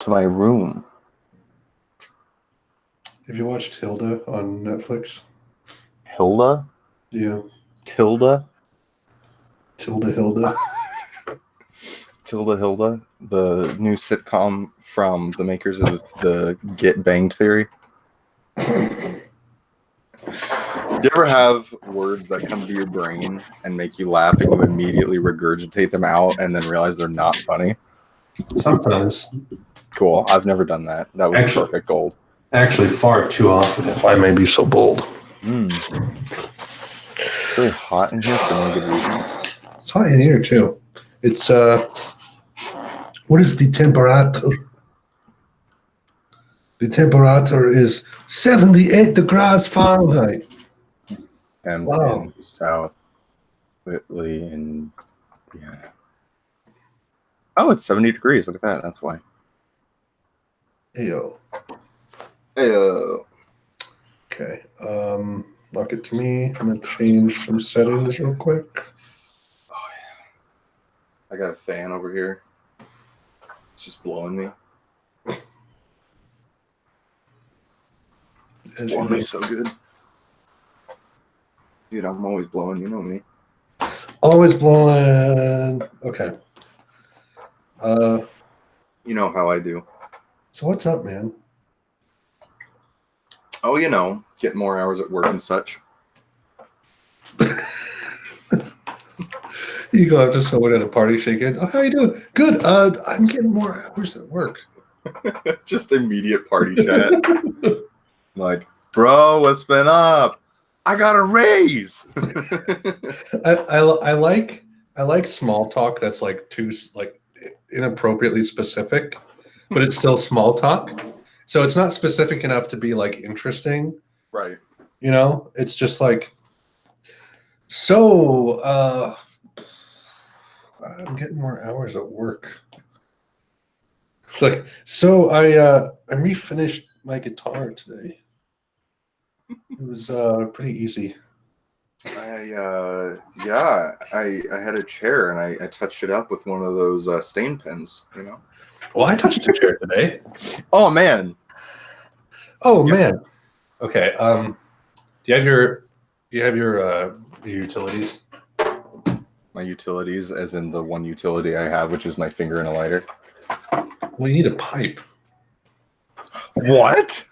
to my room. Have you watched Hilda on Netflix? Hilda? Yeah. Tilda? Tilda Hilda. Tilda Hilda, the new sitcom from the makers of the Get Banged Theory. Do you ever have words that come to your brain and make you laugh and you immediately regurgitate them out and then realize they're not funny? Sometimes. Cool. I've never done that. That was perfect gold. Actually, far too often, if I may be so bold. It's really hot in here for no good reason. It's hot in here, too. It's, what is the temperature? The temperature is 78 degrees Fahrenheit. And wow. In South Whitley and yeah. Oh, it's 70 degrees. Look at that. That's why. Ayo. Ayo. Okay. Lock it to me. I'm gonna change some settings real quick. Oh yeah. I got a fan over here. It's just blowing me. It's blowing me so good. Dude, I'm always blowing. You know me. Always blowing. Okay. You know how I do. So what's up, man? Oh, you know, get more hours at work and such. You go up to someone at a party, shake hands. Oh, how you doing? Good. I'm getting more hours at work. Just immediate party chat. Like, bro, what's been up? I got a raise. I like small talk that's like too like inappropriately specific, but it's still small talk. So it's not specific enough to be like interesting. Right. You know, it's just like, so I'm getting more hours at work. It's like, so I refinished my guitar today. It was pretty easy. I had a chair and I touched it up with one of those stain pens, you know. Well, I touched a chair today. Oh man. Oh yeah. Man. Okay. Do you have your utilities? My utilities, as in the one utility I have, which is my finger and a lighter. Well, you need a pipe. What?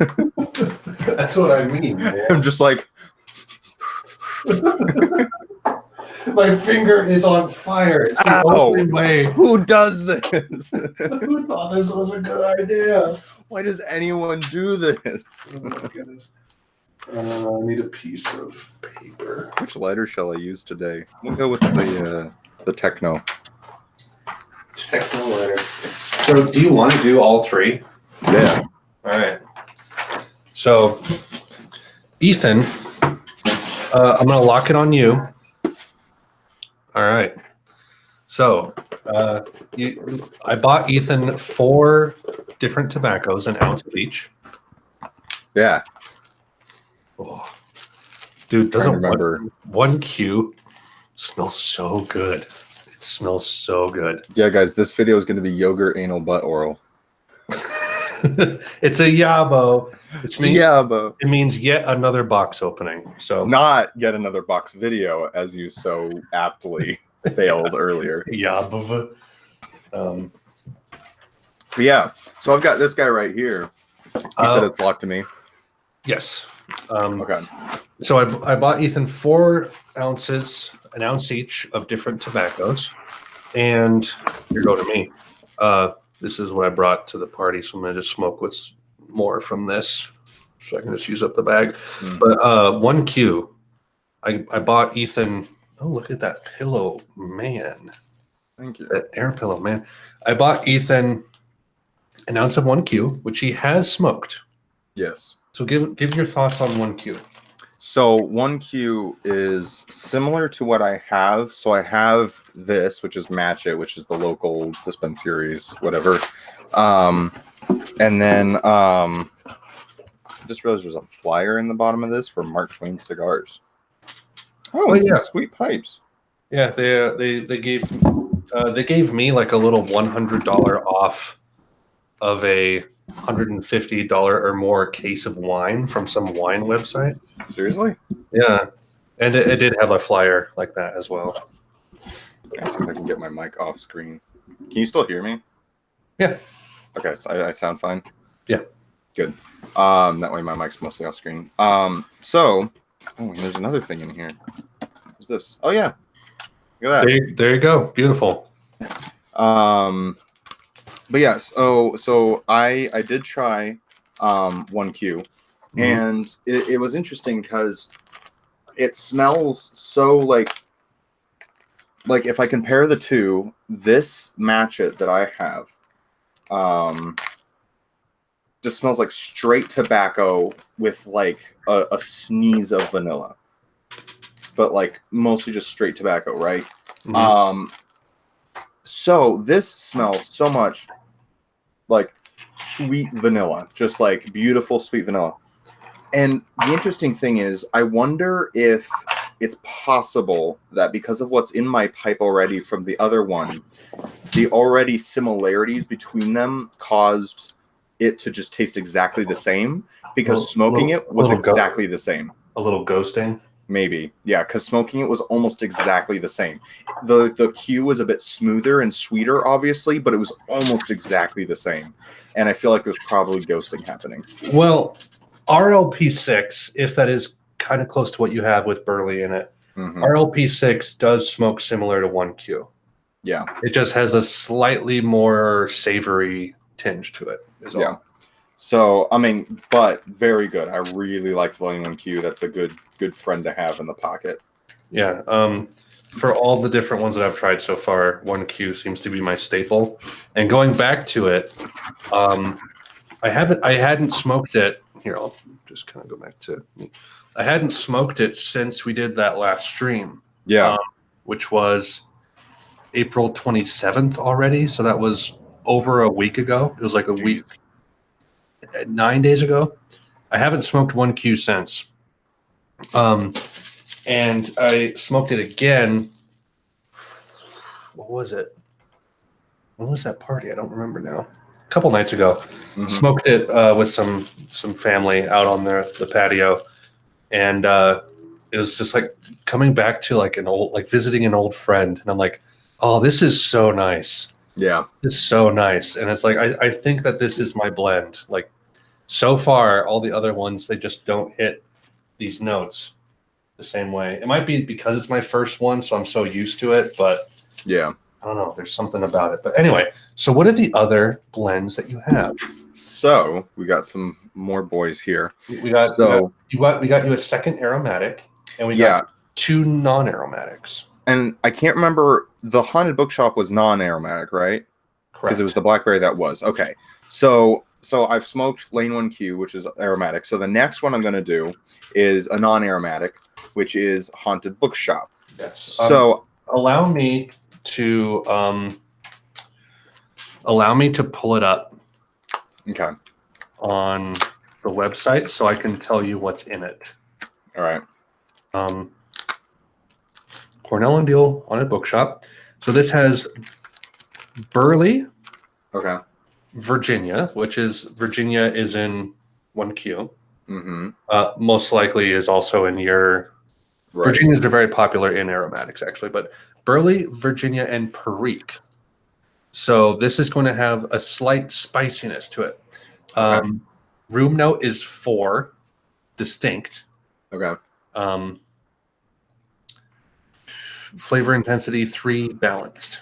That's what I mean. Man. I'm just like. My finger is on fire. It's the only way. Who does this? Who thought this was a good idea? Why does anyone do this? Oh my goodness. I need a piece of paper. Which lighter shall I use today? We'll go with the Techno. Techno lighter. So, do you want to do all three? Yeah. All right. So, Ethan, I'm going to lock it on you. All right. So, I bought Ethan 4 different tobaccos, an ounce of each. Yeah. Oh, dude, doesn't remember one Q smells so good. It smells so good. Yeah, guys, this video is going to be yogurt anal butt oral. It's a YABO, which means YABO. It means yet another box opening. So not yet another box video, as you so aptly failed earlier. YABO. Yeah. So I've got this guy right here. You said it's locked to me. Yes. Okay. So I bought Ethan 4 ounces, an ounce each of different tobaccos, and here go to me. This is what I brought to the party, so I'm gonna just smoke what's more from this, so I can just use up the bag. But 1 Q, I bought Ethan. Oh, look at that pillow, man! Thank you. That air pillow, man. I bought Ethan an ounce of 1 Q, which he has smoked. Yes. So give your thoughts on 1 Q. So 1 Q is similar to what I have. So I have this, which is Match It, which is the local dispensaries, whatever. And then I just realized there's a flyer in the bottom of this for Mark Twain cigars. Oh, yeah, some sweet pipes. Yeah, they gave me like a little $100 off of a $150 or more case of wine from some wine website. Seriously? Yeah, and it did have a flyer like that as well. Let's see if I can get my mic off screen. Can you still hear me? Yeah. Okay, so I sound fine. Yeah. Good. That way my mic's mostly off screen. So, and there's another thing in here. What's this? Oh yeah, look at that. There you go. Beautiful. But yeah, so I did try 1Q, and it was interesting because it smells so like if I compare the two, this Match It that I have just smells like straight tobacco with like a sneeze of vanilla, but like mostly just straight tobacco, right? So this smells so much like sweet vanilla, just like beautiful sweet vanilla. And the interesting thing is, I wonder if it's possible that because of what's in my pipe already from the other one, the already similarities between them caused it to just taste exactly the same, because smoking it was exactly the same. A little ghosting? Maybe. Yeah, because smoking it was almost exactly the same. The Q was a bit smoother and sweeter, obviously, but it was almost exactly the same. And I feel like there's probably ghosting happening. Well, RLP6, if that is kind of close to what you have with Burley in it, RLP6 does smoke similar to 1Q. Yeah. It just has a slightly more savory tinge to it. Yeah. So, I mean, but very good. I really like Lane 1Q. That's a good friend to have in the pocket. Yeah. For all the different ones that I've tried so far, 1Q seems to be my staple. And going back to it, I hadn't smoked it. Here, I'll just kind of go back to me. I hadn't smoked it since we did that last stream. Yeah. Which was April 27th already. So that was over a week ago. It was like a week, 9 days ago. I haven't smoked 1Q since. And I smoked it again. What was it? When was that party? I don't remember now. A couple nights ago. Smoked it with some family out on the patio. And it was just like coming back to like visiting an old friend. And I'm like, oh, this is so nice. Yeah. It's so nice. And it's like, I think that this is my blend. Like, so far, all the other ones, they just don't hit these notes the same way. It might be because it's my first one, so I'm so used to it, but yeah, I don't know. There's something about it. But anyway, so what are the other blends that you have? So we got some more boys here. We got you a second aromatic, and we got two non-aromatics. And I can't remember, the Haunted Bookshop was non-aromatic, right? Correct. Because it was the Blackberry that was. Okay. So I've smoked Lane 1Q, which is aromatic. So the next one I'm going to do is a non-aromatic, which is Haunted Bookshop. Yes. So allow me to pull it up. Okay. On the website so I can tell you what's in it. All right. Cornell and Deal Haunted Bookshop. So this has Burley. Okay. Virginia, Virginia is in 1Q. Most likely is also in your... Right. Virginias are very popular in aromatics, actually, but Burley, Virginia, and Perique. So this is going to have a slight spiciness to it. Okay. Room note is 4, distinct. Okay. Flavor intensity 3, balanced.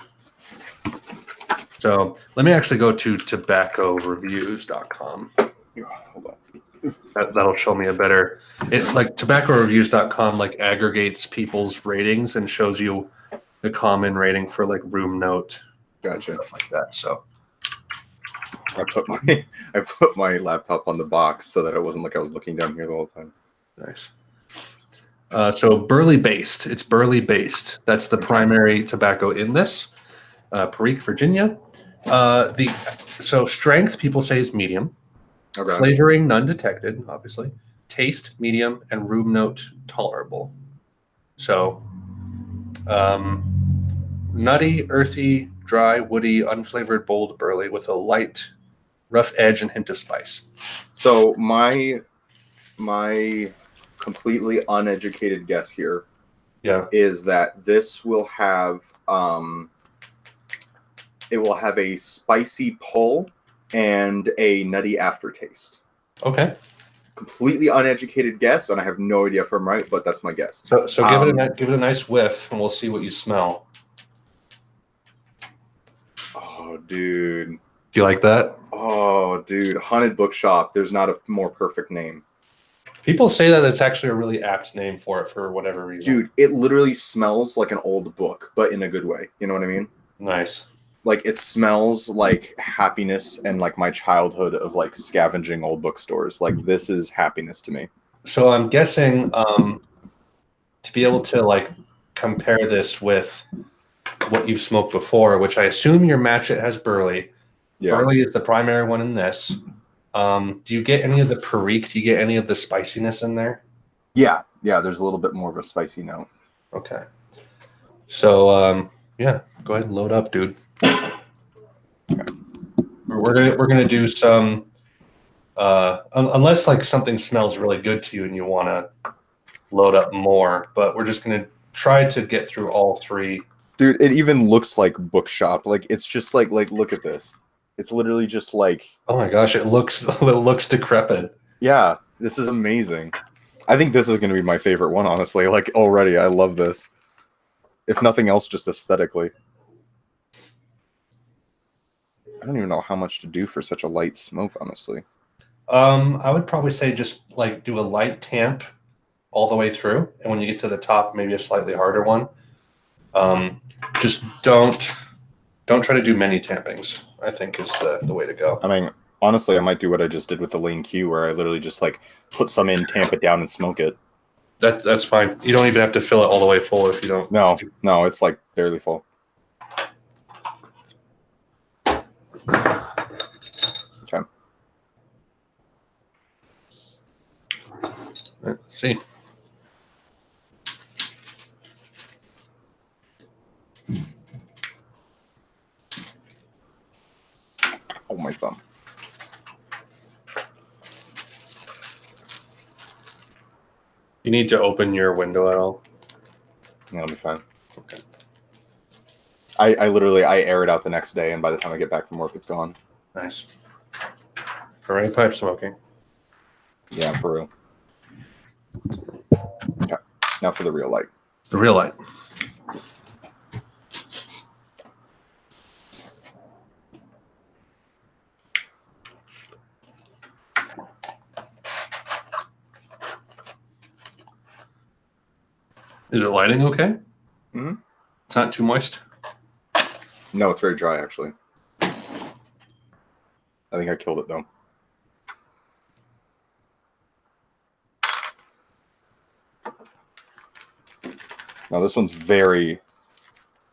So let me actually go to tobaccoreviews.com. Hold on. That'll show me a better. It's like tobaccoreviews.com like aggregates people's ratings and shows you the common rating for like room note. Gotcha. Stuff like that. So I put my laptop on the box so that it wasn't like I was looking down here the whole time. Nice. So Burley based. It's Burley based. That's the primary tobacco in this. Perique, Virginia. So strength, people say, is medium. Okay. Flavoring, none detected, obviously. Taste, medium, and room note, tolerable. So nutty, earthy, dry, woody, unflavored, bold Burley with a light rough edge and hint of spice. So my completely uneducated guess here is that this will have it will have a spicy pull and a nutty aftertaste. Okay. Completely uneducated guess, and I have no idea if I'm right, but that's my guess. So give it a nice whiff, and we'll see what you smell. Oh, dude. Do you like that? Oh, dude. Haunted Bookshop. There's not a more perfect name. People say that it's actually a really apt name for it for whatever reason. Dude, it literally smells like an old book, but in a good way. You know what I mean? Nice. Like, it smells like happiness and like my childhood of like scavenging old bookstores. Like, this is happiness to me. So I'm guessing to be able to like compare this with what you've smoked before, which I assume your match it has burley. Yeah. Burley is the primary one in this. Do you get any of the perique? Do you get any of the spiciness in there? Yeah. Yeah, there's a little bit more of a spicy note. Okay. So yeah, go ahead and load up, dude. We're gonna do some unless like something smells really good to you and you want to load up more, but we're just gonna try to get through all three. Dude, it even looks like Bookshop. Like, it's just like look at this. It's literally just like, oh my gosh, it looks decrepit. Yeah, this is amazing. I think this is going to be my favorite one, honestly. Like, already, I love this. If nothing else, just aesthetically. I don't even know how much to do for such a light smoke, honestly. I would probably say just like do a light tamp all the way through, and when you get to the top, maybe a slightly harder one. Just don't try to do many tampings, I think is the way to go. I mean, honestly, I might do what I just did with the Lane Q, where I literally just like put some in, tamp it down, and smoke it. That's fine. You don't even have to fill it all the way full if you don't. No, it's like barely full. Okay. Let's see. Oh, my thumb. You need to open your window at all? Yeah, that'll be fine. Okay. I literally air it out the next day, and by the time I get back from work, it's gone. Nice. Already pipe smoking. Yeah, for real. Okay. Now for the real light. The real light. Is it lighting okay? Mm-hmm. It's not too moist? No, it's very dry, actually. I think I killed it, though. Now, this one's very...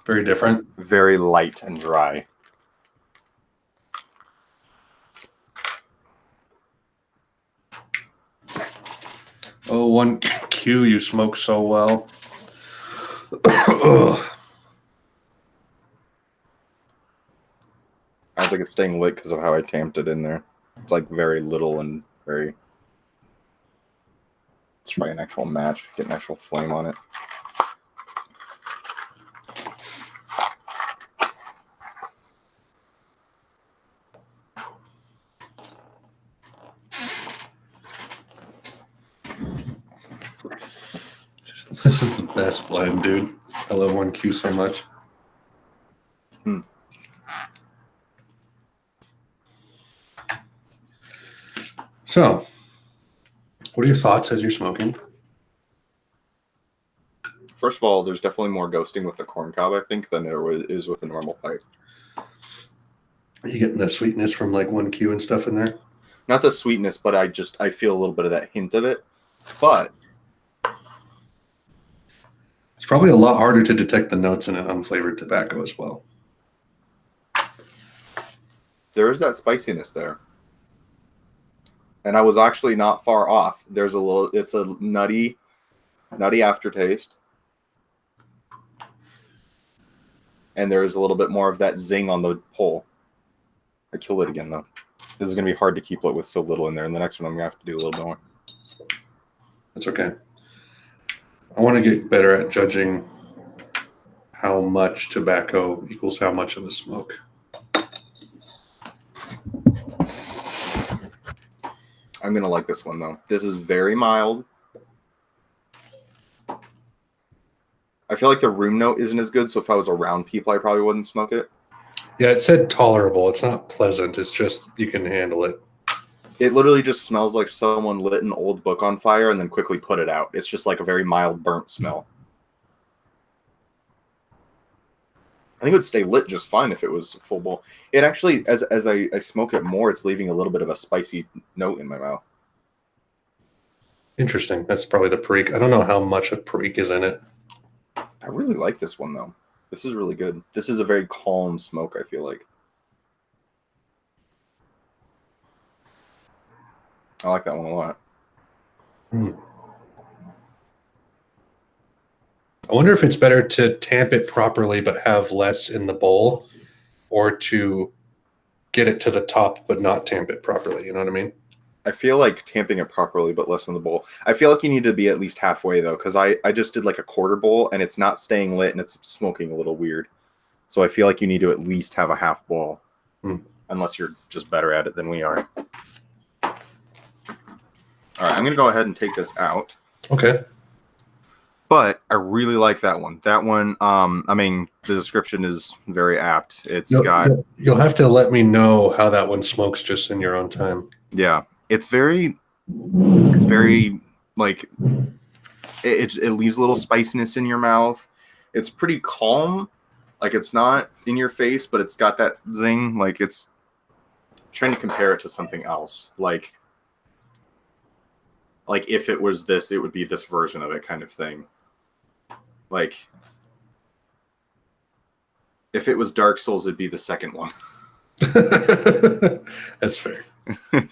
Very different? Very light and dry. Oh, 1Q, you smoke so well. I don't think it's staying lit because of how I tamped it in there. It's like very little and very... Let's try an actual match, get an actual flame on it. This is the best blend, dude. I love 1Q so much. So, what are your thoughts as you're smoking? First of all, there's definitely more ghosting with the corn cob, I think, than there is with a normal pipe. Are you getting the sweetness from like 1Q and stuff in there? Not the sweetness, but I feel a little bit of that hint of it. But it's probably a lot harder to detect the notes in an unflavored tobacco as well. There is that spiciness there. And I was actually not far off. There's a little, it's a nutty aftertaste. And there's a little bit more of that zing on the pull. I killed it again, though. This is going to be hard to keep with so little in there. And the next one, I'm going to have to do a little more. That's okay. I want to get better at judging how much tobacco equals how much of a smoke. I'm going to like this one, though. This is very mild. I feel like the room note isn't as good, so if I was around people, I probably wouldn't smoke it. Yeah, it said tolerable. It's not pleasant. It's just you can handle it. It literally just smells like someone lit an old book on fire and then quickly put it out. It's just like a very mild burnt smell. I think it would stay lit just fine if it was a full bowl. It actually, as I smoke it more, it's leaving a little bit of a spicy note in my mouth. Interesting. That's probably the Perique. I don't know how much of Perique is in it. I really like this one, though. This is really good. This is a very calm smoke, I feel like. I like that one a lot. I wonder if it's better to tamp it properly but have less in the bowl, or to get it to the top but not tamp it properly. You know what I mean? I feel like tamping it properly but less in the bowl. I feel like you need to be at least halfway, though, because I just did like a quarter bowl, and it's not staying lit, and it's smoking a little weird. So I feel like you need to at least have a half bowl, unless you're just better at it than we are. All right, I'm going to go ahead and take this out. Okay. But I really like that one. That one, I mean, the description is very apt. You'll have to let me know how that one smokes just in your own time. Yeah. It's very like, it leaves a little spiciness in your mouth. It's pretty calm. Like, it's not in your face, but it's got that zing. Like, it's trying to compare it to something else. Like if it was this, it would be this version of it kind of thing. Like, if it was Dark Souls, it'd be the second one. That's fair. Okay.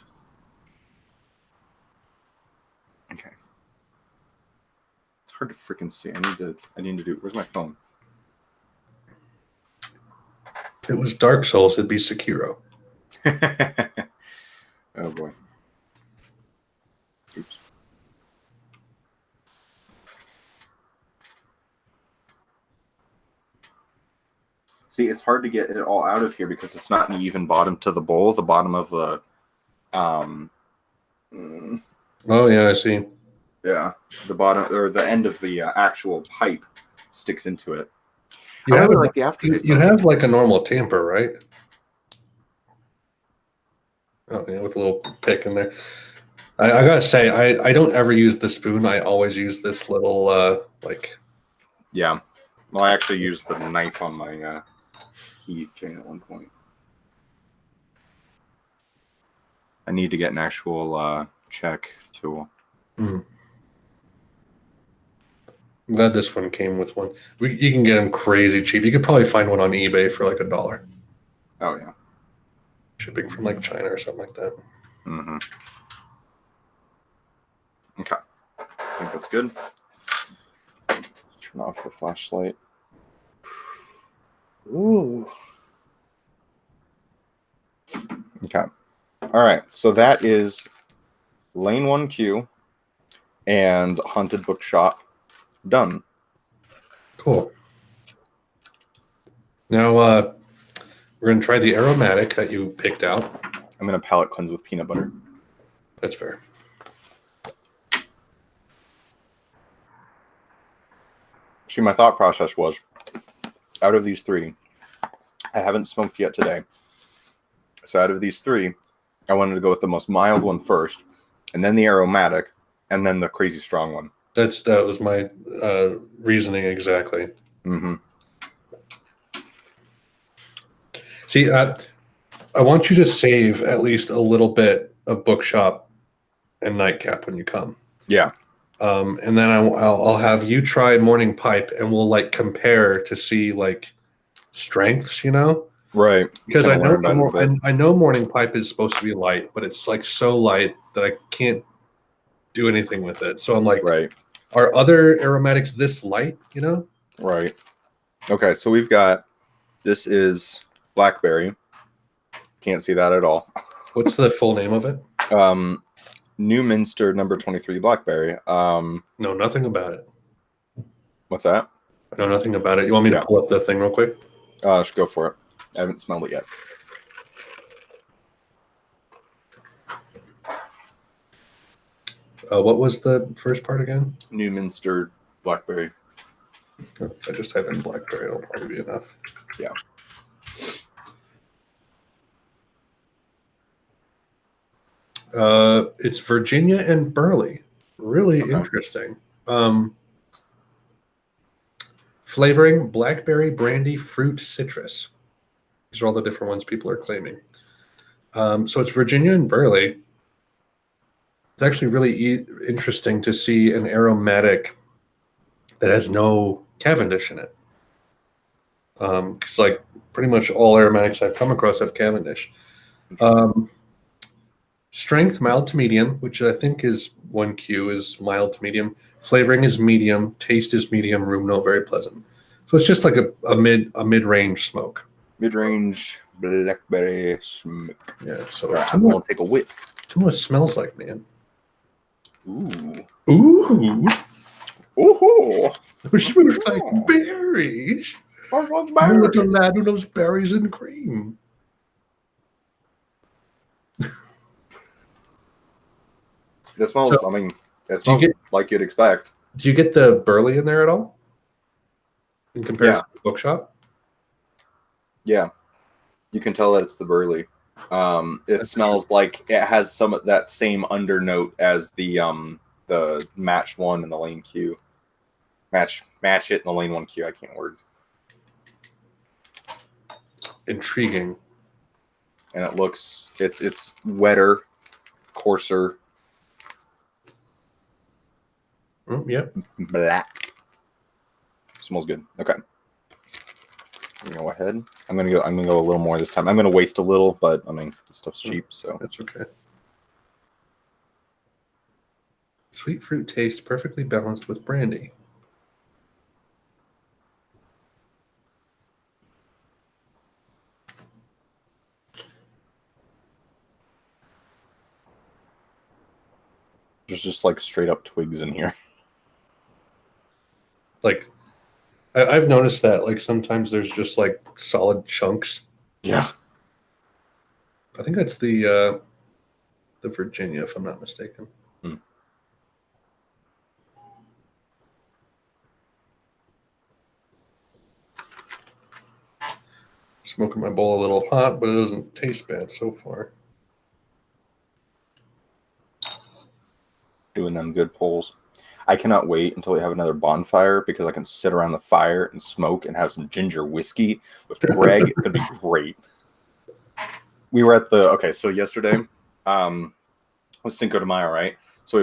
It's hard to freaking see. I need to do. Where's my phone? If it was Dark Souls, it'd be Sekiro. Oh boy. Oops. See, it's hard to get it all out of here because it's not an even bottom to the bowl. The bottom of the, Oh yeah, I see. Yeah, the bottom or the end of the actual pipe sticks into it. You have like the aftertaste. You have like a normal tamper, right? Oh yeah, with a little pick in there. I gotta say, I don't ever use the spoon. I always use this little like. Yeah, well, I actually used the knife on my keychain at one point. I need to get an actual check tool. I'm glad this one came with one. You can get them crazy cheap. You could probably find one on eBay for like $1. Oh yeah, shipping from like China or something like that. Mm-hmm. Okay, I think that's good. Turn off the flashlight. Ooh. Okay. All right. So that is Lane 1Q and Haunted Bookshop done. Cool. Now we're going to try the aromatic that you picked out. I'm going to palate cleanse with peanut butter. That's fair. See, my thought process was, out of these three, I haven't smoked yet today. So out of these three, I wanted to go with the most mild one first, and then the aromatic, and then the crazy strong one. That was my reasoning exactly. Mm-hmm. See, I want you to save at least a little bit of Bookshop and Nightcap when you come. Yeah. And then I'll have you try Morning Pipe, and we'll like compare to see like strengths, you know? Right. Because I know Morning Pipe is supposed to be light, but it's like so light that I can't do anything with it. So I'm like, right. Are other aromatics this light, you know? Right. Okay, so we've got, this is Blackberry. Can't see that at all. What's the full name of it? Newminster number 23 Blackberry. No, nothing about it. What's that? I know nothing about it. You want me to pull up the thing real quick? Should go for it. I haven't smelled it yet. What was the first part again? Newminster Blackberry. I just type in Blackberry. It'll probably be enough. Yeah. It's Virginia and Burley. Really interesting. Flavoring: blackberry, brandy, fruit, citrus. These are all the different ones people are claiming. So it's Virginia and Burley. It's actually really interesting to see an aromatic that has no Cavendish in it. Because like pretty much all aromatics I've come across have Cavendish. Strength, mild to medium, which I think is 1Q is mild to medium. Flavoring is medium. Taste is medium. Room note very pleasant. So it's just like a mid-range smoke. Mid-range blackberry smoke. Yeah. So I'm gonna take a whiff. Tell me what it smells like, man. Ooh. Ooh. Ooh. It smells like berries. I'm a little lad who loves berries and cream. It smells, So, it smells like you'd expect. Do you get the burley in there at all? In comparison to the Bookshop? Yeah. You can tell that it's the burley. It smells like it has some of that same undernote as the match one and the lane Q. Match it in the lane 1Q. I can't words. Intriguing. And it looks it's wetter, coarser. Yep. Black. Smells good. Okay. Go ahead. I'm gonna go a little more this time. I'm gonna waste a little, but I mean this stuff's cheap, so that's okay. Sweet fruit taste perfectly balanced with brandy. There's just like straight up twigs in here. Like I've noticed that like sometimes there's just like solid chunks. Yeah. I think that's the Virginia, if I'm not mistaken. Smoking my bowl a little hot, but it doesn't taste bad so far. Doing them good pulls. I cannot wait until we have another bonfire because I can sit around the fire and smoke and have some ginger whiskey with Greg. It's gonna be great. We were at so yesterday was Cinco de Mayo, right? So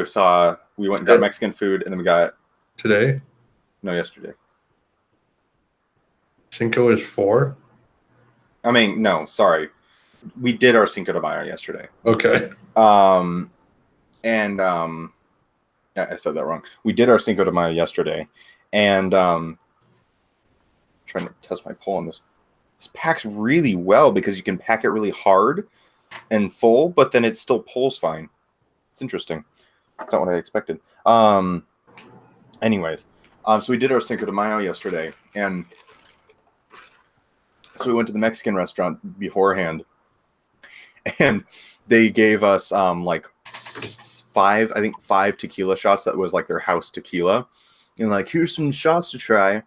we went and got Mexican food and then we got yesterday. Cinco is 4? I mean, no, sorry. We did our Cinco de Mayo yesterday. Okay. I said that wrong. We did our Cinco de Mayo yesterday, and trying to test my pull on this. This packs really well because you can pack it really hard and full, but then it still pulls fine. It's interesting. It's not what I expected. Anyways, so we did our Cinco de Mayo yesterday, and so we went to the Mexican restaurant beforehand, and they gave us like 5 tequila shots. That was like their house tequila, and like, here's some shots to try.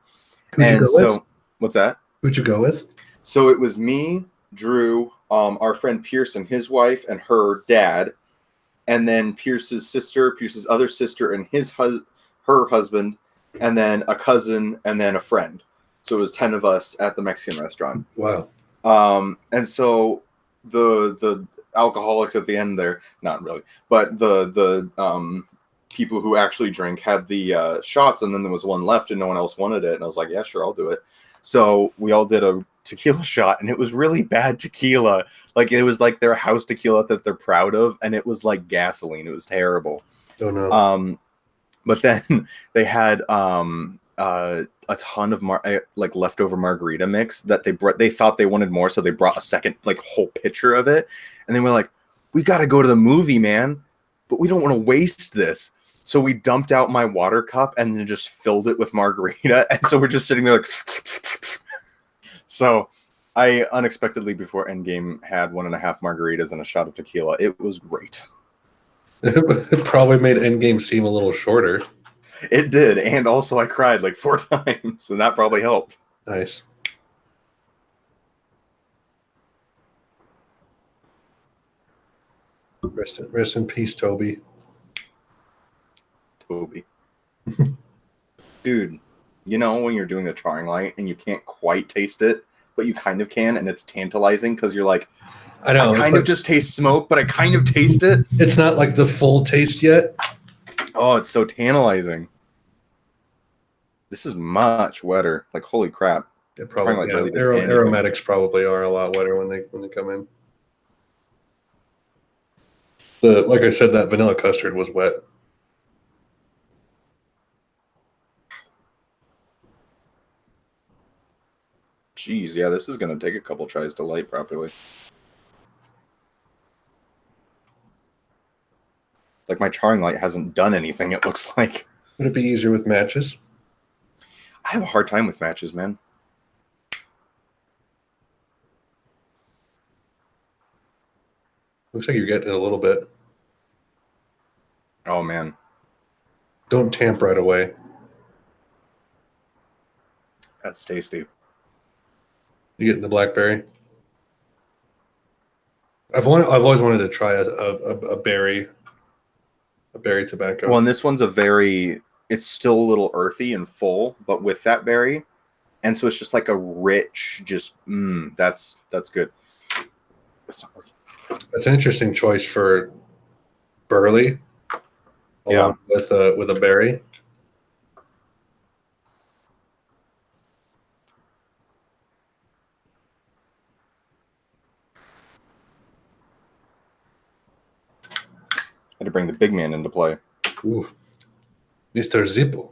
Who'd you go with? What's that? Who'd you go with? So it was me, Drew, our friend Pearson, his wife, and her dad, and then Pierce's sister, Pierce's other sister, and her husband, and then a cousin, and then a friend. So it was 10 of us at the Mexican restaurant. Wow. And so the alcoholics at the end there, not really, but the people who actually drink had the shots, and then there was one left and no one else wanted it, and I was like, yeah, sure, I'll do it. So we all did a tequila shot, and it was really bad tequila. Like, it was like their house tequila that they're proud of, and it was like gasoline. It was terrible. Oh no. But then they had a ton of like leftover margarita mix that they thought they wanted more, so they brought a second like whole pitcher of it, and they were like, we got to go to the movie, man, but we don't want to waste this. So we dumped out my water cup and then just filled it with margarita. And so we're just sitting there like, so I unexpectedly before Endgame had 1.5 margaritas and a shot of tequila. It was great. It probably made Endgame seem a little shorter. It did. And also I cried like 4 times and that probably helped. Nice. Rest in peace, Toby. Dude, you know when you're doing the charring light and you can't quite taste it, but you kind of can, and it's tantalizing because you're like, I know, I kind of just taste smoke, but I kind of taste it. It's not like the full taste yet. Oh, it's so tantalizing. This is much wetter. Like, holy crap. It probably aromatics probably are a lot wetter when they come in. Like I said, that vanilla custard was wet. Jeez, yeah, this is going to take a couple tries to light properly. Like, my charring light hasn't done anything, it looks like. Would it be easier with matches? I have a hard time with matches, man. Looks like you're getting it a little bit. Oh, man. Don't tamp right away. That's tasty. You getting the Blackberry? I've always wanted to try a berry tobacco. Well, and this one's it's still a little earthy and full, but with that berry, and so it's just like a rich, that's good. It's not working. That's an interesting choice for burley. Yeah, with a berry. Had to bring the big man into play. Ooh, Mr. Zippo.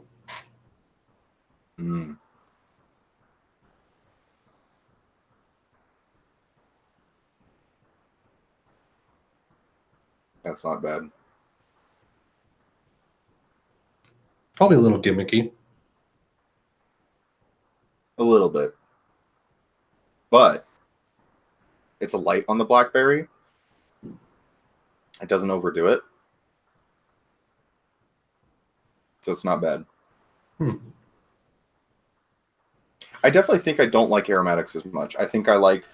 That's not bad. Probably a little gimmicky. A little bit. But it's a light on the Blackberry. It doesn't overdo it. So it's not bad. I definitely think I don't like aromatics as much. I think I like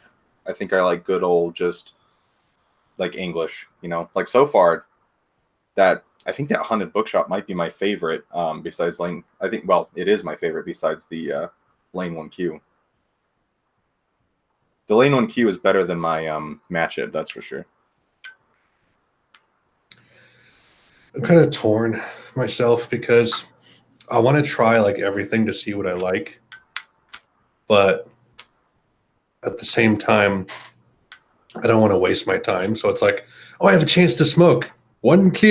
good old just like English, you know. Like so far I think that Haunted Bookshop might be my favorite besides Lane. I think it is my favorite besides the Lane 1Q. The Lane 1Q is better than my Match It, that's for sure. I'm kind of torn myself because I want to try like everything to see what I like, but at the same time, I don't want to waste my time. So it's like, oh, I have a chance to smoke 1Q.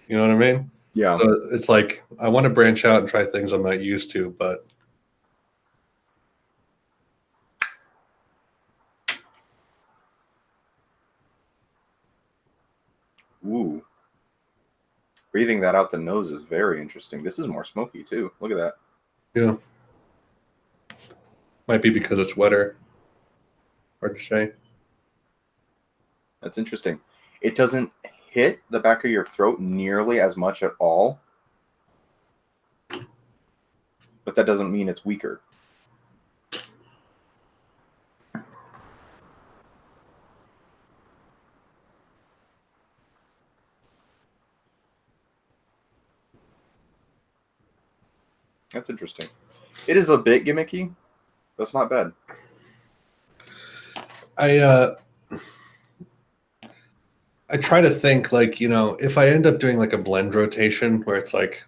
You know what I mean? Yeah. So it's like I want to branch out and try things I'm not used to, but ooh. Breathing that out the nose is very interesting. This is more smoky too. Look at that. Yeah. Might be because it's wetter. Hard to say. That's interesting. It doesn't hit the back of your throat nearly as much at all. But that doesn't mean it's weaker. That's interesting. It is a bit gimmicky. That's not bad. I try to think like, you know, if I end up doing like a blend rotation where it's like,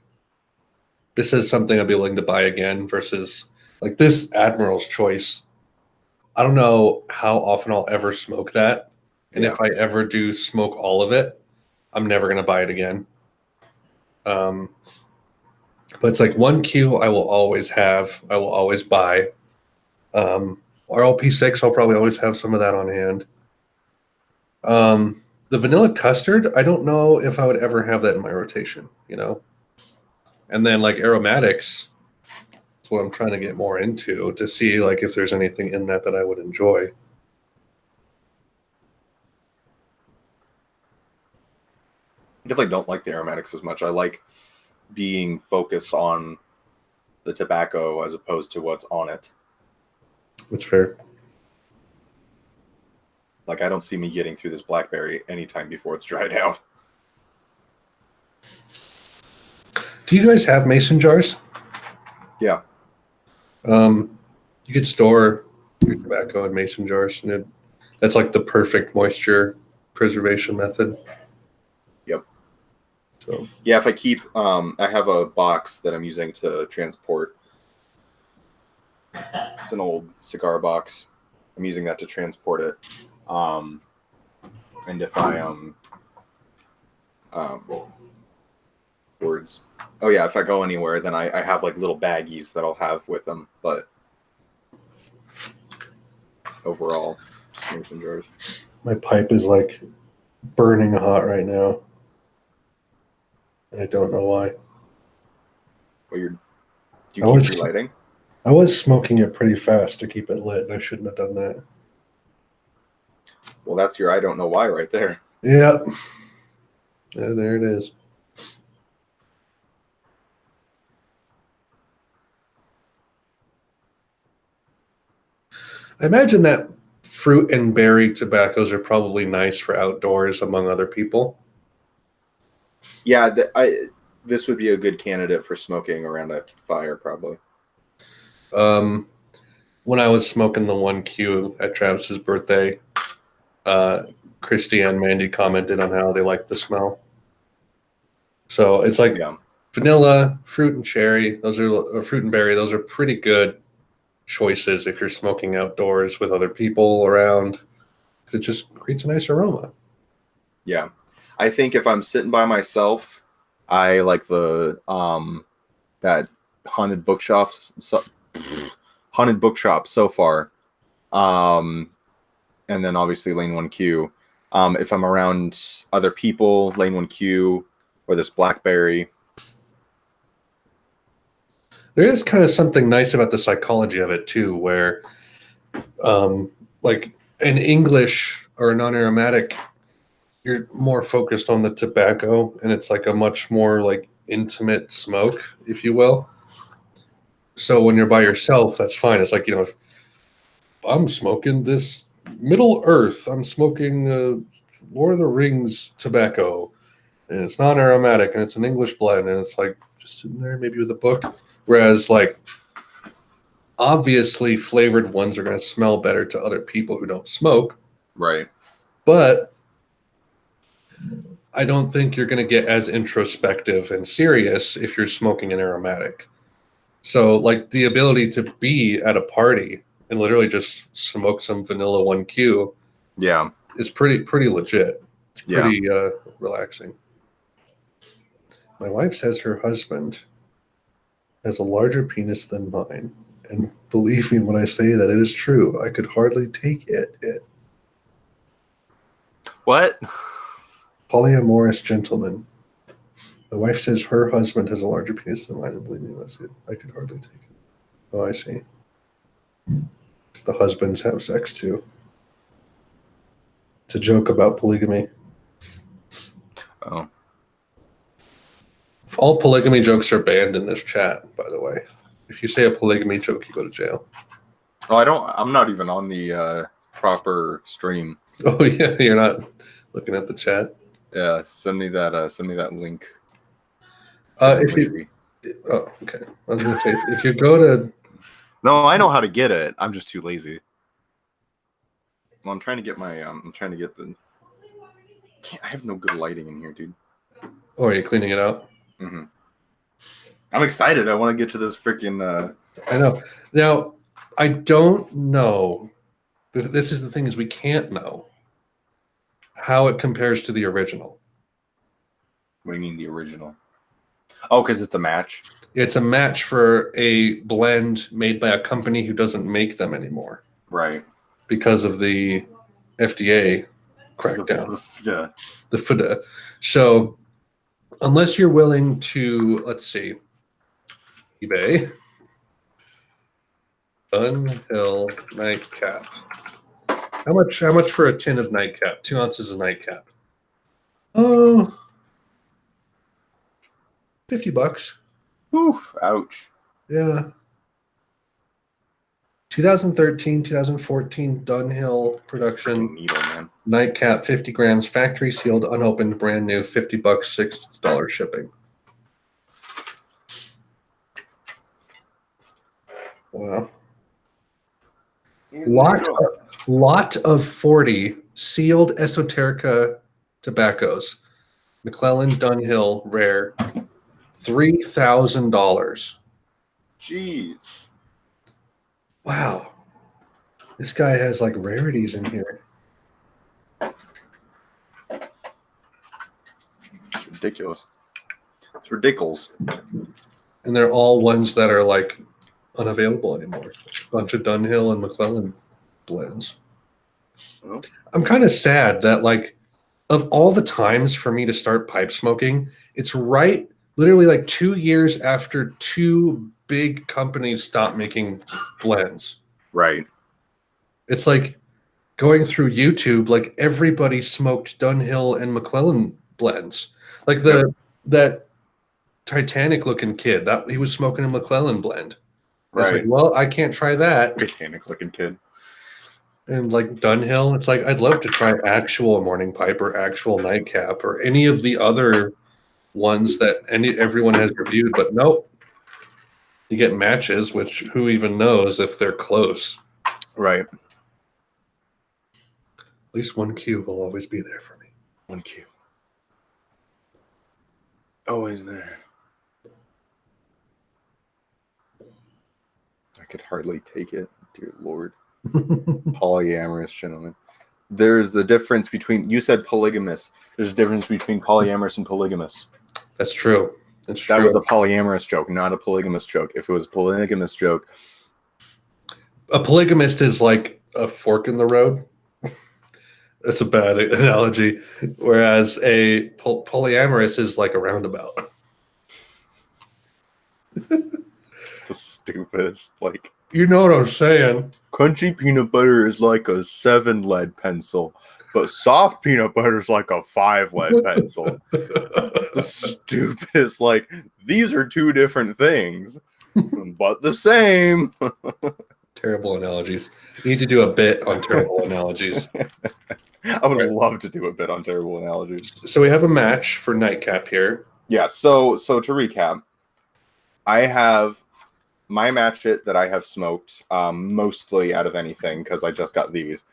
this is something I'd be willing to buy again versus like this Admiral's Choice. I don't know how often I'll ever smoke that. And if I ever do smoke all of it, I'm never going to buy it again. But it's like 1Q I will always have. I will always buy. RLP6, I'll probably always have some of that on hand. The vanilla custard, I don't know if I would ever have that in my rotation, you know? And then like aromatics, that's what I'm trying to get more into to see like if there's anything in that that I would enjoy. I definitely don't like the aromatics as much. I like being focused on the tobacco as opposed to what's on it. That's fair. Like, I don't see me getting through this Blackberry anytime before it's dried out. Do you guys have mason jars? Yeah. You could store your tobacco in mason jars, and that's like the perfect moisture preservation method. Yep. So yeah, if I keep, I have a box that I'm using to transport. It's an old cigar box. I'm using that to transport it. And if I words. Oh yeah, if I go anywhere, then I have like little baggies that I'll have with them. But overall, just mason jars. my pipe is like burning hot right now. I don't know why. Well, do you keep relighting? I was smoking it pretty fast to keep it lit, and I shouldn't have done that. Well, that's your I don't know why right there. Yeah. Yeah, there it is. I imagine that fruit and berry tobaccos are probably nice for outdoors among other people. Yeah, this would be a good candidate for smoking around a fire, probably. When I was smoking the 1Q at Travis's birthday, Christy and Mandy commented on how they like the smell. So it's like vanilla, fruit and cherry. Or fruit and berry. Those are pretty good choices if you're smoking outdoors with other people around, because it just creates a nice aroma. Yeah, I think if I'm sitting by myself, I like the that haunted bookshop so far, and then obviously Lane 1Q. If I'm around other people, Lane 1Q or this Blackberry. There is kind of something nice about the psychology of it too, where like in English or non-aromatic, you're more focused on the tobacco, and it's like a much more like intimate smoke, if you will. So when you're by yourself, that's fine. It's like, if I'm smoking this Middle Earth, I'm smoking Lord of the Rings tobacco, and it's non-aromatic, and it's an English blend, and it's like just sitting there maybe with a book. Whereas like obviously flavored ones are going to smell better to other people who don't smoke. Right. But I don't think you're going to get as introspective and serious if you're smoking an aromatic. So like the ability to be at a party and literally just smoke some vanilla 1Q is pretty legit. It's pretty relaxing. My wife says her husband has a larger penis than mine. And believe me when I say that it is true. I could hardly take it. What? Polyamorous gentleman. My wife says her husband has a larger penis than mine, and believe me when I say it, I could hardly take it. Oh, I see. It's the husbands have sex too. It's a joke about polygamy. Oh. All polygamy jokes are banned in this chat, by the way. If you say a polygamy joke, you go to jail. Oh, I'm not even on the proper stream. Oh yeah, you're not looking at the chat. Yeah, send me that link. Okay. I was gonna say if you go to. No, I know how to get it. I'm just too lazy. Well, I'm trying to get my I have no good lighting in here, dude. Oh, are you cleaning it out? Mm-hmm. I'm excited. I want to get to this freaking. I know. Now, I don't know. This is the thing: is we can't know how it compares to the original. What do you mean the original? Oh, because it's a match. It's a match for a blend made by a company who doesn't make them anymore. Right. Because of the FDA crackdown. Yeah. The FDA. So unless you're willing to, let's see, eBay, Dunhill Nightcap. How much for a tin of Nightcap? 2 ounces of Nightcap. Oh, $50. Oof, ouch. Yeah. 2013, 2014 Dunhill production. Needle, man. Nightcap, 50 grams, factory sealed, unopened, brand new, $50, $6 shipping. Wow. Lot of 40 sealed esoterica tobaccos. McClellan Dunhill rare, $3,000. Jeez. Wow. This guy has like rarities in here. It's ridiculous. It's ridiculous. And they're all ones that are like unavailable anymore. A bunch of Dunhill and McClellan blends. Well, I'm kind of sad that like of all the times for me to start pipe smoking, it's right literally like 2 years after 2 big companies stopped making blends. right. It's like going through YouTube, like everybody smoked Dunhill and McClellan blends. Like that Titanic looking kid, that he was smoking a McClellan blend. It's like, well, I can't try that. Titanic looking kid. And like Dunhill, it's like I'd love to try actual morning pipe or actual Nightcap or any of the other ones that everyone has reviewed, but nope. You get matches, which who even knows if they're close. Right. At least 1Q will always be there for me. 1Q. Always there. I could hardly take it, dear Lord. Polyamorous gentlemen. There's the difference between, you said polygamous. There's a difference between polyamorous and polygamous. That's true. That's true. That was a polyamorous joke, not a polygamous joke. If it was a polygamous joke. A polygamist is like a fork in the road. That's a bad analogy. Whereas a polyamorous is like a roundabout. It's the stupidest. Like, you know what I'm saying. crunchy peanut butter is like a 7 lead pencil, but soft peanut butter is like a 5 lead pencil. It's the stupidest. Like, these are 2 different things, but the same. Terrible analogies. You need to do a bit on terrible analogies. I would love to do a bit on terrible analogies. So we have a match for Nightcap here. Yeah, so to recap, I have my match it that I have smoked mostly out of anything because I just got these,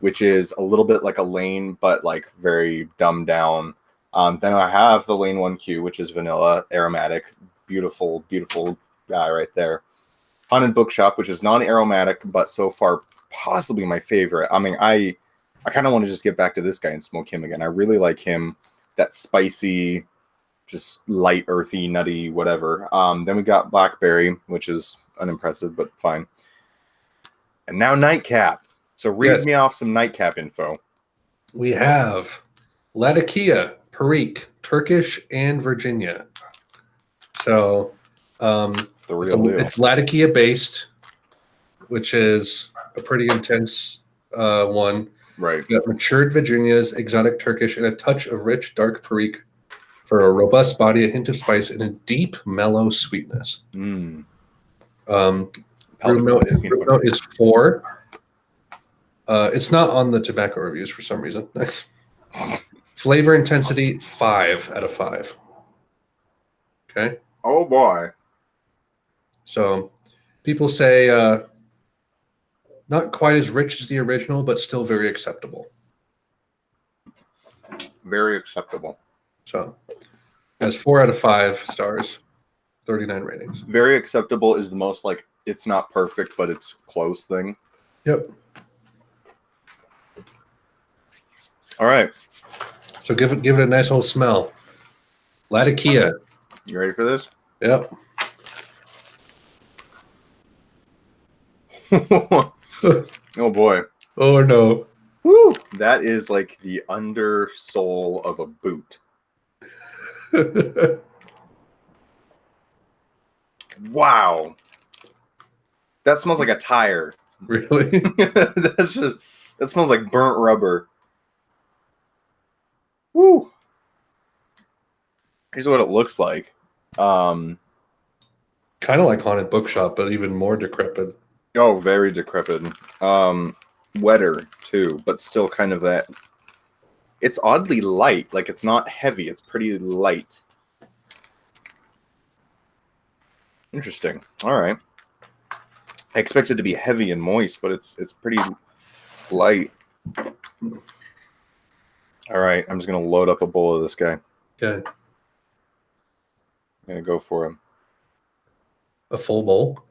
which is a little bit like a Lane, but like very dumbed down. Then I have the Lane 1Q, which is vanilla, aromatic, beautiful, beautiful guy right there. Haunted Bookshop, which is non-aromatic, but so far possibly my favorite. I mean, I kind of want to just get back to this guy and smoke him again. I really like him. That spicy, just light, earthy, nutty, whatever. Then we got Blackberry, which is unimpressive, but fine. And now Nightcap. So read me off some Nightcap info. We have Latakia, Perique, Turkish, and Virginia. So It's the real deal. It's Latakia based, which is a pretty intense one. Right. You got matured Virginias, exotic Turkish, and a touch of rich, dark Perique for a robust body, a hint of spice, and a deep, mellow sweetness. Mm. Room note is 4. It's not on the tobacco reviews for some reason. Nice. Flavor intensity, 5 out of 5. Okay. Oh boy. So people say not quite as rich as the original, but still very acceptable. Very acceptable. So it has 4 out of 5 stars, 39 ratings. Very acceptable is the most like it's not perfect, but it's close thing. Yep. All right. So give it a nice old smell. Latakia. You ready for this? Yep. Oh boy. Oh no. Woo! That is like the undersole of a boot. Wow. That smells like a tire. Really? That smells like burnt rubber. Woo! Here's what it looks like. Kind of like Haunted Bookshop, but even more decrepit. Oh, very decrepit. Wetter too, but still kind of that. It's oddly light. Like it's not heavy. It's pretty light. Interesting. All right. I expect it to be heavy and moist, but it's pretty light. All right. I'm just gonna load up a bowl of this guy. Okay. I'm gonna go for him. A full bowl?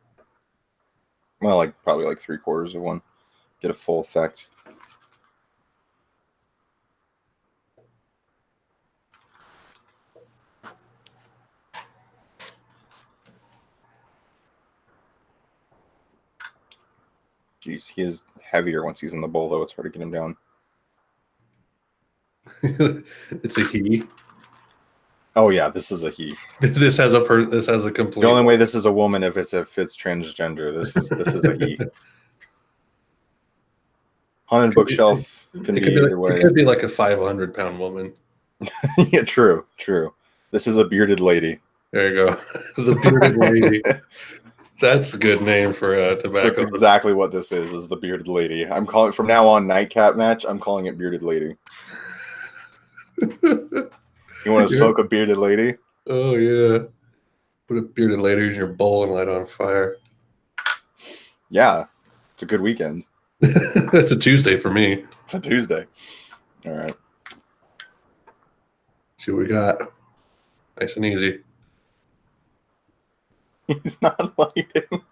Well, like probably like 3/4 of one. Get a full effect. Jeez, he is heavier once he's in the bowl, though. It's hard to get him down. It's a he. Oh yeah, this is a he. This has a complete. The only way this is a woman if it's transgender. This is a he. Haunted Bookshelf can be either way. It could be like a 500-pound woman. Yeah, true. This is a bearded lady. There you go. The bearded lady. That's a good name for tobacco. That's exactly what this is the bearded lady. I'm calling from now on Nightcap Match. I'm calling it bearded lady. You want to smoke a bearded lady? Oh yeah. Put a bearded lady in your bowl and light on fire. Yeah, it's a good weekend. It's a Tuesday for me. It's a Tuesday. All right. See what we got. Nice and easy. He's not lighting.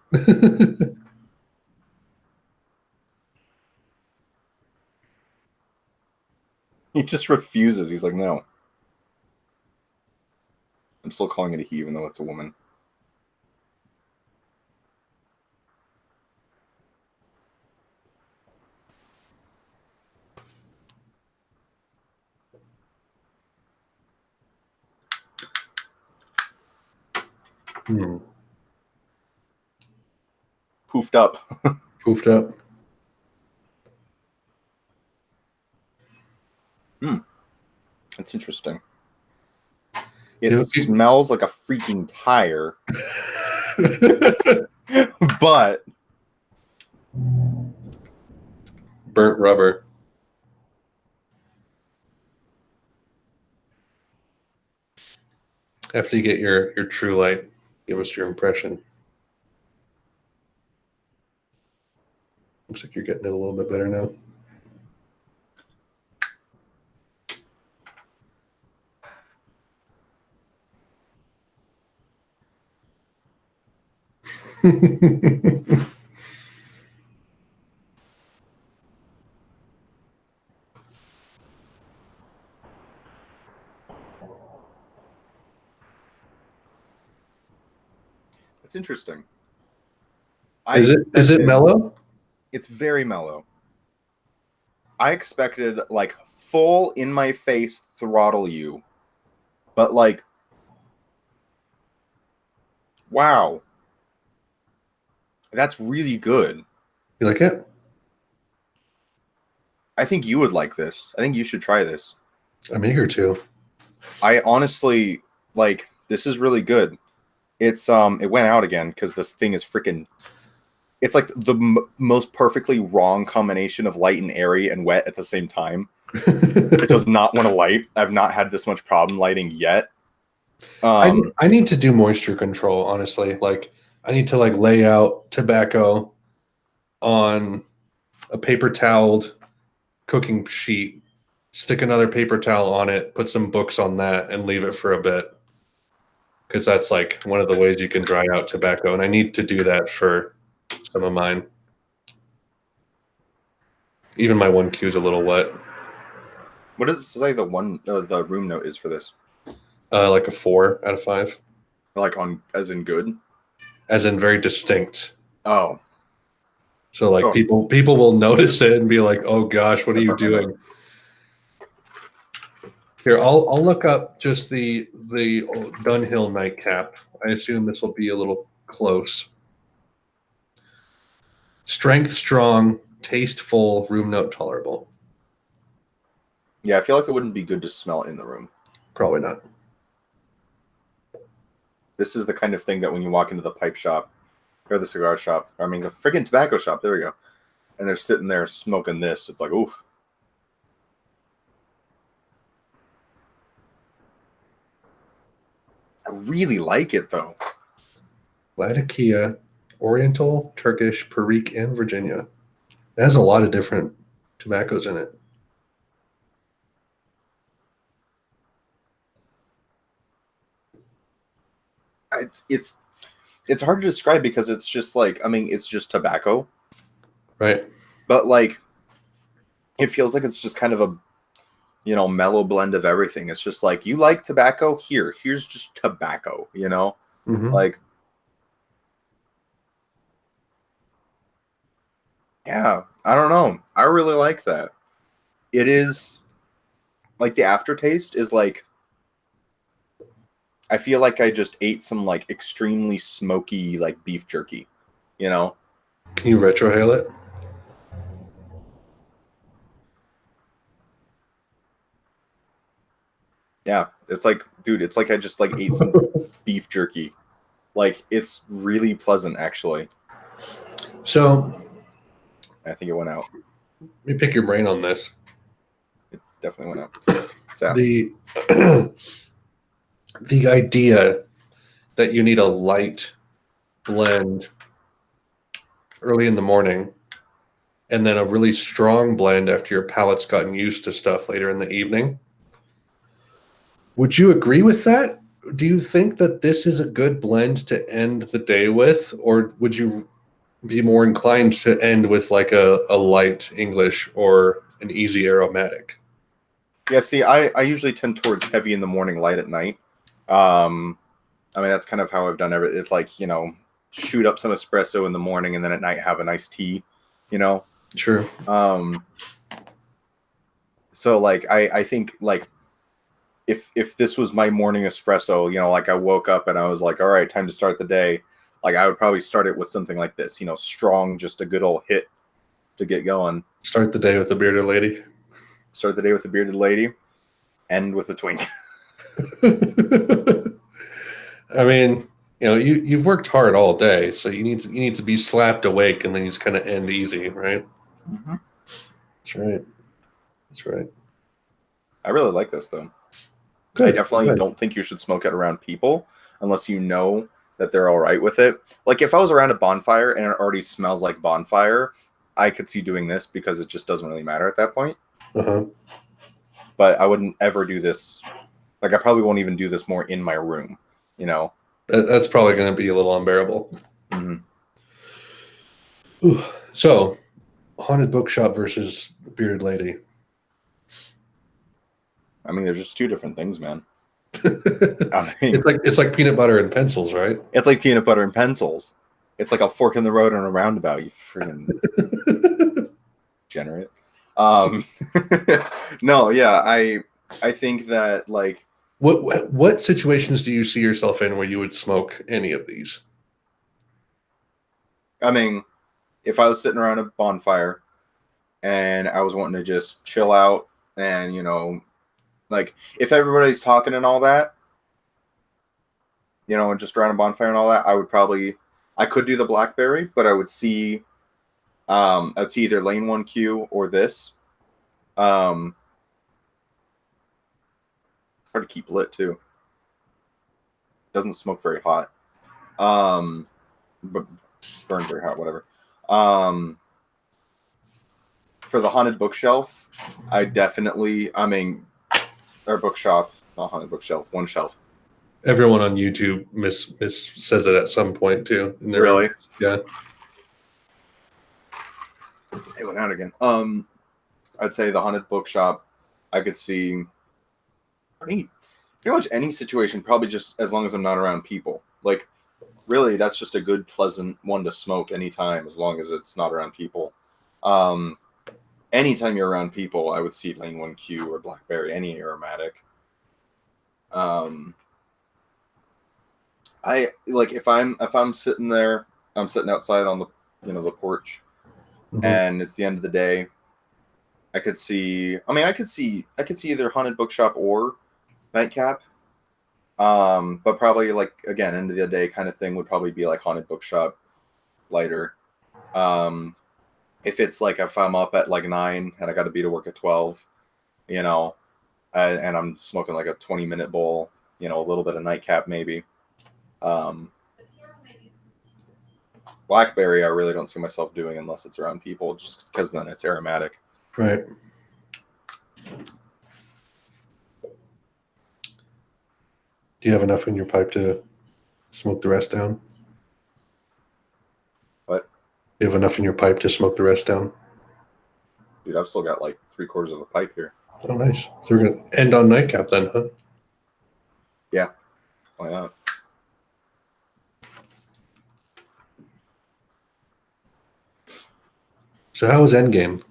He just refuses. He's like, no. I'm still calling it a he, even though it's a woman. Poofed up. Poofed up. That's interesting. It smells like a freaking tire. But burnt rubber. After you get your true light, give us your impression. Looks like you're getting it a little bit better now. it's interesting. Is it mellow? It's very mellow. I expected like full in my face throttle you, but like, wow, that's really good. You like it? I think you would like this. I think you should try this. I'm eager to. I honestly like this is really good. It's it went out again because this thing is freaking. It's like the most perfectly wrong combination of light and airy and wet at the same time. It does not want to light. I've not had this much problem lighting yet. I need to do moisture control, honestly. Like I need to like lay out tobacco on a paper toweled cooking sheet, stick another paper towel on it, put some books on that, and leave it for a bit. Because that's like one of the ways you can dry out tobacco. And I need to do that for some of mine. Even my 1Q is a little wet. What does it say the room note is for this? Like a 4 out of 5. Like on as in good? As in very distinct. Oh. So like people will notice it and be like, "Oh gosh, what are you doing?" Here, I'll look up just the Dunhill Nightcap. I assume this will be a little close. Strength strong, taste full, room note tolerable. Yeah, I feel like it wouldn't be good to smell in the room. Probably not. This is the kind of thing that when you walk into the pipe shop or the cigar shop, I mean the friggin' tobacco shop, there we go, and they're sitting there smoking this, it's like, oof. I really like it though. Latakia, Oriental, Turkish, Perique, and Virginia. It has a lot of different tobaccos in it. It's hard to describe because it's just like, I mean, it's just tobacco, right? But like, it feels like it's just kind of a, you know, mellow blend of everything. It's just like, you like tobacco? Here's just tobacco, you know? Mm-hmm. Like, yeah, I don't know. I really like that. It is like the aftertaste is like, I feel like I just ate some like extremely smoky like beef jerky, you know? Can you retrohale it? Yeah, it's like, dude, it's like I just like ate some beef jerky. Like, it's really pleasant, actually. So, I think it went out. let me pick your brain on this. It definitely went out. So. The idea that you need a light blend early in the morning and then a really strong blend after your palate's gotten used to stuff later in the evening. Would you agree with that? Do you think that this is a good blend to end the day with, or would you be more inclined to end with like a light English or an easy aromatic? Yeah, see, I usually tend towards heavy in the morning, light at night. I mean, that's kind of how I've done everything. It's like, you know, shoot up some espresso in the morning and then at night have a nice tea, you know? Sure. So like, I think like if this was my morning espresso, you know, like I woke up and I was like, all right, time to start the day. Like I would probably start it with something like this, you know, strong, just a good old hit to get going. Start the day with a bearded lady. Start the day with a bearded lady, end with a twink. I mean, you know, you've worked hard all day, so you need to be slapped awake, and then you just kind of end easy, right? Mm-hmm. That's right. That's right. I really like this though. Good. I definitely don't think you should smoke it around people unless you know that they're all right with it. Like if I was around a bonfire and it already smells like bonfire, I could see doing this because it just doesn't really matter at that point. Uh-huh. But I wouldn't ever do this. Like I probably won't even do this more in my room, you know? That's probably going to be a little unbearable. Mm-hmm. Ooh. So, haunted bookshop versus bearded lady. I mean, there's just two different things, man. I mean, it's like peanut butter and pencils, right? It's like peanut butter and pencils. It's like a fork in the road and a roundabout. You friggin' generate. No, yeah, I think that like what situations do you see yourself in where you would smoke any of these? I mean, if I was sitting around a bonfire and I was wanting to just chill out and, you know, like if everybody's talking and all that, you know, and just around a bonfire and all that, I could do the Blackberry, but I would see I'd see either Lane 1Q or this. Hard to keep lit too. Doesn't smoke very hot. But burn very hot, whatever. For the haunted bookshelf, I mean, or bookshop, not haunted bookshelf, one shelf. Everyone on YouTube miss says it at some point too. Really? Yeah. It went out again. I'd say the haunted bookshop, I could see pretty much any situation, probably just as long as I'm not around people. Like, really, that's just a good, pleasant one to smoke anytime, as long as it's not around people. Anytime you're around people, I would see Lane 1Q or Blackberry, any aromatic. I like if I'm sitting there, I'm sitting outside on the the porch, and it's the end of the day. I could see. I mean, I could see either Haunted Bookshop or Nightcap. But probably like again, end of the day kind of thing would probably be like Haunted Bookshop, lighter. If I'm up at like 9 and I got to be to work at 12, and I'm smoking like a 20-minute bowl, a little bit of Nightcap maybe. Blackberry, I really don't see myself doing unless it's around people, just because then it's aromatic. Right. Do you have enough in your pipe to smoke the rest down? What? Do you have enough in your pipe to smoke the rest down? Dude, I've still got like 3/4 of a pipe here. Oh, nice. So we're going to end on Nightcap then, huh? Yeah. Why not? So how was Endgame?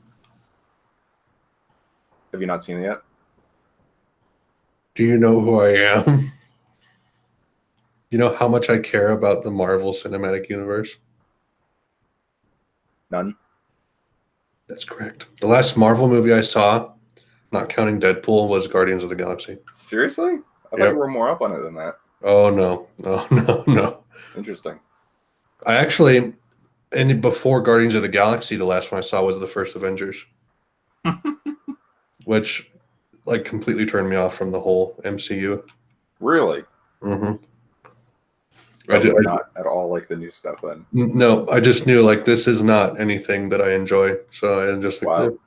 Have you not seen it yet? Do you know who I am? You know how much I care about the Marvel Cinematic Universe? None. That's correct. The last Marvel movie I saw, not counting Deadpool, was Guardians of the Galaxy. Seriously? I thought you were more up on it than that. Oh, no. Oh, no. Interesting. I actually, and before Guardians of the Galaxy, the last one I saw was the first Avengers. Which, like, completely turned me off from the whole MCU. Really? Mm-hmm. I did not at all like the new stuff then. No, I just knew, like, this is not anything that I enjoy. So I just like, wow.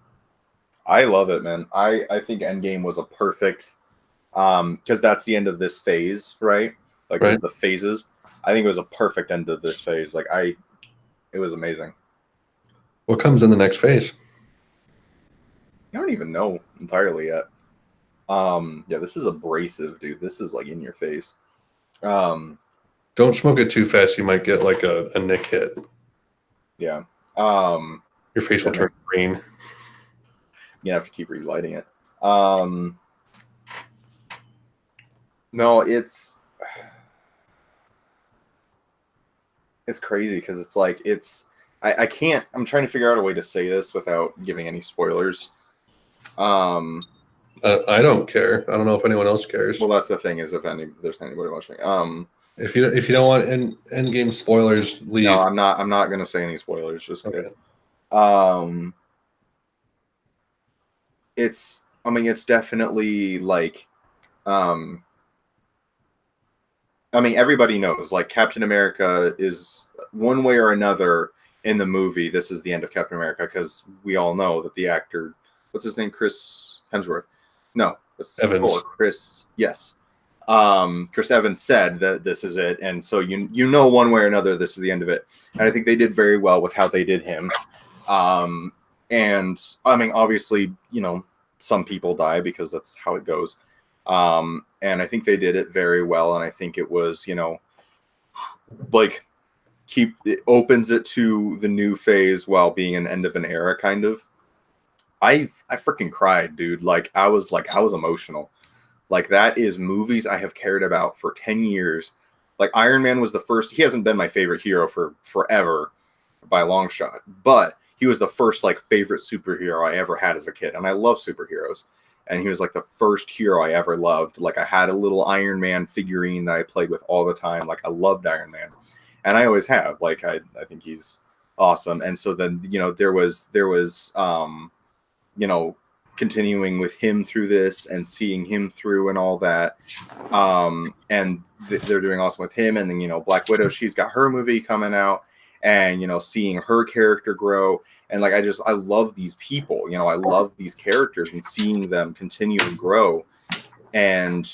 I love it, man. I think Endgame was a perfect, because that's the end of this phase, right? Like right. The phases. I think it was a perfect end of this phase. Like it was amazing. What comes in the next phase? I don't even know entirely yet. Yeah, this is abrasive, dude. This is like in your face. Don't smoke it too fast. You might get like a nick hit. Yeah. Your face will turn green. You have to keep relighting it. No, it's crazy because it's like I can't. I'm trying to figure out a way to say this without giving any spoilers. I don't care. I don't know if anyone else cares. Well, that's the thing is if there's anybody watching. If you don't want endgame spoilers, leave. No, I'm not gonna say any spoilers. Just okay. It's definitely like, everybody knows like Captain America is one way or another in the movie. This is the end of Captain America because we all know that the actor, what's his name, Chris Hemsworth? No, Evans. Chris. Yes. Chris Evans said that this is it, and so you know one way or another this is the end of it, and I think they did very well with how they did him. And obviously, some people die because that's how it goes. And I think they did it very well, and I think it was, like it opens it to the new phase while being an end of an era kind of. I freaking cried, dude. Like I was emotional. Like that is movies I have cared about for 10 years. Like Iron Man was the first. He hasn't been my favorite hero for forever by a long shot, but he was the first like favorite superhero I ever had as a kid. And I love superheroes. And he was like the first hero I ever loved. Like I had a little Iron Man figurine that I played with all the time. Like I loved Iron Man. And I always have. Like I think he's awesome. And so then, there was continuing with him through this and seeing him through and all that. And they're doing awesome with him. And then, Black Widow, she's got her movie coming out, and, seeing her character grow. And like, I love these people, I love these characters and seeing them continue and grow. And,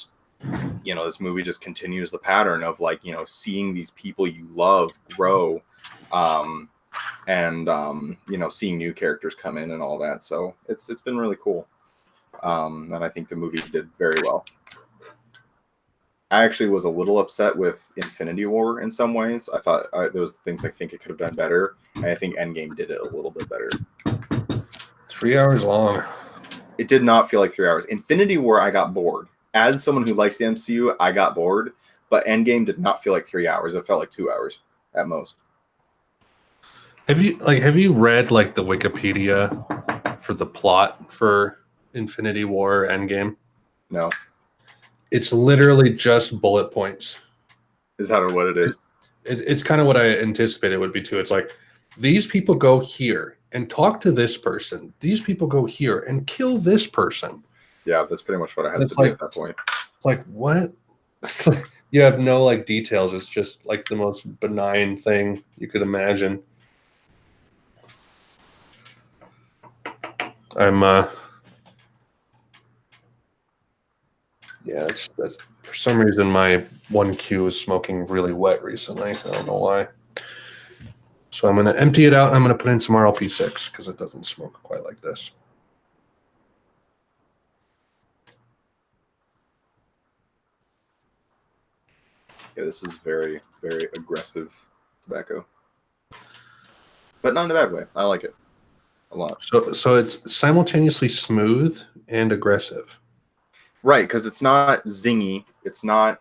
this movie just continues the pattern of like, seeing these people you love grow. And seeing new characters come in and all that. So it's been really cool. And I think the movie did very well. I actually was a little upset with Infinity War in some ways. I thought there was things I think it could have done better, and I think Endgame did it a little bit better. 3 hours long. It did not feel like 3 hours. Infinity War, I got bored. As someone who likes the MCU, I got bored, but Endgame did not feel like 3 hours. It felt like 2 hours at most. Have you read like the Wikipedia for the plot for Infinity War Endgame? No. It's literally just bullet points. Is that what it is? It's kind of what I anticipated it would be too. It's like, these people go here and talk to this person. These people go here and kill this person. Yeah, that's pretty much what I had to like, do at that point. Like, what? You have no like details. It's just like the most benign thing you could imagine. Yeah, that's for some reason my 1Q is smoking really wet recently. I don't know why. So I'm going to empty it out and I'm going to put in some RLP6 because it doesn't smoke quite like this. Yeah, this is very, very aggressive tobacco. But not in a bad way. I like it a lot. So it's simultaneously smooth and aggressive. Right, because it's not zingy. It's not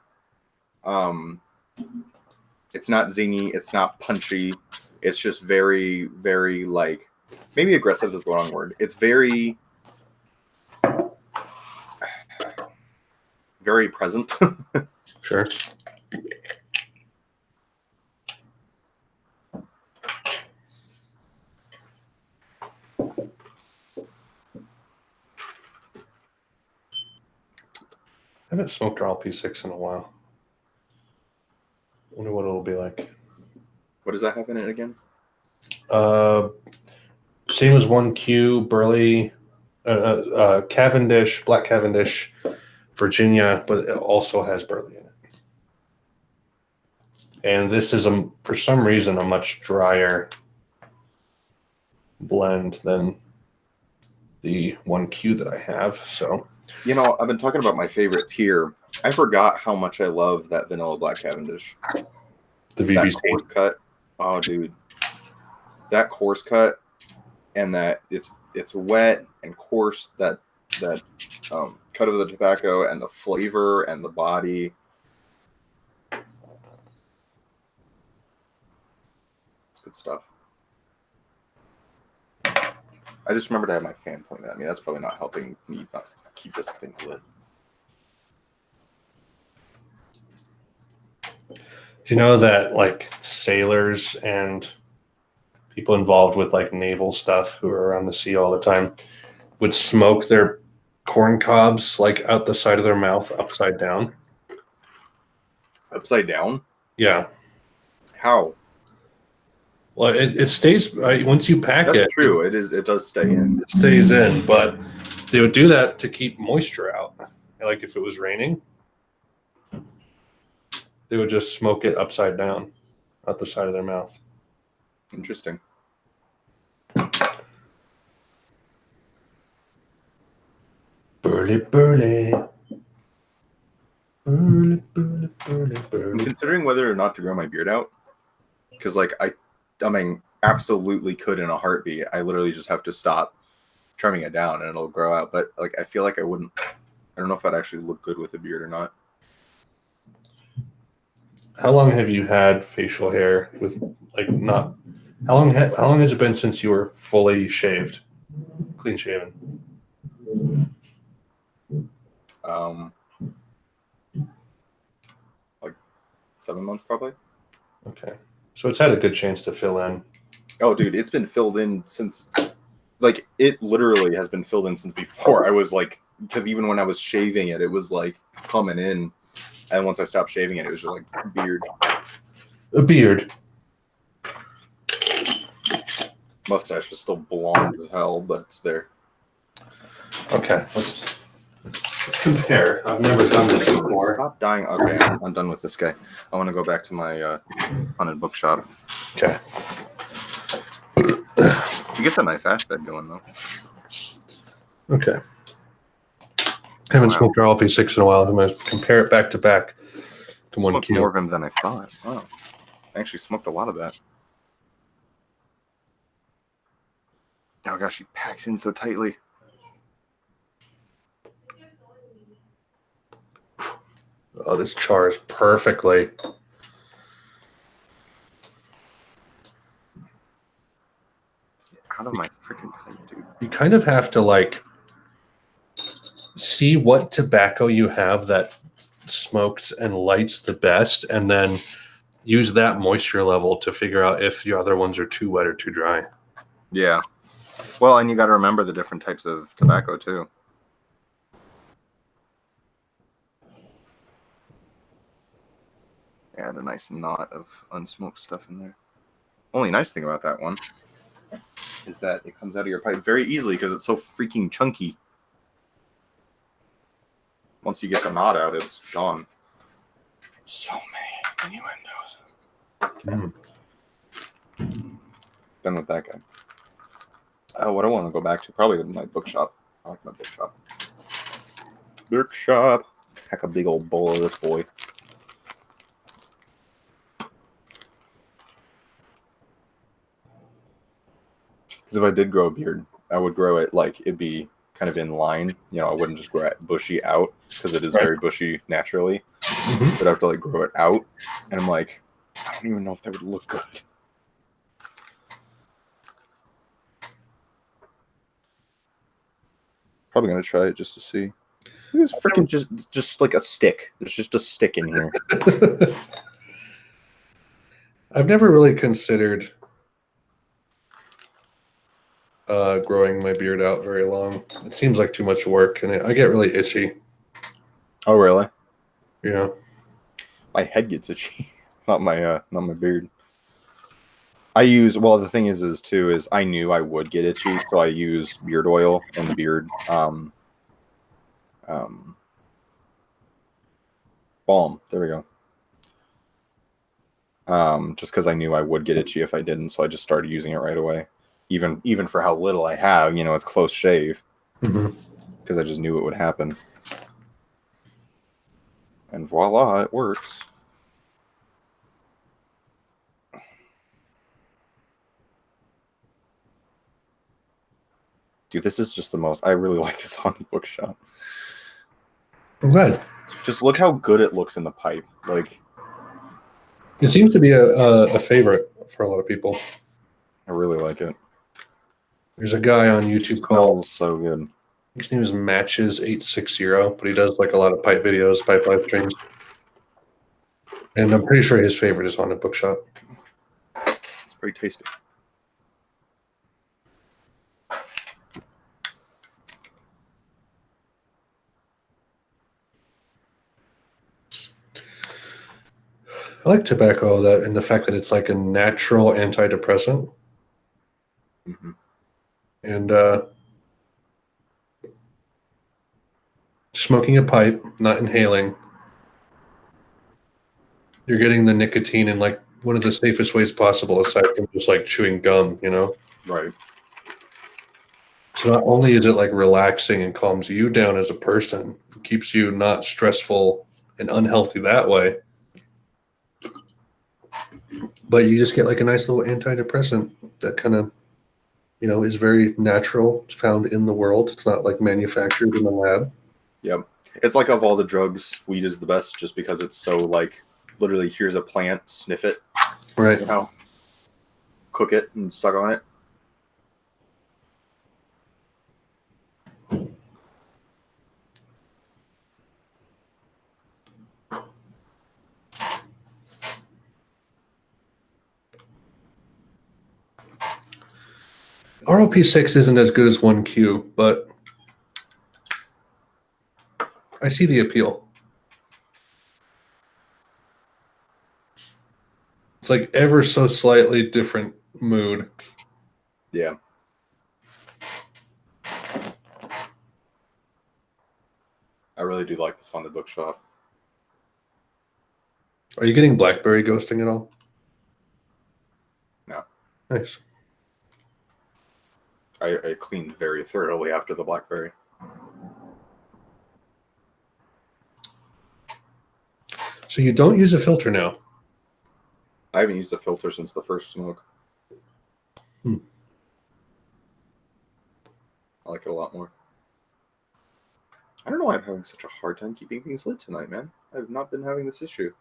zingy. It's not punchy. It's just very, very like, maybe aggressive is the wrong word. It's very, very present. Sure. I haven't smoked RLP6 in a while. Wonder what it'll be like. What does that have in it again? Same as 1Q, Burley, Cavendish, Black Cavendish, Virginia, but it also has Burley in it. And this is, for some reason, a much drier blend than the 1Q that I have. So, you know, I've been talking about my favorites here. I forgot how much I love that vanilla Black Cavendish. The VBC. That coarse cut. Oh, dude. That coarse cut and that it's wet and coarse, that cut of the tobacco and the flavor and the body. It's good stuff. I just remembered I had my fan pointed at me. That's probably not helping me not keep this thing lit. Do you know that like sailors and people involved with like naval stuff who are around the sea all the time would smoke their corn cobs like out the side of their mouth upside down? Upside down? Yeah. How? Well, it stays once you pack it. That's true. It does stay in. It stays in, but they would do that to keep moisture out. Like if it was raining, they would just smoke it upside down out the side of their mouth. Interesting. Burly, burly. Burly, burly, burly, burly. I'm considering whether or not to grow my beard out. Because, like, I mean, absolutely could in a heartbeat. I literally just have to stop trimming it down and it'll grow out. But, like, I feel like I wouldn't. I don't know if I'd actually look good with a beard or not. How long have you had facial hair with like not? How long has it been since you were fully shaved, clean shaven? Like 7 months probably. Okay, so it's had a good chance to fill in. Oh, dude, it's been filled in since, like, it literally has been filled in since before I was like, because even when I was shaving it, it was like coming in. And once I stopped shaving it, it was just like beard. A beard. Mustache is still blonde as hell, but it's there. Okay, let's compare. I've never done this before. Stop dying. Okay, I'm done with this guy. I want to go back to my haunted bookshop. Okay. You get a nice ash bed going, though. Okay. I haven't smoked RLP6 in a while. I'm going to compare it back to back. to 1Q. Smoked more of him than I thought. Wow. I actually smoked a lot of that. Oh gosh, he packs in so tightly. Oh, this chars perfectly. Out of my freaking pipe, dude. You kind of have to like see what tobacco you have that smokes and lights the best, and then use that moisture level to figure out if your other ones are too wet or too dry. Yeah. Well, and you got to remember the different types of tobacco too. Add a nice knot of unsmoked stuff in there. Only nice thing about that one is that it comes out of your pipe very easily because it's so freaking chunky. Once you get the knot out, it's gone. So many innuendos. Done with that guy. Oh, what I want to go back to, probably my bookshop. I like my bookshop. Bookshop. Pack a big old bowl of this boy. Because if I did grow a beard, I would grow it like it'd be kind of in line. You know, I wouldn't just grow it bushy out because it is very bushy naturally. But I have to like grow it out, and I'm like, I don't even know if that would look good. Probably gonna try it just to see. It's freaking just like a stick. There's just a stick in here. I've never really considered growing my beard out very long. It seems like too much work, and I get really itchy. Oh, really? Yeah. My head gets itchy, not my beard. I use, well, the thing is I knew I would get itchy, so I use beard oil and beard balm. There we go. Just because I knew I would get itchy if I didn't, so I just started using it right away. Even for how little I have, you know, it's close shave. Because I just knew it would happen. And voila, it works. Dude, this is just the most... I really like this on Bookshop. I'm glad. Just look how good it looks in the pipe. Like, it seems to be a favorite for a lot of people. I really like it. There's a guy on YouTube Smells so good. His name is Matches860, but he does like a lot of pipe videos, pipe live streams. And I'm pretty sure his favorite is Haunted Bookshop. It's pretty tasty. I like tobacco that and the fact that it's like a natural antidepressant. And smoking a pipe, not inhaling, you're getting the nicotine in like one of the safest ways possible, aside from just like chewing gum, you know? Right. So not only is it like relaxing and calms you down as a person, it keeps you not stressful and unhealthy that way, but you just get like a nice little antidepressant that kind of, you know, is very natural. It's found in the world. It's not like manufactured in the lab. Yep. It's like of all the drugs, weed is the best just because it's so like literally here's a plant, sniff it. Right. You know, cook it and suck on it. RLP6 isn't as good as 1Q, but I see the appeal. It's like ever so slightly different mood. Yeah. I really do like this Haunted Bookshop. Are you getting Blackberry ghosting at all? No. Nice. I cleaned very thoroughly after the Blackberry. So you don't use a filter now? I haven't used a filter since the first smoke. Hmm. I like it a lot more. I don't know why I'm having such a hard time keeping things lit tonight, man. I've not been having this issue.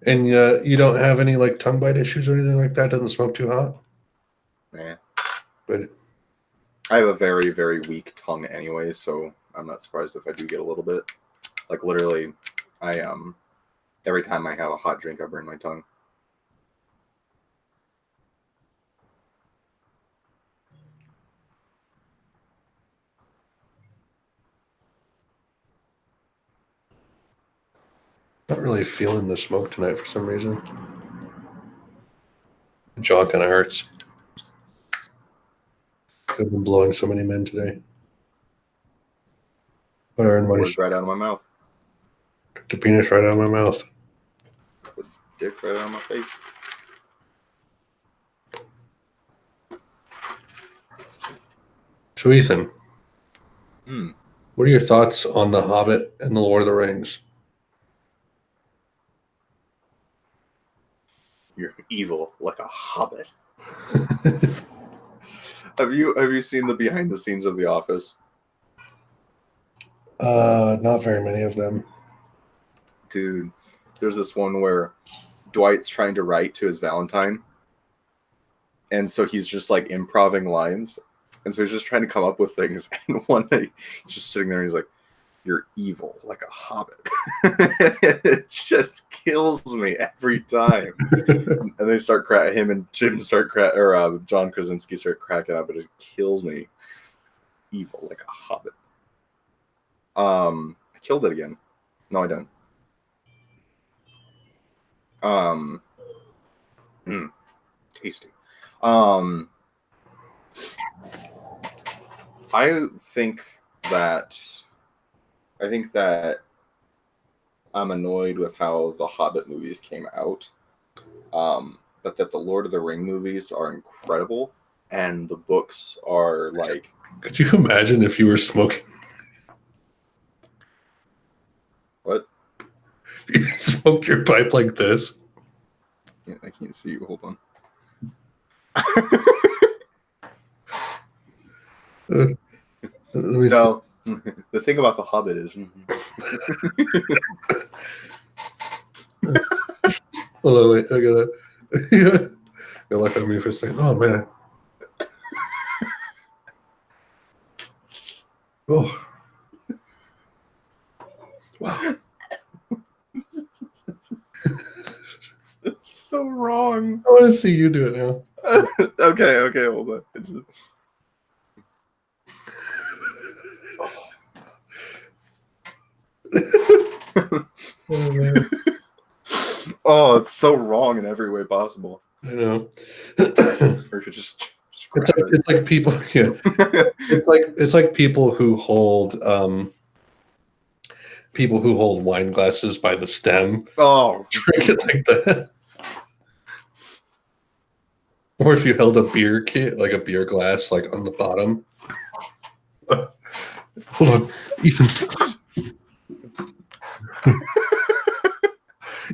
And you don't have any like tongue bite issues or anything like that? Doesn't smoke too hot? Nah. Good. I have a very, very weak tongue anyway, so I'm not surprised if I do get a little bit. Like literally, every time I have a hot drink, I burn my tongue. Not really feeling the smoke tonight for some reason. The jaw kind of hurts. I've been blowing so many men today. Whatever, and money. Words right out of my mouth. The penis right out of my mouth. Put dick right out of my face. So Ethan, Hmm. what are your thoughts on The Hobbit and The Lord of the Rings? You're evil like a hobbit. Have you seen the behind the scenes of The Office? Not very many of them. Dude, there's this one where Dwight's trying to write to his Valentine, and so he's just like improving lines, and so he's just trying to come up with things. And one day he's just sitting there and he's like, "You're evil like a hobbit." It just kills me every time. And they start him and Jim start or John Krasinski start cracking up. It just kills me. Evil like a hobbit. I killed it again. No, I don't. Tasty. I think that I'm annoyed with how the Hobbit movies came out, but that the Lord of the Ring movies are incredible, and the books are like. Could you imagine if you were smoking? What? You smoke your pipe like this? Yeah, I can't see you. Hold on. So the thing about the Hobbit is. Hold on, wait. I gotta. Yeah. You're looking at me for saying, "Oh man." Oh. Wow. It's so wrong. I want to see you do it now. Okay, hold on. Oh, man. Oh, it's so wrong in every way possible. I know. Or if you just grab It's like people. Yeah. It's like people who hold wine glasses by the stem. Oh, Drink it like that. Or if you held a beer kit, like a beer glass, like on the bottom. Hold on, Ethan.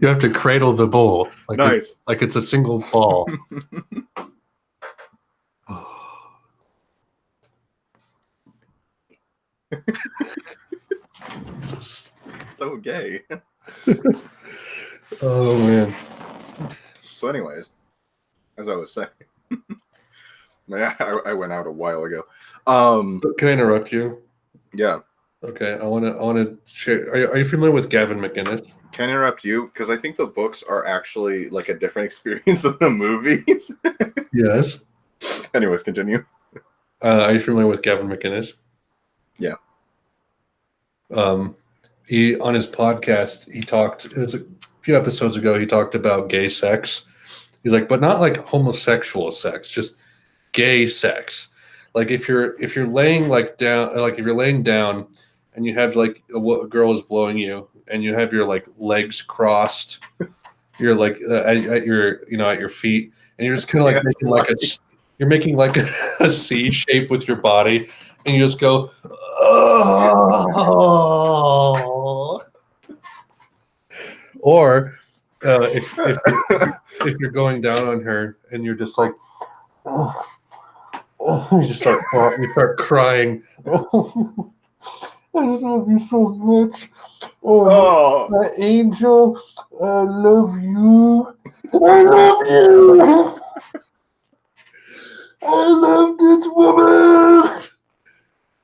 You have to cradle the bowl, like nice. like it's a single ball. So gay. Oh man. So, anyways, as I was saying, I went out a while ago. Can I interrupt you? Yeah. Okay, I want to share. Are you familiar with Gavin McInnes? Can I interrupt you? Because I think the books are actually like a different experience than the movies. Yes. Anyways, continue. Are you familiar with Gavin McInnes? Yeah. He on his podcast, he talked. It was a few episodes ago. He talked about gay sex. He's like, but not like homosexual sex, just gay sex. Like if you're laying like down, like if you're laying down, and you have like a girl is blowing you, and you have your like legs crossed, you're like at your at your feet, and you're just kind of like making like you're making like a C shape with your body, and you just go, oh. if you're going down on her and you're just like, oh, you just start crying. Oh, I love you so much. Oh, my angel, I love you. I love you. I love this woman.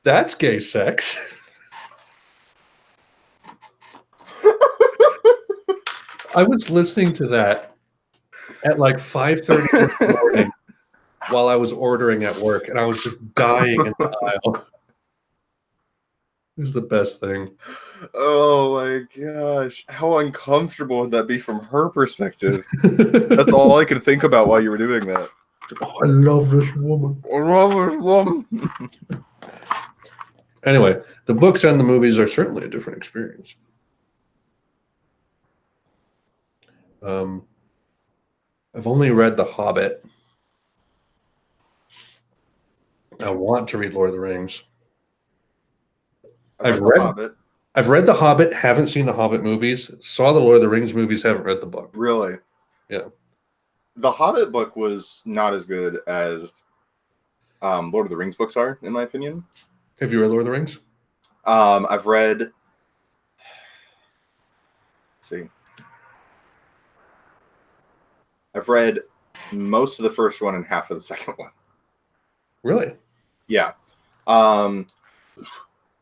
That's gay sex. I was listening to that at like 5:30 in the morning while I was ordering at work, and I was just dying in the aisle. It was the best thing. Oh my gosh. How uncomfortable would that be from her perspective? That's all I could think about while you were doing that. Oh, I love this woman. I love this woman. Anyway, the books and the movies are certainly a different experience. I've only read The Hobbit. I want to read Lord of the Rings. I've read The Hobbit, haven't seen the Hobbit movies, saw the Lord of the Rings movies, haven't read the book. Really? Yeah. The Hobbit book was not as good as Lord of the Rings books are, in my opinion. Have you read Lord of the Rings? I've read... Let's see. I've read most of the first one and half of the second one. Really? Yeah.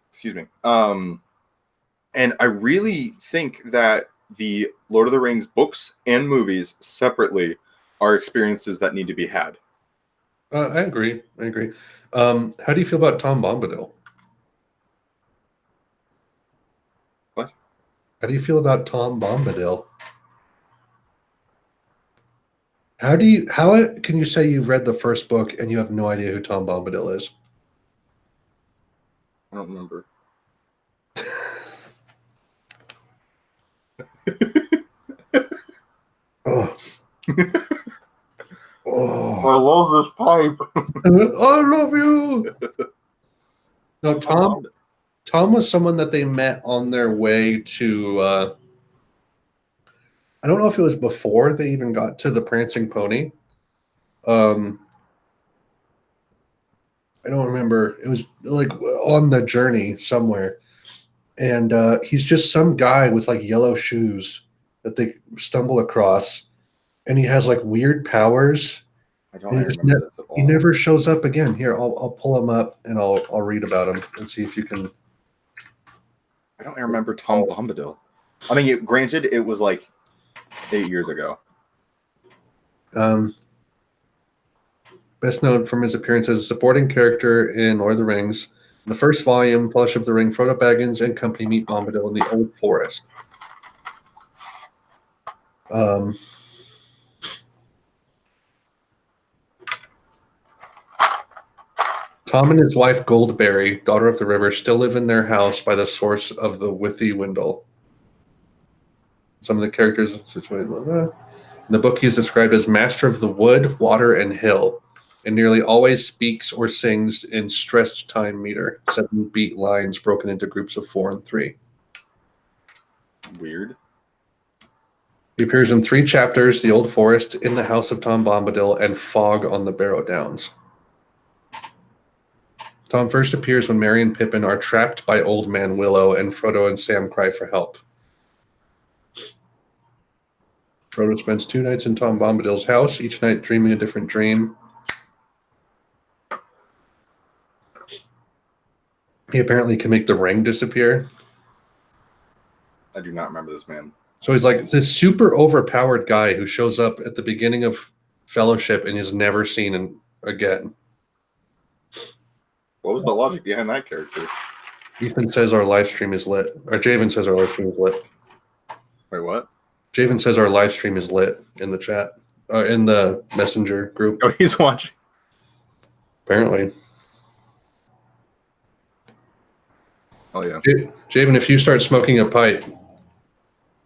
Excuse me. And I really think that the Lord of the Rings books and movies separately are experiences that need to be had. I agree. How do you feel about Tom Bombadil? What? How do you feel about Tom Bombadil? How can you say you've read the first book and you have no idea who Tom Bombadil is? I don't remember. Oh. Oh. I love this pipe. I love you. No, Tom was someone that they met on their way to. I don't know if it was before they even got to the Prancing Pony. I don't remember. It was like on the journey somewhere, and he's just some guy with like yellow shoes that they stumble across, and he has like weird powers. I don't remember this at all. He never shows up again. Here, I'll pull him up and I'll read about him and see if you can. I don't remember Tom Bombadil. I mean, granted, it was like 8 years ago. Best known from his appearance as a supporting character in Lord of the Rings. In the first volume, Fellowship of the Ring, Frodo Baggins and company meet Bombadil in the Old Forest. Tom and his wife Goldberry, daughter of the river, still live in their house by the source of the Withy Windle. Some of the characters situated. In the book, he is described as master of the wood, water, and hill, and nearly always speaks or sings in stressed time meter, 7-beat lines broken into groups of 4 and 3. Weird. He appears in 3 chapters: The Old Forest, In the House of Tom Bombadil, and Fog on the Barrow Downs. Tom first appears when Merry and Pippin are trapped by Old Man Willow, and Frodo and Sam cry for help. Frodo spends 2 nights in Tom Bombadil's house, each night dreaming a different dream. He apparently can make the ring disappear. I do not remember this man. So he's like this super overpowered guy who shows up at the beginning of Fellowship and is never seen again. What was the logic behind that character? Ethan says our live stream is lit. Or Javen says our live stream is lit. Wait, what? Javen says our live stream is lit in the chat. In the messenger group. Oh, he's watching. Apparently. Oh, yeah. Javen, if you start smoking a pipe,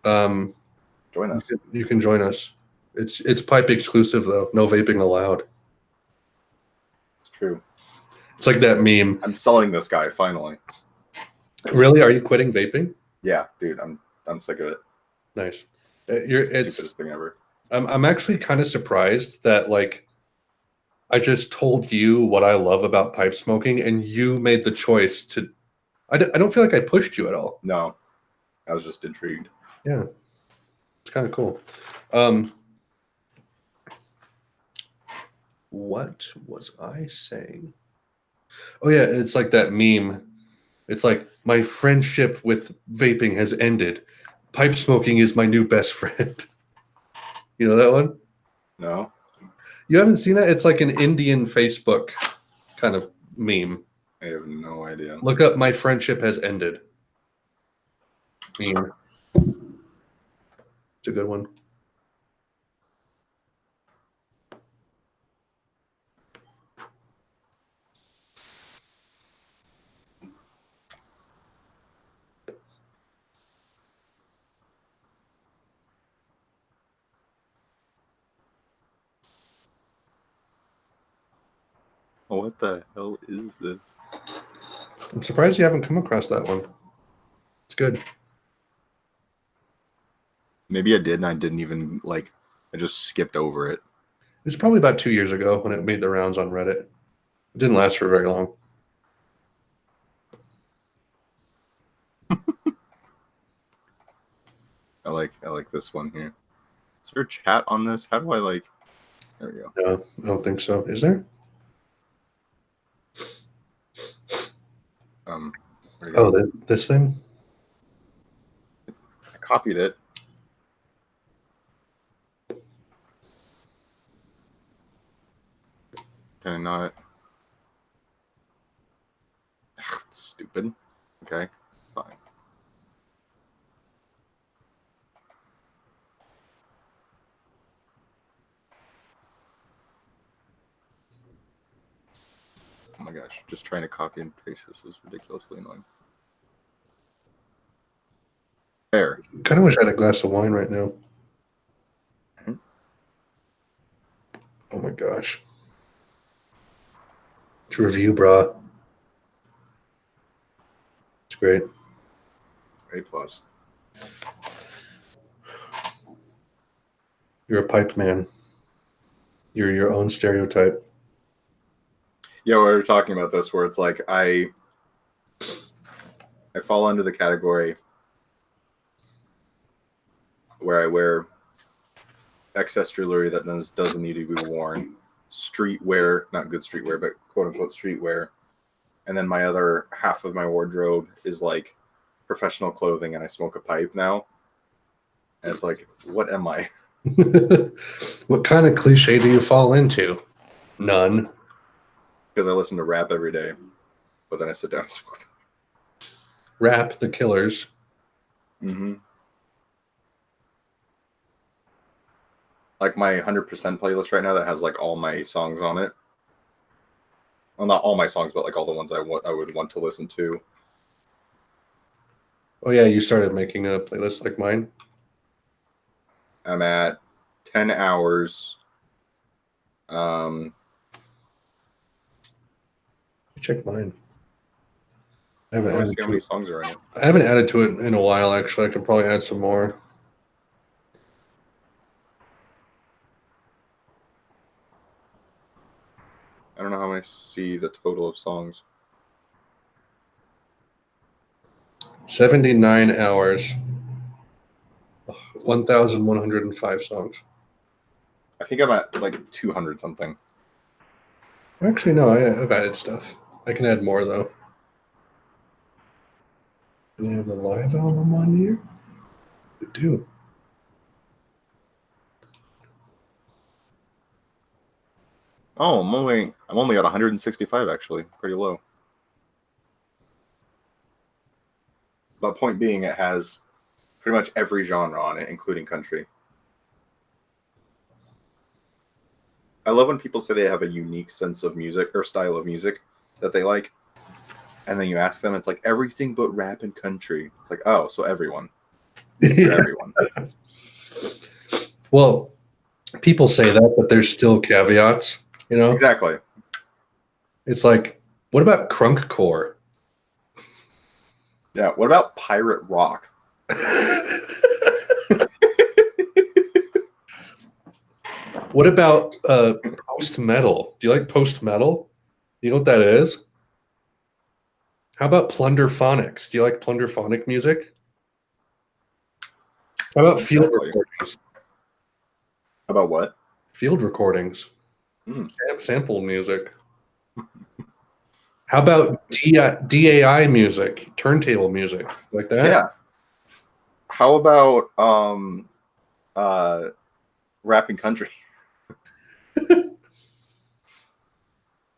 join us. You can join us. It's pipe exclusive, though. No vaping allowed. It's true. It's like that meme. I'm selling this guy, finally. Really? Are you quitting vaping? Yeah, dude, I'm sick of it. Nice. It's the stupidest thing ever. I'm actually kind of surprised that like I just told you what I love about pipe smoking, and you made the choice to. I don't feel like I pushed you at all. No, I was just intrigued. Yeah, it's kind of cool. What was I saying? Oh yeah, it's like that meme. It's like my friendship with vaping has ended. Pipe smoking is my new best friend. You know that one? No, You haven't seen that? It's like an Indian Facebook kind of meme. I have no idea. Look up "My friendship has ended." Meme. It's a good one. What the hell is this? I'm surprised you haven't come across that one. It's good. Maybe I did, and I didn't even like. I just skipped over it. It's probably about 2 years ago when it made the rounds on Reddit. It didn't last for very long. I like this one here. Is there a chat on this? How do I like? There we go. No, I don't think so. Is there? There we go. Oh, this thing? I copied it. Can I not? It's stupid. Okay, fine. Oh my gosh, just trying to copy and paste this is ridiculously annoying. There. Kind of wish I had a glass of wine right now. Oh my gosh. It's review, brah. It's great. A plus. You're a pipe man. You're your own stereotype. Yeah, we were talking about this where it's like I fall under the category where I wear excess jewelry that doesn't need to be worn, streetwear, not good streetwear, but quote unquote streetwear. And then my other half of my wardrobe is like professional clothing, and I smoke a pipe now. And it's like, what am I? What kind of cliche do you fall into? None. Because I listen to rap every day, but then I sit down and smoke. Rap the Killers. Mm-hmm. Like my 100% playlist right now that has like all my songs on it. Well, not all my songs, but like all the ones I would want to listen to. Oh yeah, you started making a playlist like mine. I'm at 10 hours. Check mine. I I haven't want to added see how to many it. songs are in it. I haven't added to it in a while. Actually, I could probably add some more. I don't know how many see the total of songs. 79 hours. 1,105 songs. I think I'm at like 200 something. Actually, no, I've added stuff. I can add more though. Do they have the live album on here? They do. Oh, I'm only at 165 actually. Pretty low. But point being, it has pretty much every genre on it, including country. I love when people say they have a unique sense of music or style of music that they like. And then you ask them, it's like everything but rap and country. It's like, oh, so everyone. For everyone. Well, people say that, but there's still caveats, you know? Exactly. It's like, what about crunkcore? Yeah. What about pirate rock? What about post metal? Do you like post metal? You know what that is? How about plunderphonics? Do you like plunderphonic music? How about field Exactly. recordings? About what? Field recordings, Mm. sample music. How about DAI music, turntable music, like that? Yeah. How about rap and country?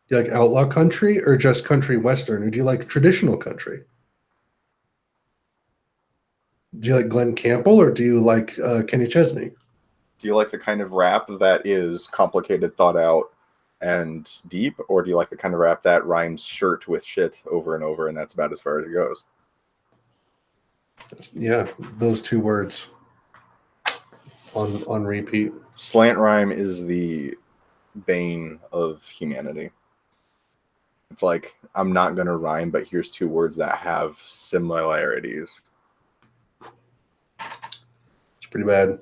Do you like outlaw country or just country western? Or do you like traditional country? Do you like Glenn Campbell or do you like Kenny Chesney? Do you like the kind of rap that is complicated, thought out, and deep, or do you like the kind of rap that rhymes shirt with shit over and over, and that's about as far as it goes? Yeah, those two words on repeat. Slant rhyme is the bane of humanity. It's like, I'm not going to rhyme, but here's two words that have similarities. It's pretty bad.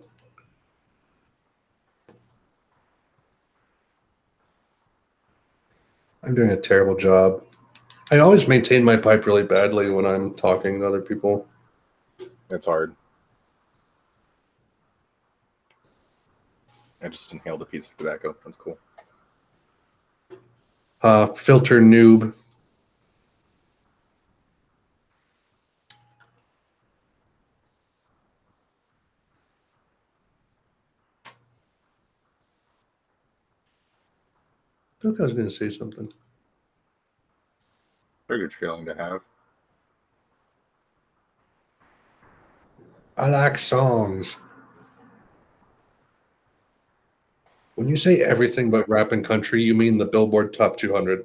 I'm doing a terrible job. I always maintain my pipe really badly when I'm talking to other people. It's hard. I just inhaled a piece of tobacco. That's cool. Filter noob. I think I was going to say something. Very good feeling to have. I like songs. When you say everything but rap and country, you mean the Billboard Top 200.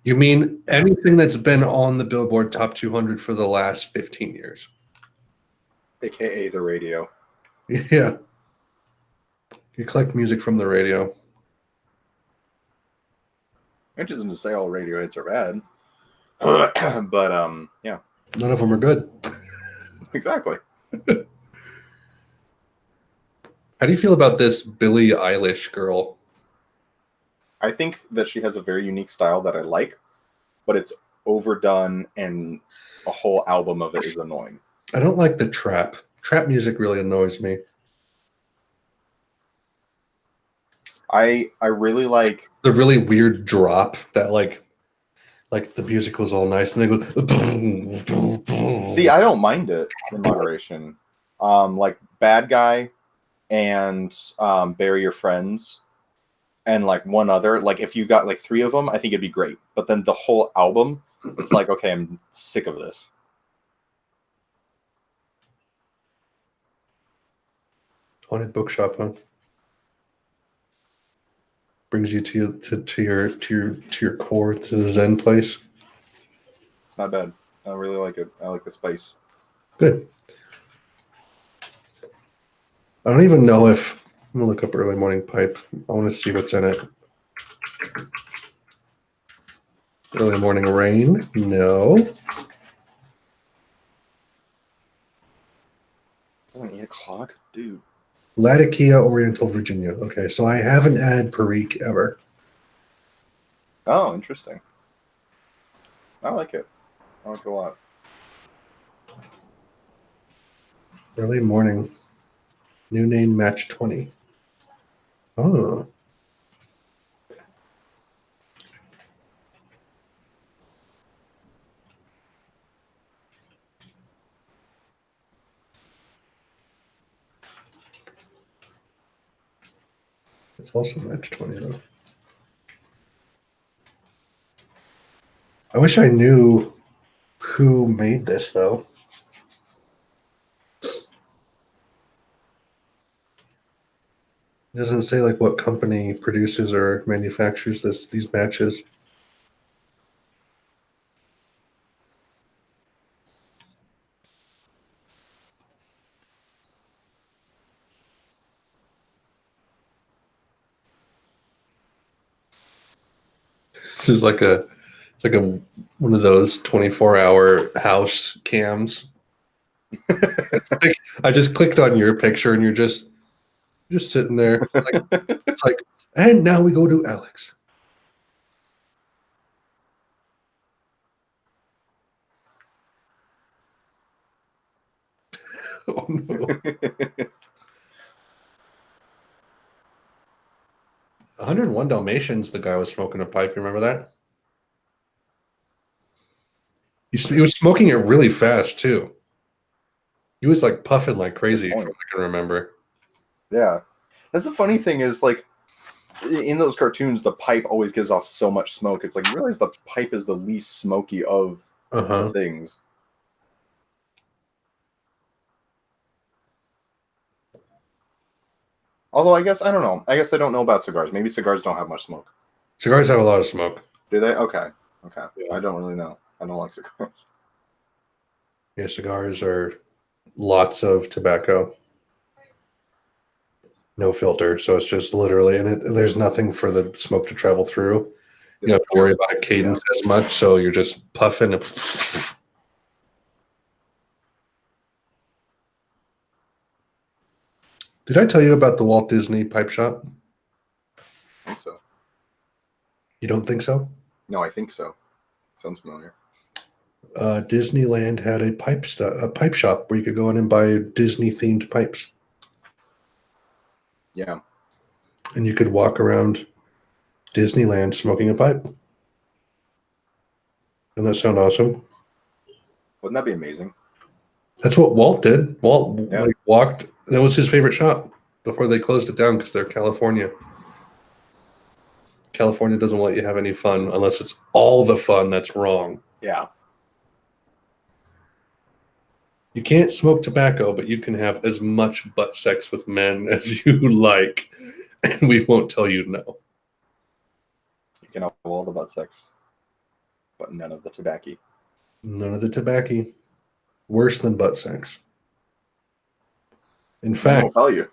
You mean anything that's been on the Billboard Top 200 for the last 15 years. AKA the radio. Yeah. You collect music from the radio. Which isn't to say all radio hits are bad. But, yeah. None of them are good. Exactly. How do you feel about this Billie Eilish girl? I think that she has a very unique style that I like, but it's overdone and a whole album of it is annoying. I don't like the trap. Trap music really annoys me. I really like The really weird drop that like the music was all nice and they go. see, I don't mind it in moderation. Like Bad Guy and Bury Your Friends and like one other. Like if you got like three of them, I think it'd be great. But then the whole album, it's like, okay, I'm sick of this. Haunted bookshop, huh? Brings you to your core, to the Zen place. It's not bad. I really like it. I like the spice. Good. I don't even know if I'm gonna look up early morning pipe. I want to see what's in it. Early morning rain? No. 8 o'clock, dude. Latakia, Oriental, Virginia. Okay, so I haven't had Perique ever. Oh, interesting. I like it. I like it a lot. Early morning. New name match 20. Oh. It's also match 20 though. I wish I knew who made this though. It doesn't say like what company produces or manufactures these matches. This is like it's like one of those 24-hour house cams. I just clicked on your picture, and you're just sitting there. It's like, and now we go to Alex. Oh no. 101 Dalmatians, the guy was smoking a pipe. You remember that? He was smoking it really fast too. He was like puffing like crazy, from what I can remember. Yeah. That's the funny thing is, like, in those cartoons, the pipe always gives off so much smoke. It's like, you realize the pipe is the least smoky of the things. Although, I guess, I don't know. I guess I don't know about cigars. Maybe cigars don't have much smoke. Cigars have a lot of smoke. Do they? Okay. Okay. Yeah. I don't really know. I don't like cigars. Yeah, cigars are lots of tobacco. No filter, so it's just literally, and there's nothing for the smoke to travel through. You don't have to worry about a cadence as much, so you're just puffing. Did I tell you about the Walt Disney pipe shop? I think so. You don't think so? No, I think so. Sounds familiar. Disneyland had a pipe shop where you could go in and buy Disney-themed pipes. Yeah. And you could walk around Disneyland smoking a pipe. Doesn't that sound awesome? Wouldn't that be amazing? That's what Walt did. Walt walked. That was his favorite shop before they closed it down because they're California. California doesn't let you have any fun unless it's all the fun that's wrong. Yeah. You can't smoke tobacco, but you can have as much butt sex with men as you like, and we won't tell you no. You can have all the butt sex, but none of the tobacco. None of the tobacco. Worse than butt sex. In fact, I'll tell you.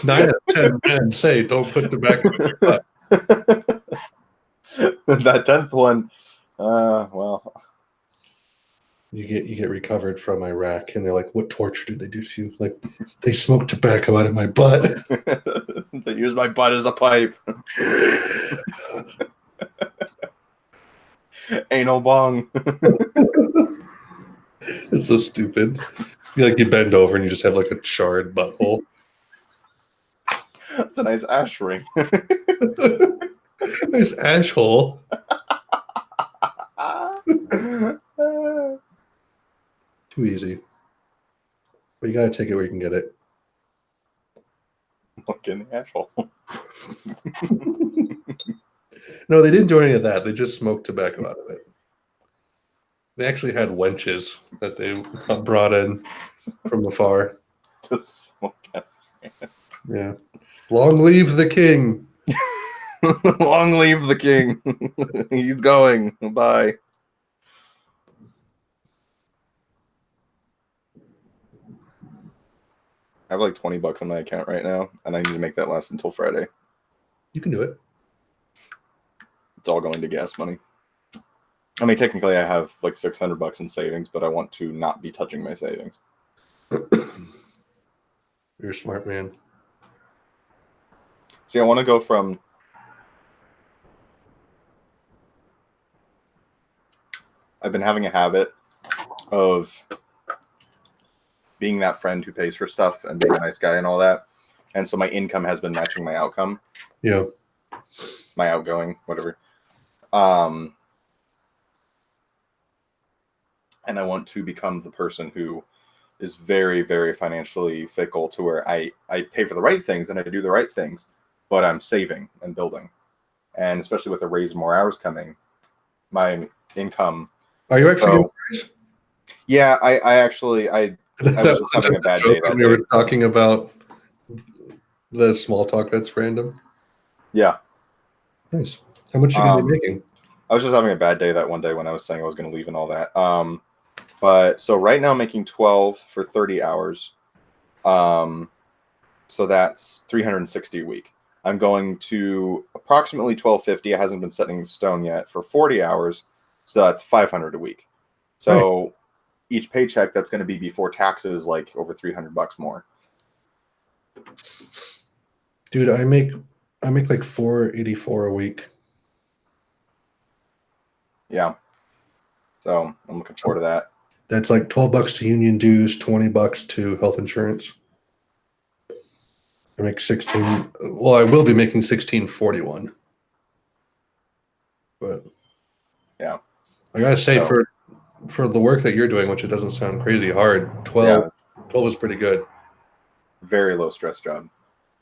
9 out of 10 men say don't put tobacco in your butt. That 10th one, well, you get recovered from Iraq, and they're like, "What torture did they do to you?" Like, they smoked tobacco out of my butt. They use my butt as a pipe. Anal bong. It's so stupid. You bend over and you just have like a charred butthole. It's a nice ash ring. Nice ash hole. Too easy. But you gotta take it where you can get it. Look in the ash hole. No, they didn't do any of that. They just smoked tobacco out of it. They actually had wenches that they brought in from afar. Just smoke out. Yeah. Long live the king. Long live the king. He's going. Bye. I have like $20 on my account right now, and I need to make that last until Friday. You can do it. It's all going to gas money. I mean, technically, I have like $600 in savings, but I want to not be touching my savings. You're a smart man. See, I want to go from I've been having a habit of being that friend who pays for stuff and being a nice guy and all that. And so my income has been matching my outcome. Yeah. My outgoing, whatever. And I want to become the person who is very, very financially fickle to where I pay for the right things and I do the right things, but I'm saving and building. And especially with the raise more hours coming, my income. Are you actually getting a raise? Yeah, I was just having a bad day that we were talking about the small talk that's random. Yeah. Nice. How much are you going to be making? I was just having a bad day that one day when I was saying I was going to leave and all that. But so right now I'm making 12 for 30 hours. So that's 360 a week. I'm going to approximately 1250. It hasn't been set in stone yet for 40 hours. So that's 500 a week. So each paycheck, that's going to be before taxes, like over $300 more. Dude, I make like $484 a week. Yeah. So I'm looking forward to that. That's like $12 to union dues, $20 to health insurance. I make 16. Well, I will be making 1641. But yeah, I gotta say, for the work that you're doing, which it doesn't sound crazy hard, 12 is pretty good. Very low stress job.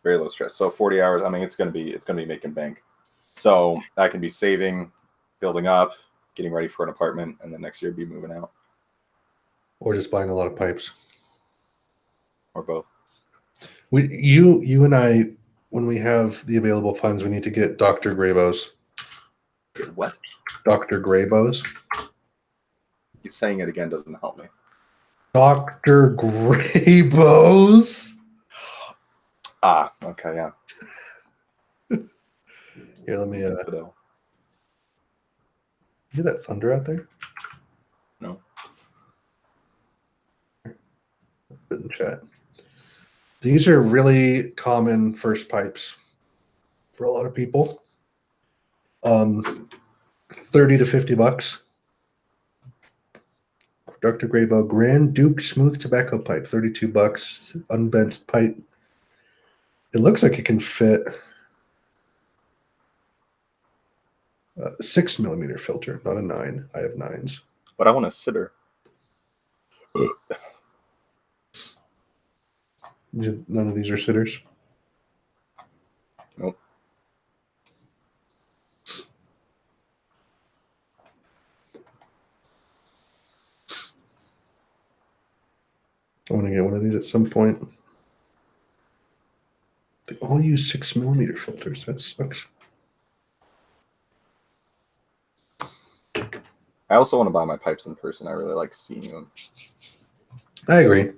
Very low stress. So 40 hours, I mean, it's gonna be making bank. So I can be saving, building up, getting ready for an apartment, and then next year be moving out. Or just buying a lot of pipes. Or both. You and I, when we have the available funds, we need to get Dr. Graybo's. What? Dr. Graybo's. You saying it again doesn't help me. Dr. Graybo's. Ah, okay, yeah. Here, let me hear that thunder out there? No. Put in chat. These are really common first pipes for a lot of people. 30 to $50. Dr. Graybo Grand Duke Smooth Tobacco Pipe, $32. Unbent pipe. It looks like it can fit a 6mm filter, not a 9. I have 9s. But I want a sitter. None of these are sitters. Nope. I want to get one of these at some point. They all use 6mm filters. That sucks. I also want to buy my pipes in person. I really like seeing them. I agree.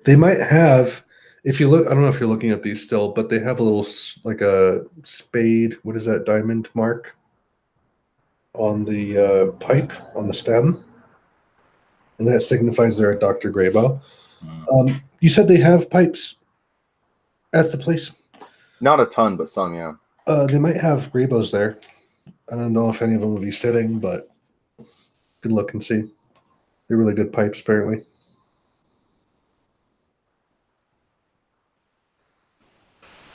They might have, if you look, I don't know if you're looking at these still, but they have a little, like a spade, what is that, diamond mark on the pipe, on the stem. And that signifies they're at Dr. Graybo. You said they have pipes at the place? Not a ton, but some, yeah. They might have Graybos there. I don't know if any of them will be sitting, but you can look and see. They're really good pipes, apparently.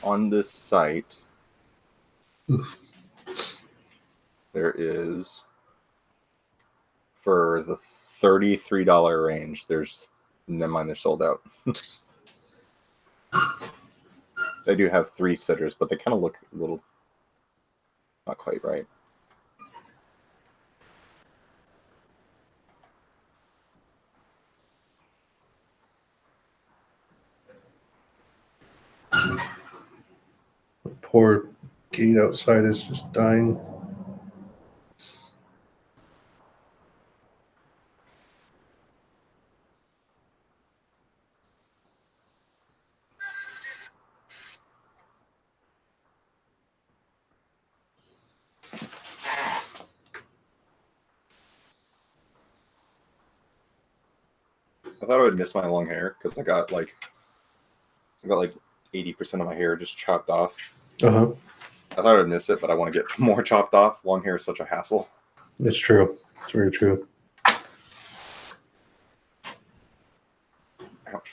On this site, there is, for the $33 range, there's, never mind, they're sold out. They do have 3 sitters, but they kind of look a little not quite right. The poor gate outside is just dying. I thought I would miss my long hair because I got like 80% of my hair just chopped off. Uh-huh. I thought I'd miss it, but I want to get more chopped off. Long hair is such a hassle. It's true. It's very true. Ouch,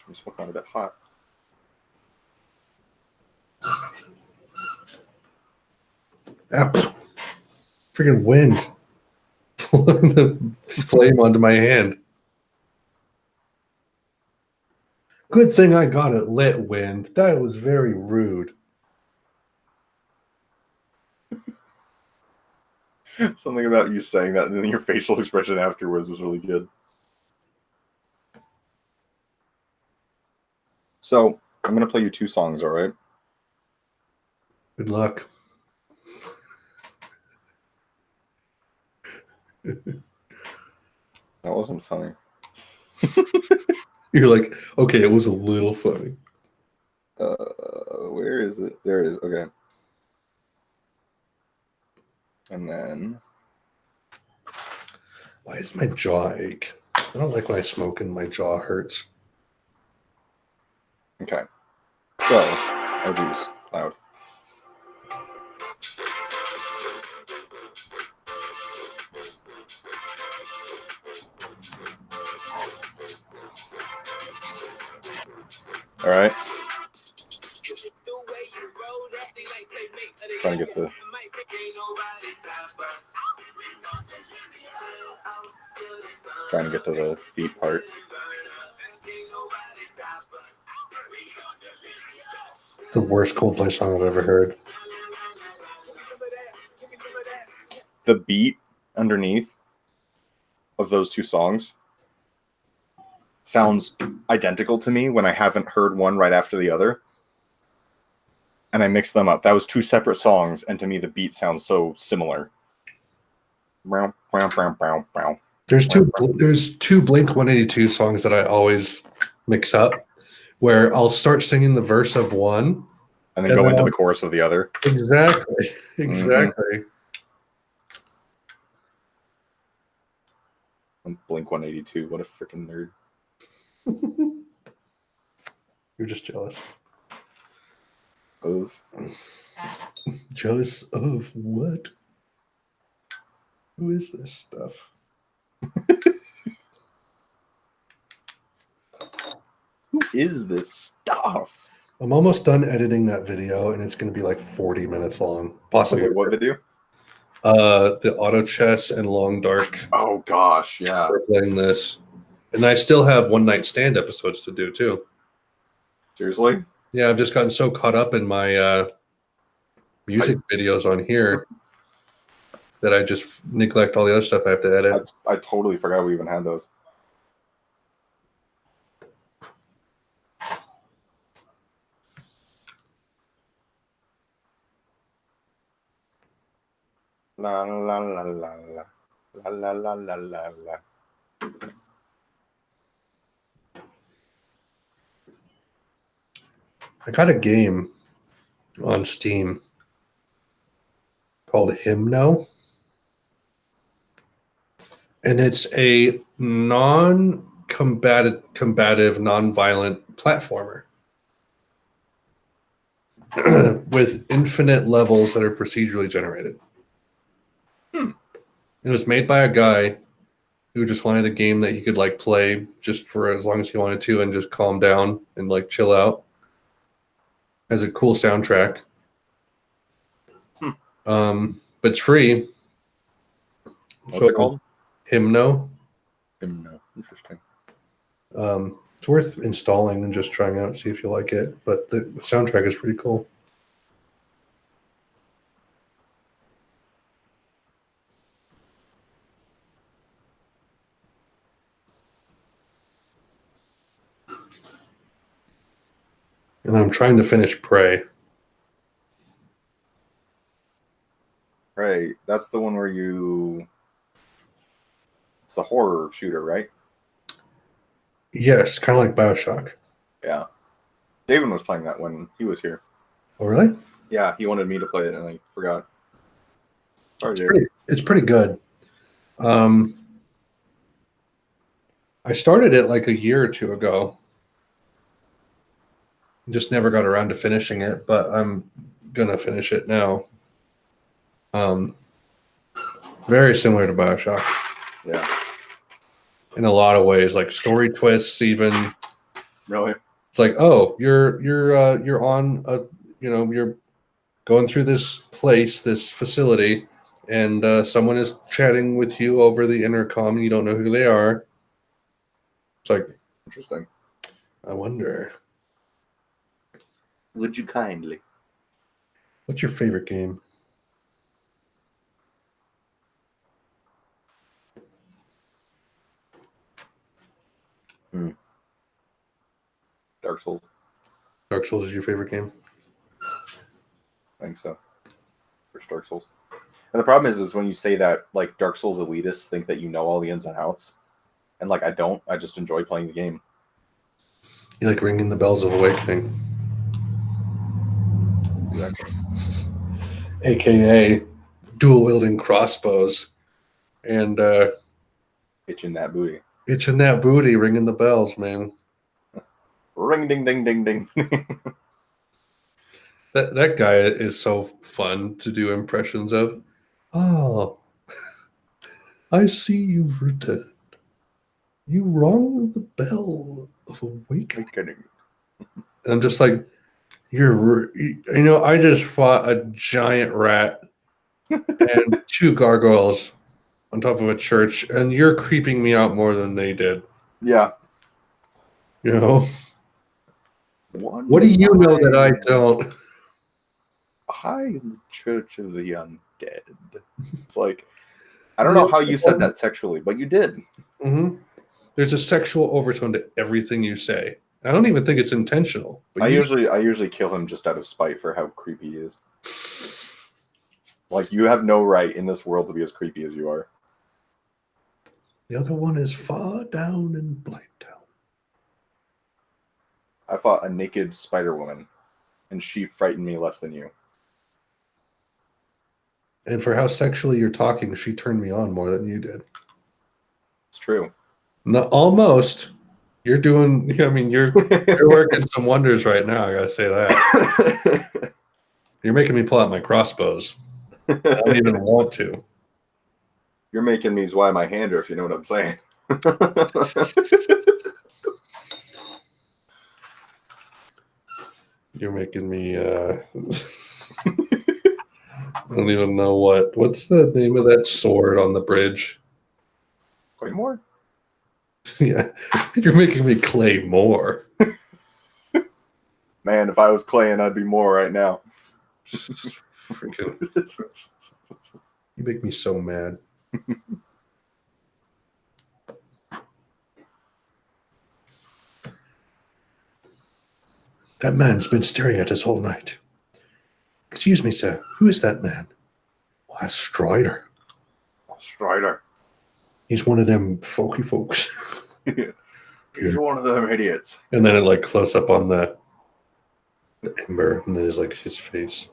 I'm smoking on a bit hot. Ouch. Freaking wind. Blowing the flame onto my hand. Good thing I got it lit, wind. That was very rude. Something about you saying that and then your facial expression afterwards was really good. So, I'm going to play you 2 songs, all right? Good luck. That wasn't funny. You're like, okay, it was a little funny. Where is it? There it is. Okay. And then... Why does my jaw ache? I don't like when I smoke and my jaw hurts. Okay. So, oh geez, loud. All right. Trying to get the. Trying to get to the beat part. The worst Coldplay song I've ever heard. The beat underneath of those two songs sounds identical to me when I haven't heard one right after the other. And I mixed them up. That was two separate songs, and to me the beat sounds so similar. There's two Blink 182 songs that I always mix up, where I'll start singing the verse of one and then go into the chorus of the other. Exactly. Blink 182. What a freaking nerd. You're just jealous. Of? Jealous of what? Who is this stuff? Who is this stuff? I'm almost done editing that video, and it's going to be like 40 minutes long. Possibly. Wait, what video? The auto chess and long dark. Oh gosh, yeah. We're playing this, and I still have one night stand episodes to do too. Seriously? Yeah, I've just gotten so caught up in my music videos on here that I just neglect all the other stuff I have to edit. I totally forgot we even had those. La la la la la la la la la la la. I got a game on Steam called Hymno, and it's a combative, non-violent platformer with infinite levels that are procedurally generated. It was made by a guy who just wanted a game that he could like play just for as long as he wanted to and just calm down and like chill out. Has a cool soundtrack. But it's free. What's it called? Hymno. Hymno. Interesting. It's worth installing and just trying out, see if you like it. But the soundtrack is pretty cool. And I'm trying to finish Prey. Right. That's the one where it's the horror shooter, right? Yes, kind of like BioShock. Yeah. David was playing that when he was here. Oh, really? Yeah, he wanted me to play it, and I forgot. Sorry, It's pretty good. I started it like a year or two ago. Just never got around to finishing it, but I'm gonna finish it now. Very similar to BioShock. Yeah. In a lot of ways, like story twists, even. Really? It's like, oh, you're on a, you're going through this place, this facility, and someone is chatting with you over the intercom, and you don't know who they are. It's like, interesting. I wonder. Would you kindly? What's your favorite game? Dark Souls. Dark Souls is your favorite game? I think so. First Dark Souls. And the problem is when you say that, like, Dark Souls elitists think that you know all the ins and outs. And, like, I don't. I just enjoy playing the game. You like ringing the bells of awakening. Exactly. AKA dual-wielding crossbows and itching that booty. Itching that booty, ringing the bells, man. Ring ding ding ding ding. That guy is so fun to do impressions of. Oh, I see you've returned. You rung the bell of awakening. I'm just like, I just fought a giant rat and 2 gargoyles on top of a church, and you're creeping me out more than they did. Yeah. You know? What do you know that I don't? Hi in the Church of the Undead. It's like, I don't know how you said that sexually, but you did. Mm-hmm. There's a sexual overtone to everything you say. I don't even think it's intentional. But I usually kill him just out of spite for how creepy he is. Like, you have no right in this world to be as creepy as you are. The other one is far down in Blighttown. I fought a naked spider woman, and she frightened me less than you. And for how sexually you're talking, she turned me on more than you did. It's true. Not almost. You're doing. I mean, you're working some wonders right now. I gotta say that. You're making me pull out my crossbows. I don't even want to. You're making me sway my hander, if you know what I'm saying. You're making me. I don't even know what's the name of that sword on the bridge. Claymore? Yeah, you're making me clay more. Man, if I was claying, I'd be more right now. Freaking. You make me so mad. That man's been staring at us all night. Excuse me, sir. Who is that man? Why, Strider. Strider. He's one of them folky folks. He's one of them idiots. And then it like close up on the ember, and then there's like his face.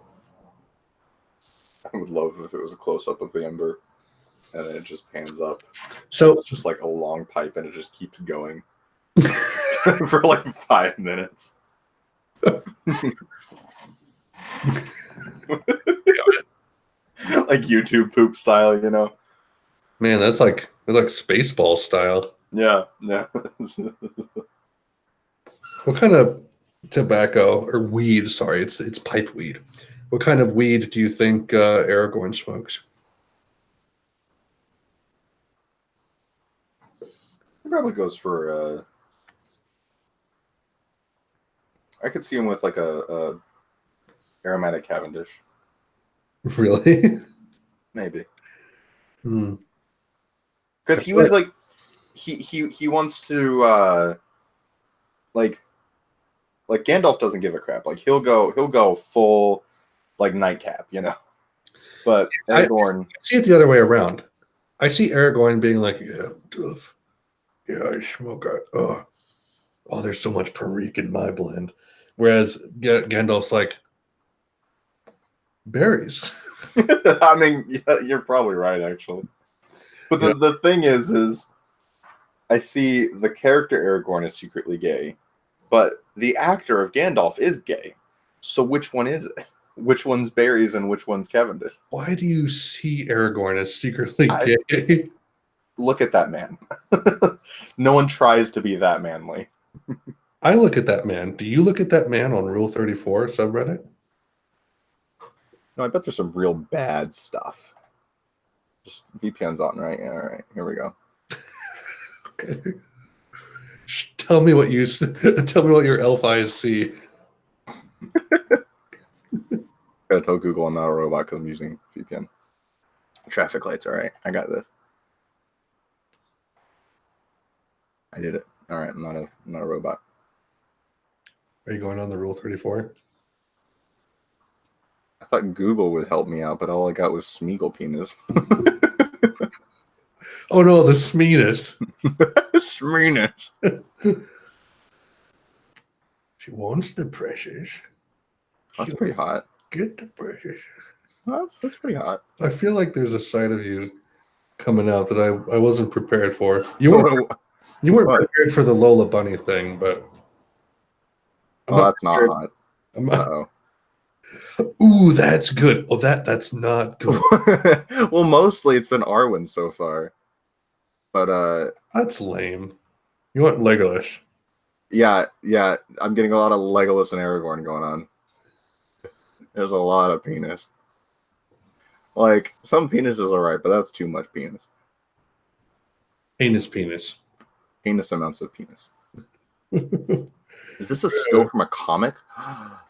I would love if it was a close up of the ember, and then it just pans up. So it's just like a long pipe, and it just keeps going for like 5 minutes. Like YouTube poop style, you know. Man, that's like Spaceball style. Yeah. What kind of tobacco or weed? Sorry, it's pipe weed. What kind of weed do you think Aragorn smokes? He probably goes for. I could see him with like a aromatic Cavendish. Really? Maybe. Hmm. Because he was like, he wants to like Gandalf doesn't give a crap. Like he'll go full like Nightcap, you know. But Aragorn, I see it the other way around. I see Aragorn being like, yeah, tough. Yeah, I smoke. Oh, there's so much Perique in my blend. Whereas Gandalf's like, berries. I mean, yeah, you're probably right, actually. But the thing is I see the character Aragorn is secretly gay, but the actor of Gandalf is gay. So which one is it? Which one's berries and which one's Cavendish? Why do you see Aragorn as secretly gay? Look at that man. No one tries to be that manly. I look at that man. Do you look at that man on Rule 34 subreddit? No, I bet there's some real bad stuff. Just VPN's on, right? Yeah, all right, here we go. Okay. Tell me what your elf eyes see. Gotta tell Google I'm not a robot because I'm using VPN. Traffic lights, all right. I got this. I did it. All right, I'm not a robot. Are you going on the Rule 34? I thought Google would help me out, but all I got was Smeagol penis. Oh no, the Smeenus. Smeenus. She wants the precious. That's pretty hot. Get the precious. That's pretty hot. I feel like there's a side of you coming out that I wasn't prepared for. You You weren't What? prepared for the Lola Bunny thing, but I'm Oh, that's not prepared. hot. I'm not. Uh-oh. Ooh, that's good. Oh, that's not good. Well, mostly it's been Arwen so far. But That's lame. You want Legolas? yeah, I'm getting a lot of Legolas and Aragorn going on. There's a lot of penis. Like, some penis is alright, but that's too much penis. Penis. Heinous amounts of penis. Is this a still from a comic?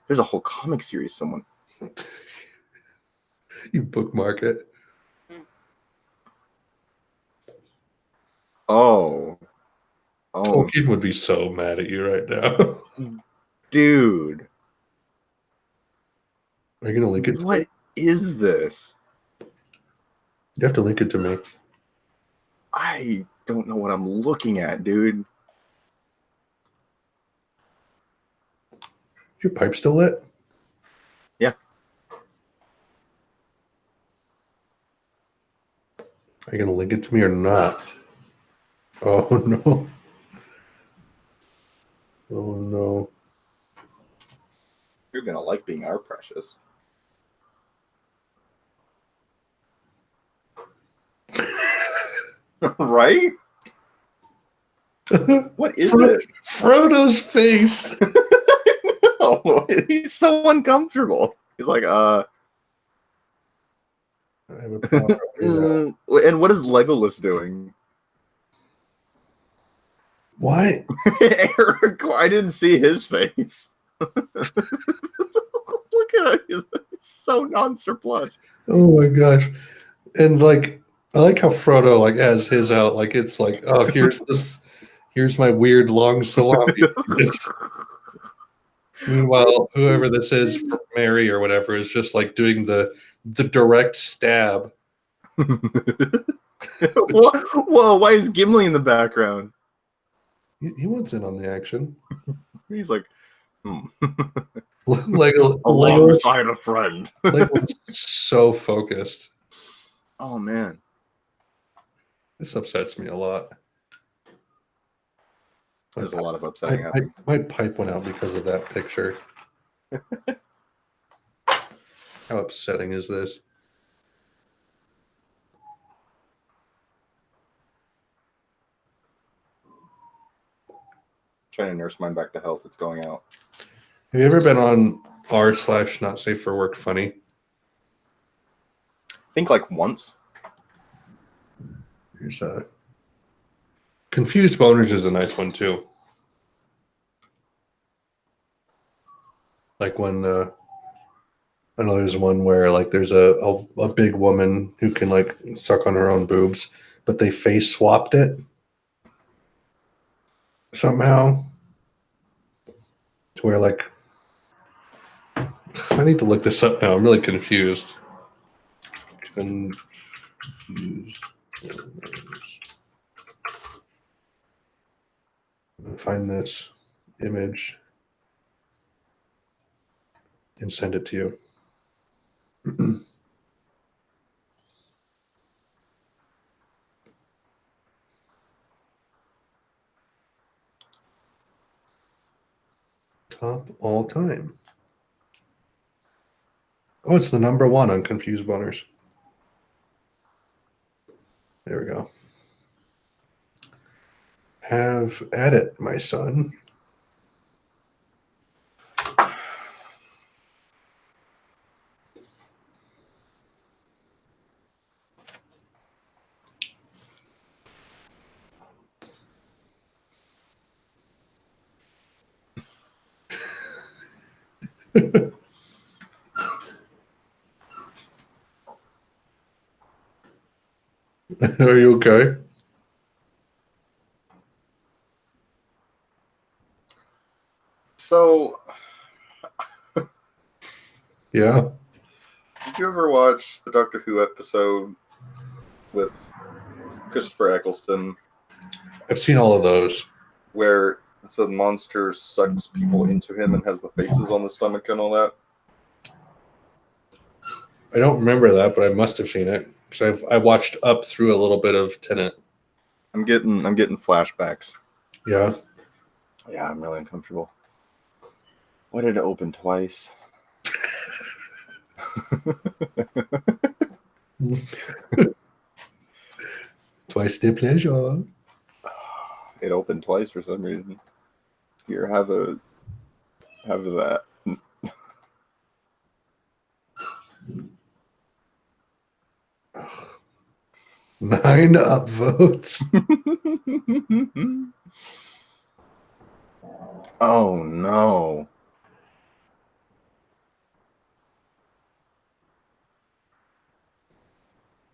There's a whole comic series, someone. You bookmark it. Oh. Tolkien would be so mad at you right now. Dude. Are you going to link it to me? What is this? You have to link it to me. I don't know what I'm looking at, dude. Your pipe still lit? Yeah. Are you going to link it to me or not? Oh, no. Oh, no. You're going to like being our precious. Right? What is it? Frodo's face. Oh, he's so uncomfortable. He's like, I have a power. and what is Legolas doing? Why? Eric, I didn't see his face. Look at him. He's so non-surplus. Oh my gosh. And like I like how Frodo like has his out, like it's like, oh, here's my weird long salami. Meanwhile, whoever this is, Mary or whatever, is just like doing the direct stab. Whoa, why is Gimli in the background? He wants in on the action. He's like, Alongside a friend. Legolas is so focused. Oh man. This upsets me a lot. There's a lot of upsetting happening. My pipe went out because of that picture. How upsetting is this? Trying to nurse mine back to health. It's going out. Have you ever been on r/not safe for work funny? I think like once. Here's a Confused Boners is a nice one too. Like when I know there's one where like there's a big woman who can like suck on her own boobs, but they face swapped it somehow to where like I need to look this up now. I'm really confused. Confused boners. Find this image and send it to you. Top all time. Oh, it's the number one on Confused Boners. There we go. Have at it, my son. Are you okay? So, Yeah. did you ever watch the Doctor Who episode with Christopher Eccleston I've seen all of those. where the monster sucks people into him and has the faces on the stomach and all that? I don't remember that, but I must have seen it because I watched up through a little bit of Tenet. I'm getting flashbacks. Yeah. Yeah, I'm really uncomfortable. Why did it open twice? Twice the pleasure. It opened twice for some reason. Here, have that. 9 upvotes. Oh no.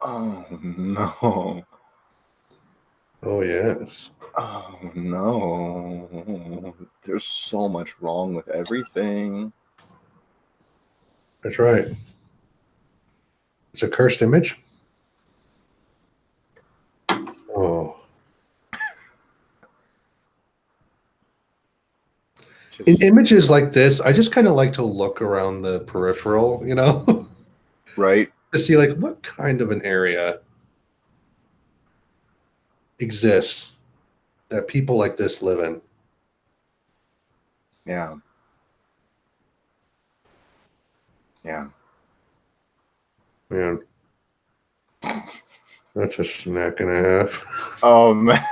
Oh no. Oh yes. Oh no. There's so much wrong with everything. That's right. It's a cursed image. Oh. In images like this, I just kind of like to look around the peripheral, you know, right? to see like what kind of an area exists that people like this live in. Yeah. Yeah. Man, that's a snack and a half. Oh man.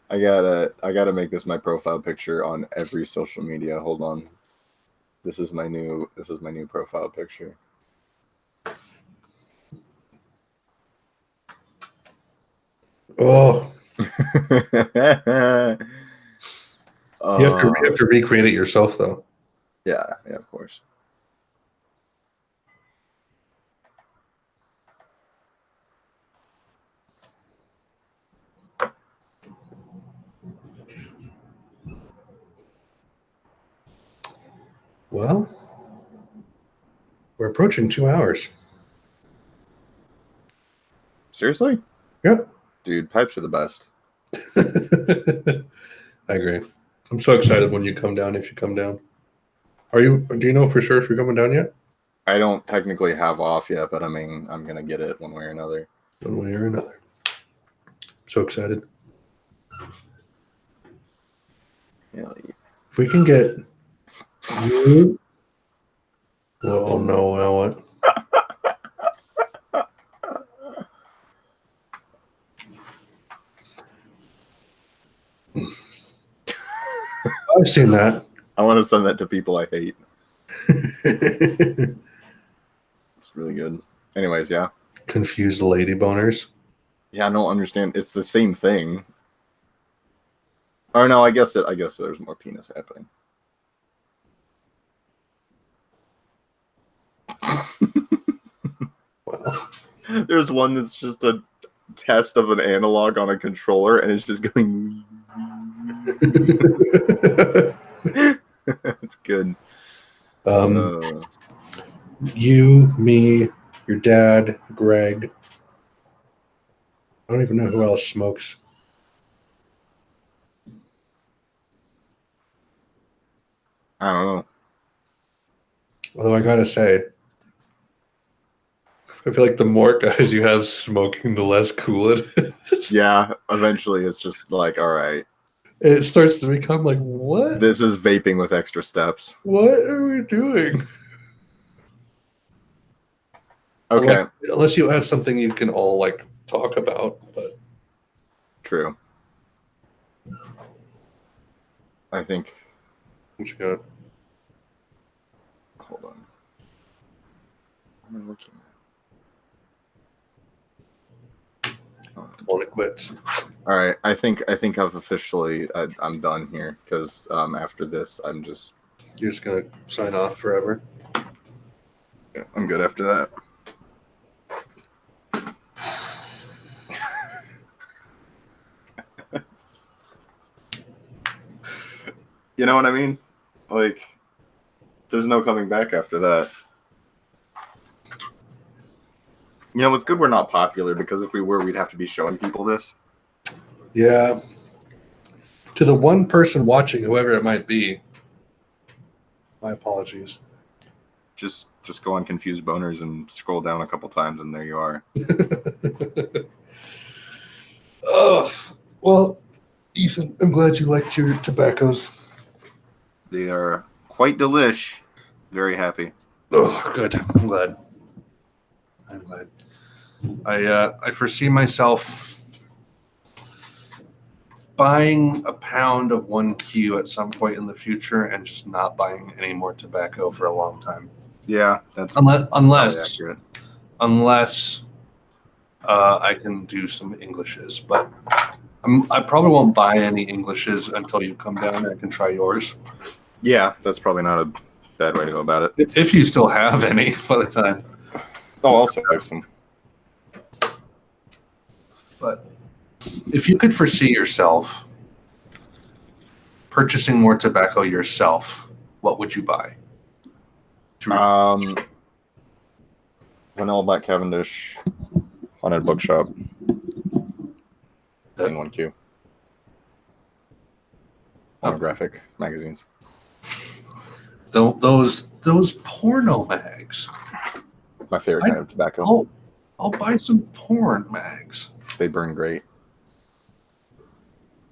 I gotta make this my profile picture on every social media. Hold on. This is my new profile picture. Oh, You you have to recreate it yourself, though. Yeah, of course. Well, we're approaching 2 hours. Seriously? Yep. Dude, pipes are the best. I agree. I'm so excited when you come down. If you come down, do you know for sure if you're coming down yet? I don't technically have off yet, but I mean, I'm gonna get it one way or another. One way or another. So excited. Yeah. If we can get you. Oh no! Now what? I've seen that. I want to send that to people I hate. It's really good. Anyways, yeah. Confused lady boners. Yeah, I don't understand. It's the same thing. Or no, I guess there's more penis happening. Wow. There's one that's just a test of an analog on a controller, and it's just going. It's good. You, me, your dad, Greg. I don't even know who else smokes. I don't know. Although I gotta say, I feel like the more guys you have smoking, the less cool it is. Yeah, eventually it's just like, all right. It starts to become like, what? This is vaping with extra steps. What are we doing? Okay. Unless you have something you can all like talk about, but True. I think. what you got? Hold on. What am I looking at? Oh. Call it quits. All right. I think I've officially I'm done here because after this I'm just. You're just gonna sign off forever. Yeah, I'm good after that. You know what I mean? Like, there's no coming back after that. You know, it's good we're not popular, because if we were, we'd have to be showing people this. Yeah. To the one person watching, whoever it might be, my apologies. Just go on Confused Boners and scroll down a couple times, and there you are. Well, Ethan, I'm glad you liked your tobaccos. They are quite delish. Very happy. Oh, good. I'm glad. I foresee myself buying a pound of 1Q at some point in the future and just not buying any more tobacco for a long time. Yeah, that's Unless accurate. I can do some Englishes, but I probably won't buy any Englishes until you come down and I can try yours. Yeah, that's probably not a bad way to go about it. If you still have any by the time. Oh, I'll save some. But if you could foresee yourself purchasing more tobacco yourself, what would you buy? Vanilla Black Cavendish, Haunted Bookshop, and 1Q. Pornographic magazines. Those porno mags. My favorite kind of tobacco. I'll buy some porn mags. They burn great.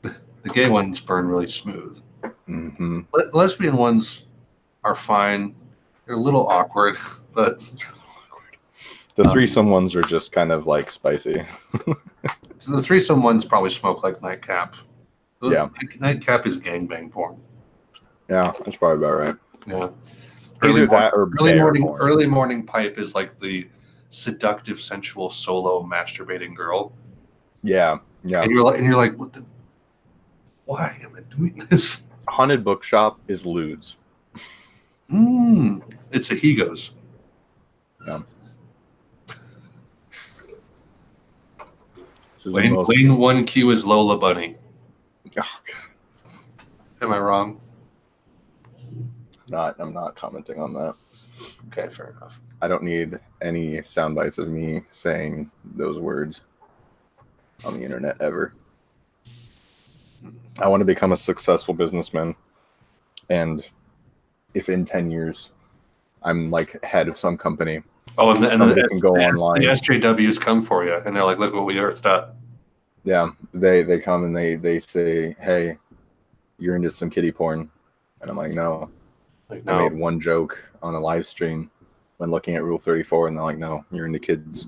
The gay ones burn really smooth. Mm-hmm. Lesbian ones are fine. They're a little awkward, but the threesome ones are just kind of like spicy. So the threesome ones probably smoke like Nightcap. Yeah. Nightcap is gangbang porn. Yeah, that's probably about right. Yeah. Either that or early morning pipe is like the seductive, sensual, solo masturbating girl. Yeah, yeah. And you're like, what the? Why am I doing this? Haunted Bookshop is lewds. It's a Hegos. Yeah. Lane 1Q is Lola Bunny. Oh, God. Am I wrong? I'm not commenting on that. Okay, fair enough. I don't need any sound bites of me saying those words on the internet ever. I want to become a successful businessman, and if in 10 years I'm like head of some company, and they can go online. The SJWs come for you, and they're like, "Look what we earthed up." Yeah, they come and they say, "Hey, you're into some kiddie porn," and I'm like, "No." Like, no. I made one joke on a live stream when looking at Rule 34, and they're like, "No, you're into kids."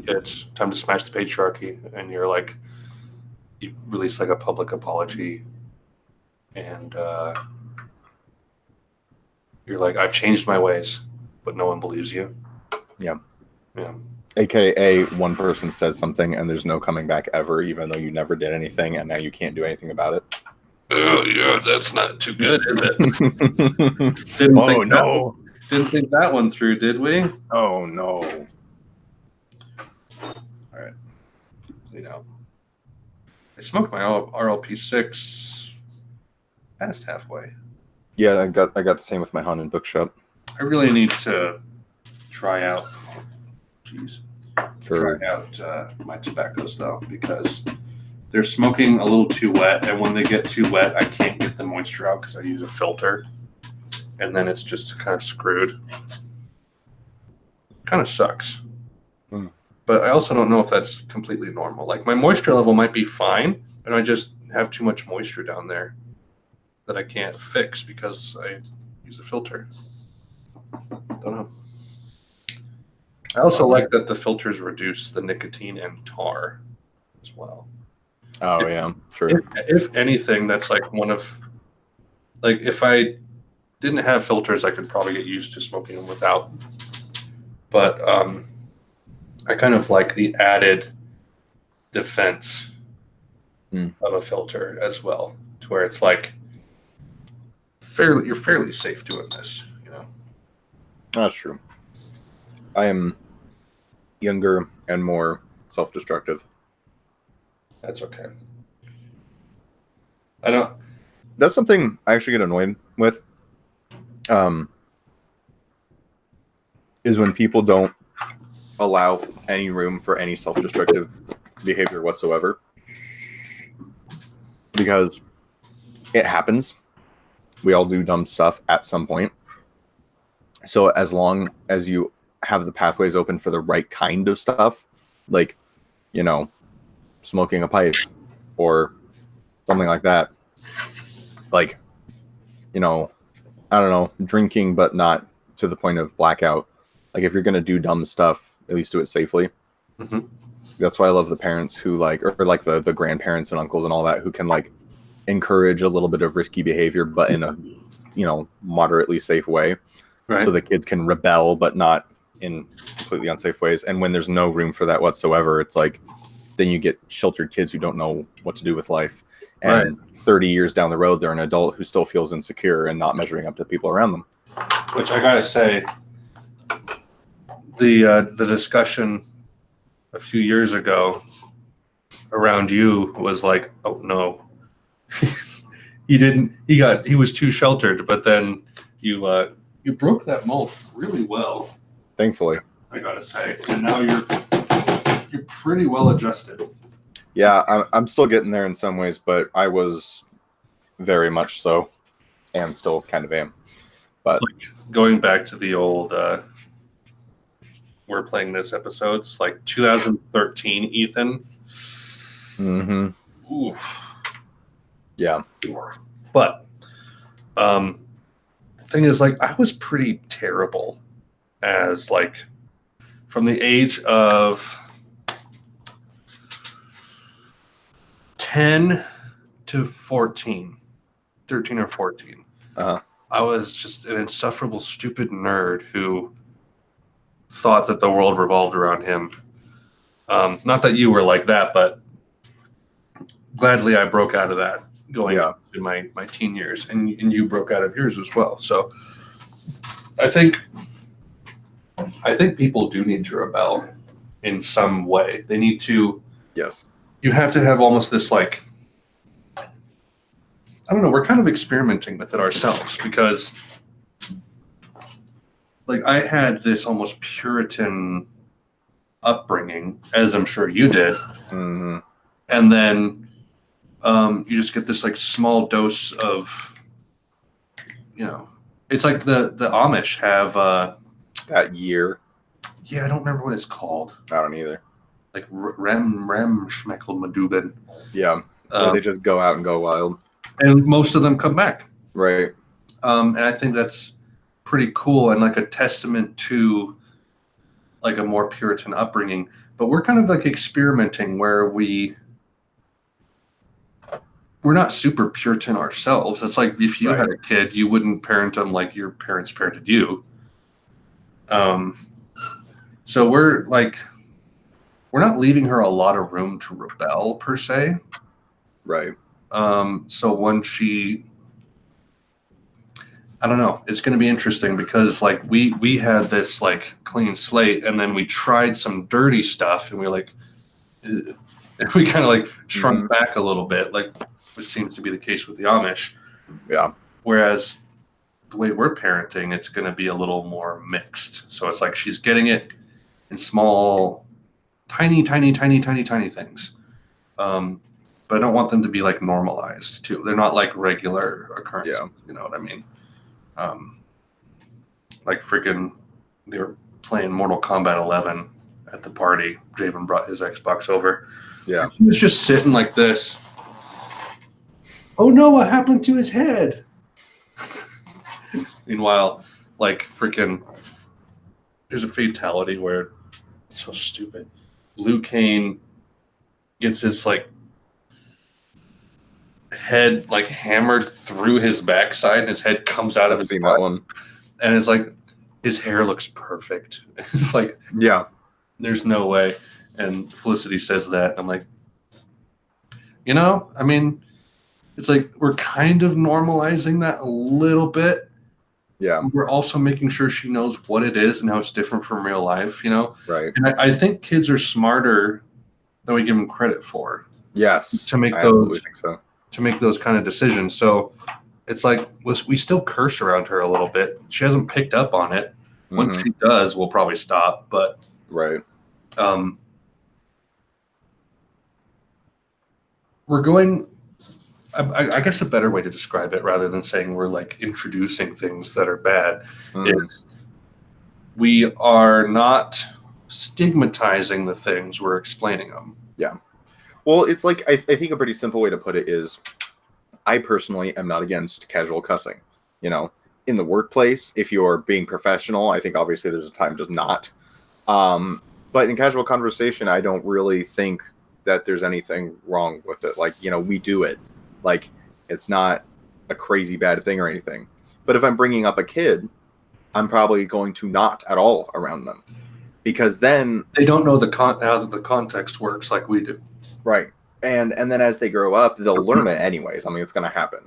It's time to smash the patriarchy, and you're like, you release like a public apology, and you're like, "I've changed my ways," but no one believes you. Yeah. Yeah. AKA one person says something and there's no coming back ever, even though you never did anything, and now you can't do anything about it. Oh yeah, that's not too good, is it? Didn't think that one through, did we? Oh no. All right. I smoked my RLP6 past halfway. Yeah, I got the same with my Haunted Bookshop. I really need to try out my tobaccos though, because they're smoking a little too wet, and when they get too wet, I can't get the moisture out because I use a filter, and then it's just kind of screwed. Kind of sucks. But I also don't know if that's completely normal. Like, my moisture level might be fine, and I just have too much moisture down there that I can't fix because I use a filter. Don't know. I also like that the filters reduce the nicotine and tar as well. Oh, yeah, true. If anything, that's like if I didn't have filters, I could probably get used to smoking them without. But I kind of like the added defense of a filter as well, to where it's like you're fairly safe doing this, That's true. I am younger and more self-destructive. That's okay. That's something I actually get annoyed with. Is when people don't allow any room for any self-destructive behavior whatsoever. Because it happens. We all do dumb stuff at some point. So as long as you have the pathways open for the right kind of stuff, like, smoking a pipe or something like that. Like, you know, I don't know, drinking, but not to the point of blackout. Like, if you're going to do dumb stuff, at least do it safely. Mm-hmm. That's why I love the parents who like, or like the grandparents and uncles and all that, who can like encourage a little bit of risky behavior, but in a, you know, moderately safe way. Right. So the kids can rebel, but not in completely unsafe ways. And when there's no room for that whatsoever, it's like, then you get sheltered kids who don't know what to do with life. And 30 years down the road, they're an adult who still feels insecure and not measuring up to people around them. Which I gotta say, the discussion a few years ago around you was like, oh no, he was too sheltered, but then you broke that mold really well. Thankfully, I gotta say, and now you're pretty well adjusted. Yeah, I'm still getting there in some ways, but I was very much so, and still kind of am. But like going back to the old we're playing this episodes like 2013 Ethan. Mm-hmm. Oof. Yeah. But the thing is, like, I was pretty terrible as like from the age of 10 to 14, 13 or 14. Uh-huh. I was just an insufferable, stupid nerd who thought that the world revolved around him. Not that you were like that, but gladly I broke out of that going in my teen years, and you broke out of yours as well. So I think people do need to rebel in some way. They need to. Yes. You have to have almost this like, I don't know, we're kind of experimenting with it ourselves because like I had this almost Puritan upbringing, as I'm sure you did. Mm-hmm. And then you just get this like small dose of, you know, it's like the Amish have that year. Yeah, I don't remember what it's called. I don't either. Like Rem Schmeckel Madubin. Yeah. They just go out and go wild. And most of them come back. Right. And I think that's pretty cool and like a testament to like a more Puritan upbringing. But we're kind of like experimenting where we're not super Puritan ourselves. It's like if you had a kid, you wouldn't parent them like your parents parented you. So we're not leaving her a lot of room to rebel per se. Right. So when I don't know, it's going to be interesting because like we had this like clean slate and then we tried some dirty stuff and we were like, and we kind of like shrunk back a little bit, like which seems to be the case with the Amish. Yeah. Whereas the way we're parenting, it's going to be a little more mixed. So it's like she's getting it in small, tiny things. But I don't want them to be like normalized too. They're not like regular occurrences. Yeah. You know what I mean? Like freaking, they were playing Mortal Kombat 11 at the party. Javen brought his Xbox over. Yeah. He was just sitting like this. Oh no, what happened to his head? Meanwhile, like freaking, there's a fatality where it's so stupid. Liu Kane gets his like head like hammered through his backside and his head comes out of his butt. That one. And it's like his hair looks perfect. It's like, yeah, there's no way. And Felicity says that. And I'm like, you know, I mean, it's like we're kind of normalizing that a little bit. Yeah. We're also making sure she knows what it is and how it's different from real life, you know? Right. And I think kids are smarter than we give them credit for. Yes. To make those kind of decisions. So it's like we still curse around her a little bit. She hasn't picked up on it. Once she does, we'll probably stop. But right. We're going. I guess a better way to describe it, rather than saying we're like introducing things that are bad, is we are not stigmatizing the things, we're explaining them. Yeah. Well, it's like I think a pretty simple way to put it is, I personally am not against casual cussing. You know, in the workplace, if you're being professional, I think obviously there's a time to not. But in casual conversation, I don't really think that there's anything wrong with it. Like, you know, we do it. Like, it's not a crazy bad thing or anything. But if I'm bringing up a kid, I'm probably going to not at all around them, because then They don't know how the context works like we do. right. And then as they grow up, they'll learn it anyways. I mean, it's going to happen.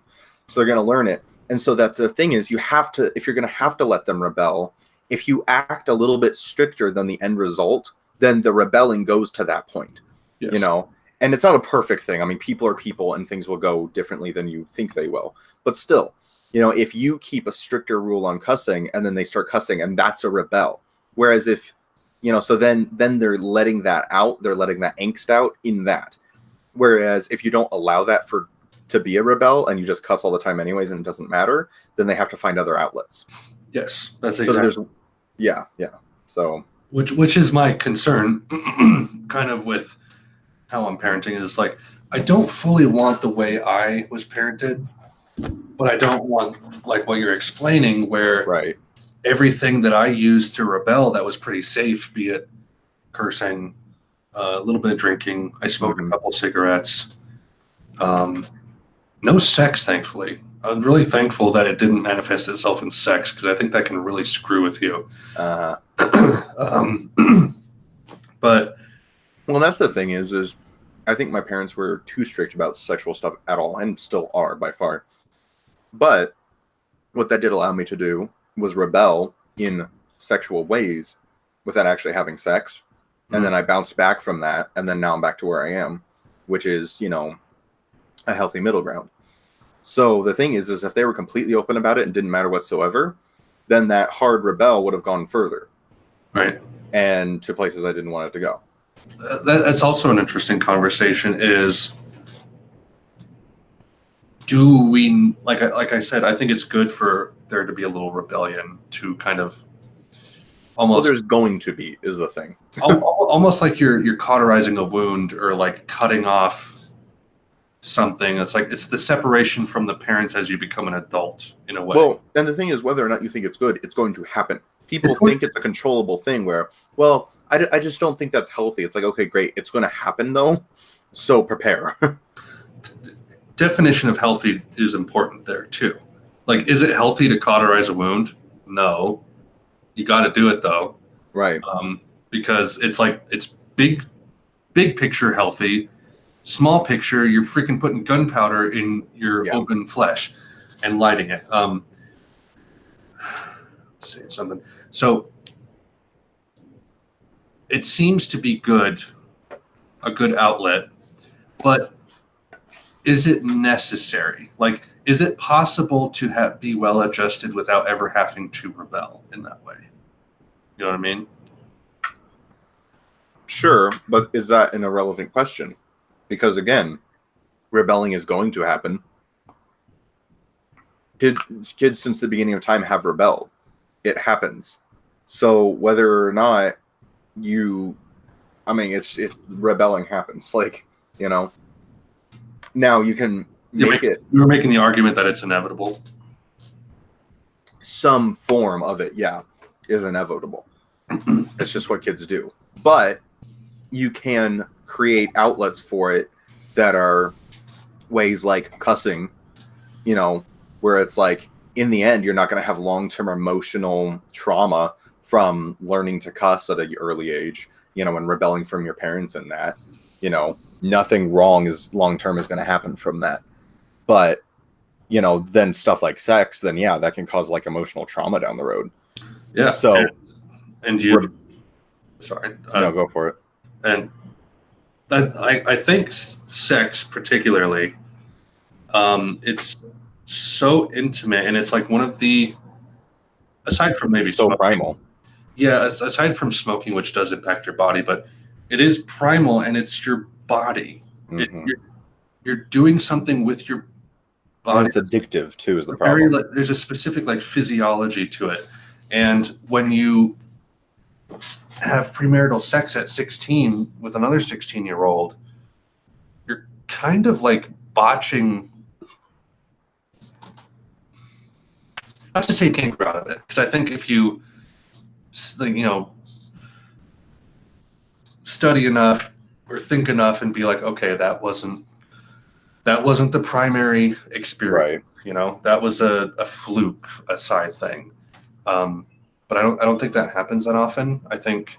So they're going to learn it. And so that the thing is, you have to, if you're going to have to let them rebel, if you act a little bit stricter than the end result, then the rebelling goes to that point. Yes. You know, and it's not a perfect thing. I mean, people are people and things will go differently than you think they will. But still, you know, if you keep a stricter rule on cussing and then they start cussing, and that's a rebel. Whereas if, you know, so then they're letting that out, they're letting that angst out in that. Whereas if you don't allow that to be a rebel and you just cuss all the time anyways and it doesn't matter, then they have to find other outlets. Yes, that's So exactly. there's, yeah. So Which is my concern, kind of with how I'm parenting, is like, I don't fully want the way I was parented, but I don't want like what you're explaining, where right. everything that I used to rebel that was pretty safe, be it cursing, a little bit of drinking, I smoked a couple cigarettes, no sex, thankfully. I'm really thankful that it didn't manifest itself in sex, because I think that can really screw with you. But well, that's the thing is I think my parents were too strict about sexual stuff at all, and still are by far. But what that did allow me to do was rebel in sexual ways without actually having sex. And then I bounced back from that, and then now I'm back to where I am, which is, you know, a healthy middle ground. So the thing is if they were completely open about it and didn't matter whatsoever, then that hard rebel would have gone further. Right. And to places I didn't want it to go. That's also an interesting conversation, is, do we, like I said, I think it's good for there to be a little rebellion to kind of almost. Well, there's going to be, is the thing. Almost like you're cauterizing a wound, or like cutting off something. It's like, it's the separation from the parents as you become an adult, in a way. Well, and the thing is, whether or not you think it's good, it's going to happen. People think it's a controllable thing where, well, I just don't think that's healthy. It's like, okay, great. It's going to happen, though. So prepare. Definition of healthy is important there, too. Like, is it healthy to cauterize a wound? No. You got to do it, though. Right. Because it's like, it's big picture healthy. Small picture, you're freaking putting gunpowder in your open flesh and lighting it. Say something. So it seems to be a good outlet, but is it necessary? Like, is it possible to be well adjusted without ever having to rebel in that way? You know what I mean? Sure, but is that an irrelevant question? Because again, rebelling is going to happen. Kids since the beginning of time have rebelled. It happens. So whether or not it's rebelling happens. Like, you know, now you can make it. We were making the argument that it's inevitable. Some form of it, yeah, is inevitable. It's just what kids do. But you can create outlets for it that are ways like cussing, you know, where it's like, in the end, you're not going to have long-term emotional trauma from learning to cuss at an early age, you know, and rebelling from your parents and that, you know, nothing wrong is long-term is going to happen from that. But, you know, then stuff like sex, then yeah, that can cause like emotional trauma down the road. Yeah. So, sorry. No, go for it. And I think sex particularly, it's so intimate, and it's like one of the, aside from maybe so smoking, primal. Yeah, aside from smoking, which does impact your body, but it is primal, and it's your body. Mm-hmm. You're doing something with your body. And it's addictive too, is the problem. There's a specific like physiology to it, and when you have premarital sex at 16 with another 16-year-old, kind of like botching. Not to say you can't grow out of it, because I think if you, study enough or think enough and be like, okay, that wasn't the primary experience. Right. That was a fluke, a side thing. But I don't think that happens that often. I think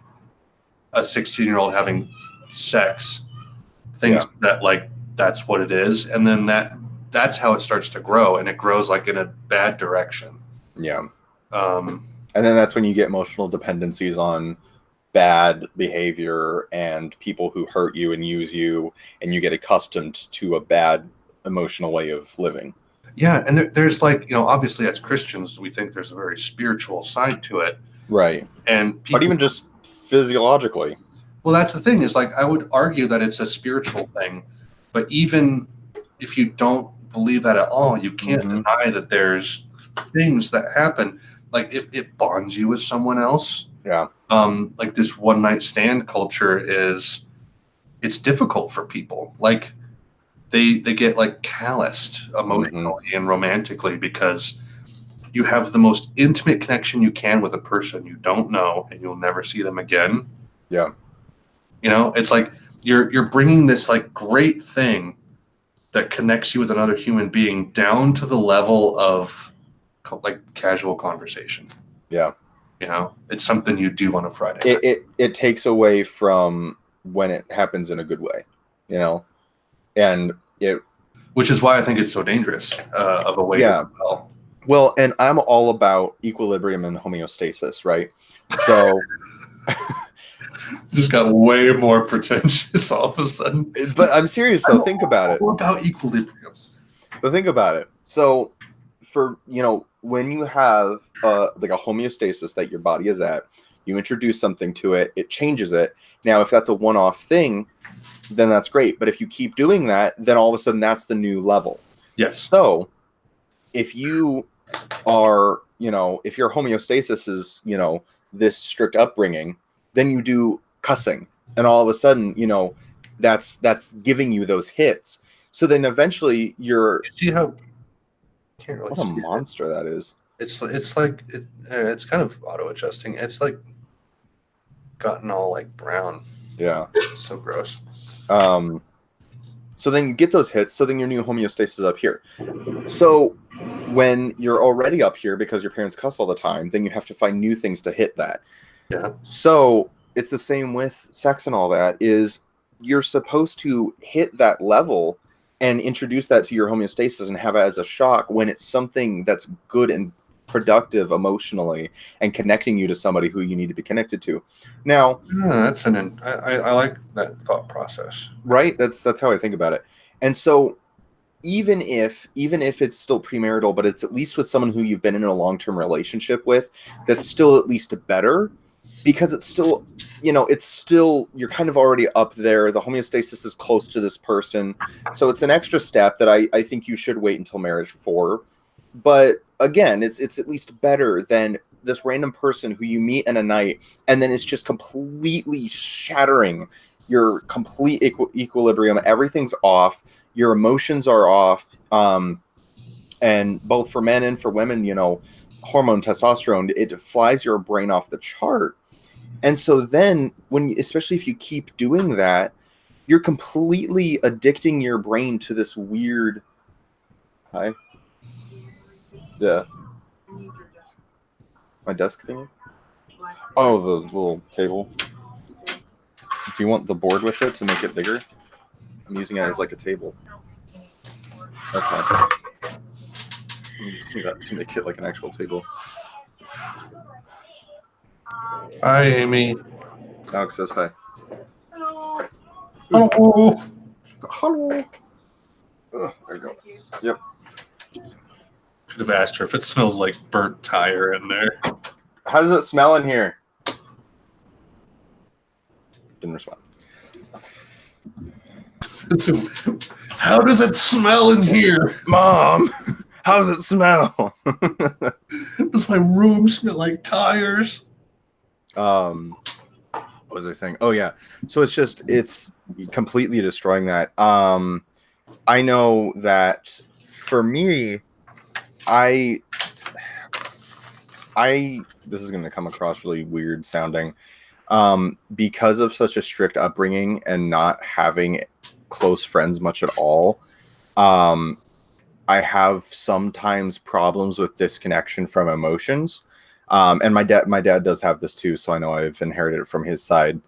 a 16-year-old having sex thinks that like that's what it is, and then that's how it starts to grow, and it grows like in a bad direction. Yeah. And then that's when you get emotional dependencies on bad behavior and people who hurt you and use you, and you get accustomed to a bad emotional way of living. Yeah, and there's like, obviously as Christians, we think there's a very spiritual side to it. Right. And but even just physiologically. Well, that's the thing is like, I would argue that it's a spiritual thing, but even if you don't believe that at all, you can't deny that there's things that happen. Like it bonds you with someone else. Yeah. Like this one night stand culture it's difficult for people. Like they get like calloused emotionally and romantically because you have the most intimate connection you can with a person you don't know and you'll never see them again. Yeah. It's like you're bringing this like great thing that connects you with another human being down to the level of like casual conversation. Yeah. It's something you do on a Friday night. It takes away from when it happens in a good way, and which is why I think it's so dangerous of a way to go. Well, and I'm all about equilibrium and homeostasis, right? So just got way more pretentious all of a sudden. But I'm serious though. Think about it. What about equilibrium? But think about it. So for when you have like a homeostasis that your body is at, you introduce something to it, it changes it. Now, if that's a one-off thing, then that's great. But if you keep doing that, then all of a sudden that's the new level. Yes. So if you are, if your homeostasis is, this strict upbringing, then you do cussing, and all of a sudden, that's giving you those hits. So then eventually you're. See how? Can't really what a monster that is. It's like it's kind of auto adjusting. It's like gotten all like brown. Yeah. It's so gross. So then you get those hits. So then your new homeostasis is up here. So when you're already up here because your parents cuss all the time, then you have to find new things to hit that. Yeah. So it's the same with sex and all that. Is you're supposed to hit that level and introduce that to your homeostasis and have it as a shock when it's something that's good and productive emotionally and connecting you to somebody who you need to be connected to. Now, that's I like that thought process. Right? That's how I think about it. And so even if it's still premarital, but it's at least with someone who you've been in a long-term relationship with, that's still at least better, because it's still, you're kind of already up there. The homeostasis is close to this person. So it's an extra step that I think you should wait until marriage for. But again, it's at least better than this random person who you meet in a night and then it's just completely shattering your complete equilibrium. Everything's off. Your emotions are off. And both for men and for women, hormone testosterone, it flies your brain off the chart. And so then especially if you keep doing that, you're completely addicting your brain to this weird. Hi. Yeah. My desk thing? Oh, the little table. Do you want the board with it to make it bigger? I'm using it as like a table. Okay. I'm using that to make it like an actual table. Hi, Amy. Alex says hi. Hello. Hello. Oh, there you go. Yep. Should have asked her if it smells like burnt tire in there. How does it smell in here? Didn't respond. How does it smell in here? Mom, how does it smell? Does my room smell like tires? What was I saying? Oh yeah. So it's completely destroying that. I know that for me, I this is going to come across really weird sounding, because of such a strict upbringing and not having close friends much at all. I have sometimes problems with disconnection from emotions. And my dad does have this too, so I know I've inherited it from his side.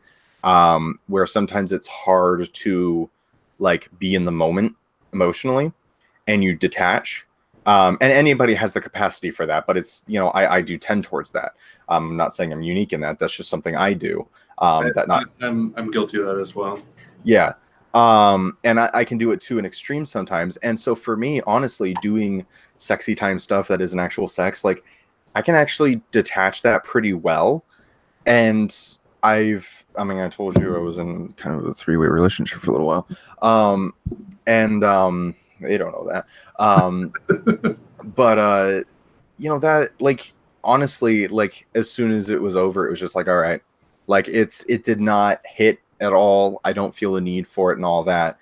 Where sometimes it's hard to like be in the moment emotionally, and you detach. And anybody has the capacity for that, but it's, I do tend towards that. I'm not saying I'm unique in that. That's just something I do. I'm guilty of that as well. Yeah. And I can do it to an extreme sometimes. And so for me, honestly, doing sexy time stuff that isn't actual sex, like I can actually detach that pretty well. And I told you I was in kind of a 3-way relationship for a little while. They don't know that. But that, like, honestly, like as soon as it was over, it was just like, all right, like it did not hit at all. I don't feel a need for it and all that.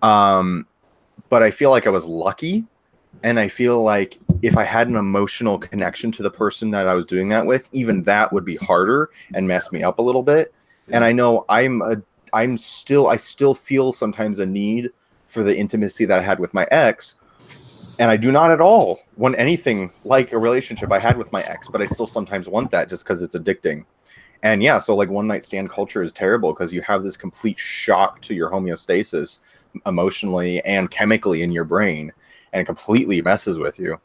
But I feel like I was lucky. And I feel like if I had an emotional connection to the person that I was doing that with, even that would be harder and mess me up a little bit. And I know I still feel sometimes a need for the intimacy that I had with my ex. And I do not at all want anything like a relationship I had with my ex, but I still sometimes want that just because it's addicting. And yeah, so like one night stand culture is terrible because you have this complete shock to your homeostasis emotionally and chemically in your brain, and it completely messes with you.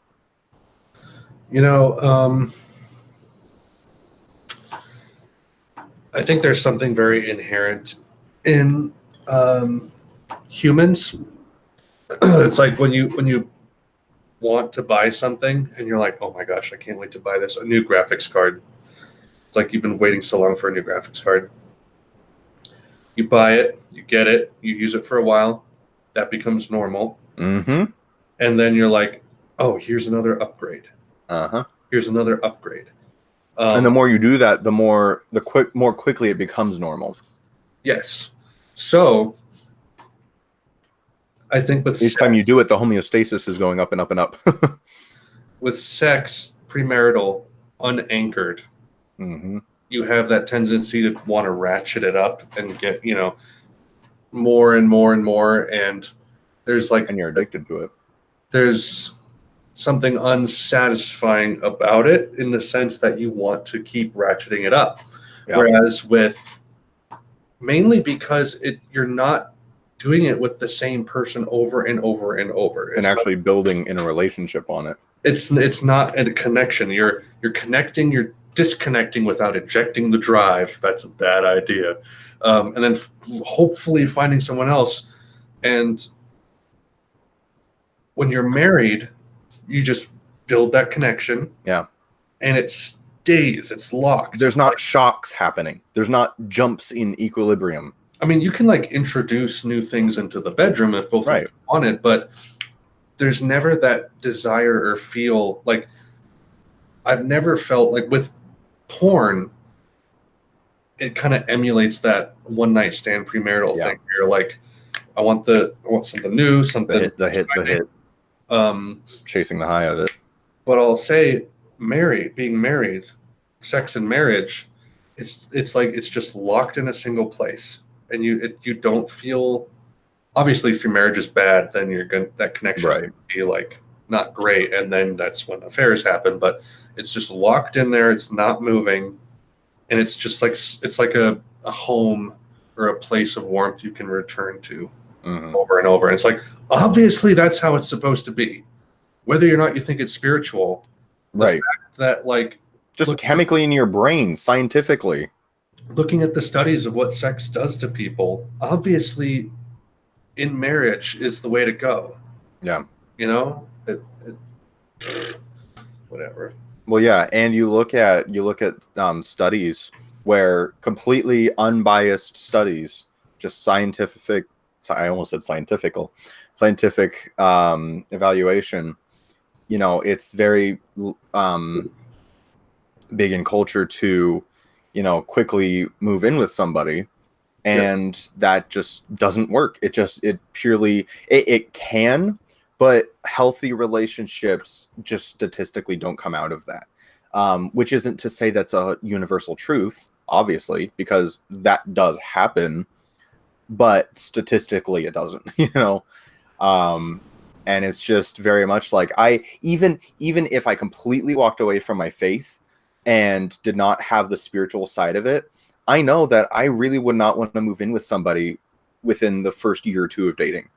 I think there's something very inherent in humans. It's like when you want to buy something and you're like, oh my gosh, I can't wait to buy this, a new graphics card. It's like you've been waiting so long for a new graphics card. You buy it, you get it, you use it for a while, that becomes normal. Mm-hmm. And then you're like, oh, here's another upgrade. Uh-huh. Here's another upgrade. And the more you do that, the more quickly it becomes normal. Yes. So I think with each time you do it, the homeostasis is going up and up and up. With sex, premarital, unanchored, mm-hmm. you have that tendency to want to ratchet it up and get, more and more and more. And there's like, and you're addicted to it. There's something unsatisfying about it in the sense that you want to keep ratcheting it up. Yeah. Whereas with, mainly because you're not doing it with the same person over and over and over. And actually building in a relationship on it. It's not a connection. You're connecting, you're disconnecting without ejecting the drive. That's a bad idea. And then hopefully finding someone else. And when you're married, you just build that connection. Yeah. And it stays, it's locked. There's not shocks happening. There's not jumps in equilibrium. I mean, you can like introduce new things into the bedroom if both of you want it, but there's never that desire or feel like, I've never felt like with porn, it kind of emulates that one night stand premarital thing. You're like, I want something new, something the hit. Chasing the high of it. But I'll say being married, sex and marriage, it's like it's just locked in a single place. And you don't feel, obviously if your marriage is bad, then that connection is going to be like not great, and then that's when affairs happen. But it's just locked in there, it's not moving, and it's just like it's like a home or a place of warmth you can return to over and over. And it's like, obviously that's how it's supposed to be, whether or not you think it's spiritual. The fact that like just chemically in your brain, scientifically, looking at the studies of what sex does to people, obviously in marriage is the way to go. Yeah. Whatever. Well, yeah. And you look at studies where completely unbiased studies, just scientific, I almost said scientific evaluation, it's very big in culture to, quickly move in with somebody. and that just doesn't work. It purely it can, but healthy relationships just statistically don't come out of that. Which isn't to say that's a universal truth, obviously, because that does happen, but statistically it doesn't, and it's just very much like even if I completely walked away from my faith and did not have the spiritual side of it, I know that I really would not want to move in with somebody within the first year or two of dating.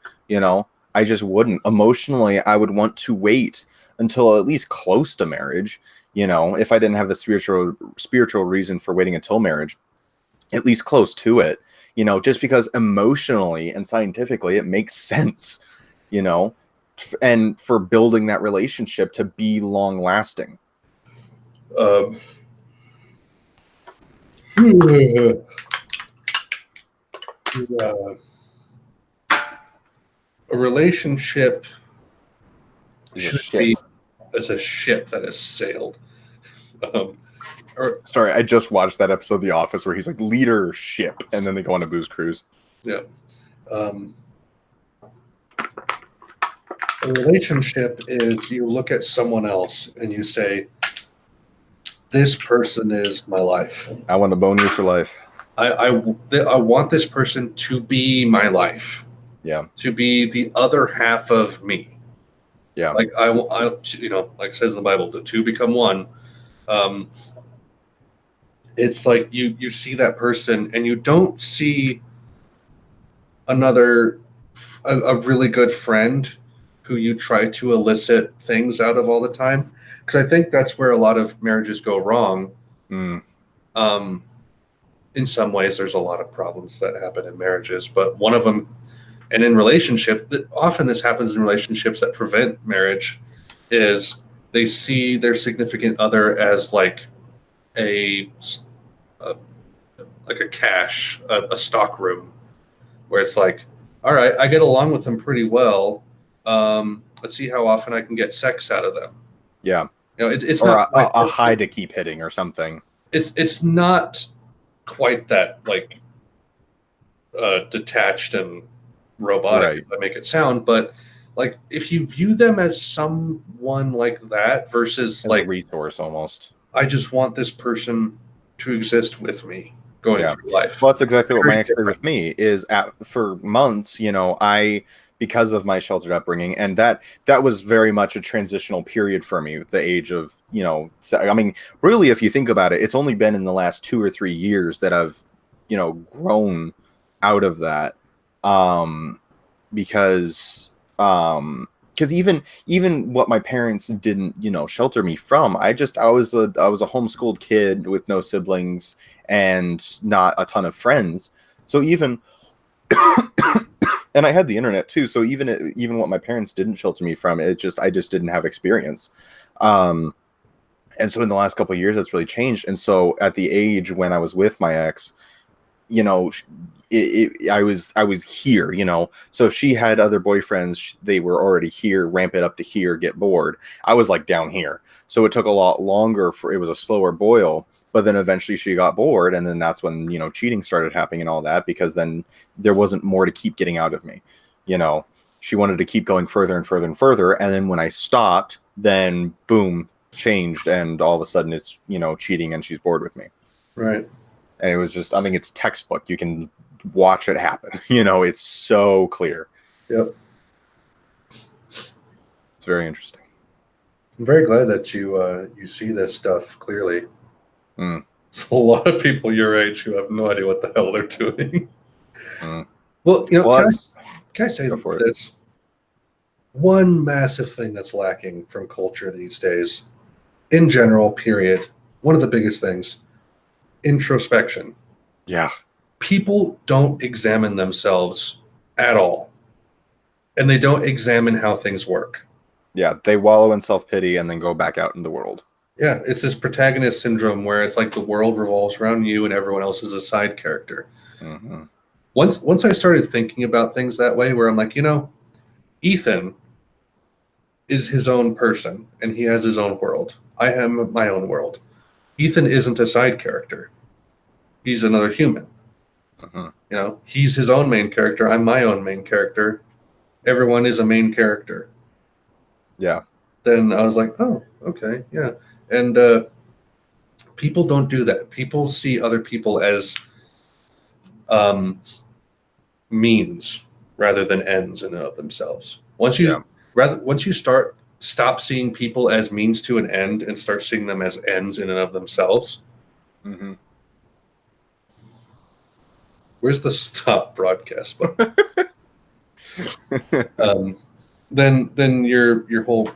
I just wouldn't. Emotionally, I would want to wait until at least close to marriage. If I didn't have the spiritual reason for waiting until marriage, at least close to it, just because emotionally and scientifically it makes sense, and for building that relationship to be long lasting. A relationship Should be as a ship that has sailed. Sorry, I just watched that episode of The Office where he's like leadership, and then they go on a booze cruise. Yeah. A relationship is you look at someone else and you say, this person is my life. I want to bone you for life. I want this person to be my life. Yeah. To be the other half of me. Yeah. Like I like it says in the Bible, the two become one. It's like you see that person and you don't see a really good friend who you try to elicit things out of all the time. Because I think that's where a lot of marriages go wrong. In some ways, there's a lot of problems that happen in marriages, but one of them, and in relationship, often this happens in relationships that prevent marriage, is they see their significant other as like a cache, a stock room, where it's like, all right, I get along with them pretty well. Let's see how often I can get sex out of them. Yeah. It's or not a high to keep hitting or something. It's not quite that like detached and robotic, Right. if I make it sound, but like if you view them as someone like that versus as like a resource almost. I just want this person to exist with me going through life. Well, that's exactly what my ex did with me. Is for months, because of my sheltered upbringing, and that was very much a transitional period for me. The age of, I mean, really, if you think about it, it's only been in the last 2 or 3 years that I've, grown out of that, because even what my parents didn't, shelter me from, I was a homeschooled kid with no siblings and not a ton of friends. So even and I had the internet too. So even what my parents didn't shelter me from, I just didn't have experience. And so in the last couple of years, that's really changed. And so at the age when I was with my ex, I was here, so if she had other boyfriends, they were already here, ramp it up to here, get bored. I was like down here. So it took a lot longer it was a slower boil, but then eventually she got bored. And then that's when, cheating started happening and all that, because then there wasn't more to keep getting out of me. She wanted to keep going further and further and further. And then when I stopped, then boom, changed. And all of a sudden it's, cheating and she's bored with me. Right. And it was just, I mean, it's textbook. You can watch it happen. It's so clear. Yep. It's very interesting. I'm very glad that you see this stuff clearly. Mm. There's a lot of people your age who have no idea what the hell they're doing. Mm. Well, can I say this? One massive thing that's lacking from culture these days, in general, period, one of the biggest things, introspection. Yeah. People don't examine themselves at all. And they don't examine how things work. Yeah, they wallow in self-pity and then go back out in the world. Yeah, it's this protagonist syndrome where it's like the world revolves around you and everyone else is a side character. Mm-hmm. Once I started thinking about things that way, where I'm like, Ethan is his own person and he has his own world. I have my own world. Ethan isn't a side character. He's another human. Mhm. You know, he's his own main character. I'm my own main character. Everyone is a main character. Yeah. Then I was like, oh, okay, yeah. And people don't do that. People see other people as um, means rather than ends in and of themselves. Yeah. Once you stop seeing people as means to an end and start seeing them as ends in and of themselves. Hmm. Where's the stop broadcast button? Then your whole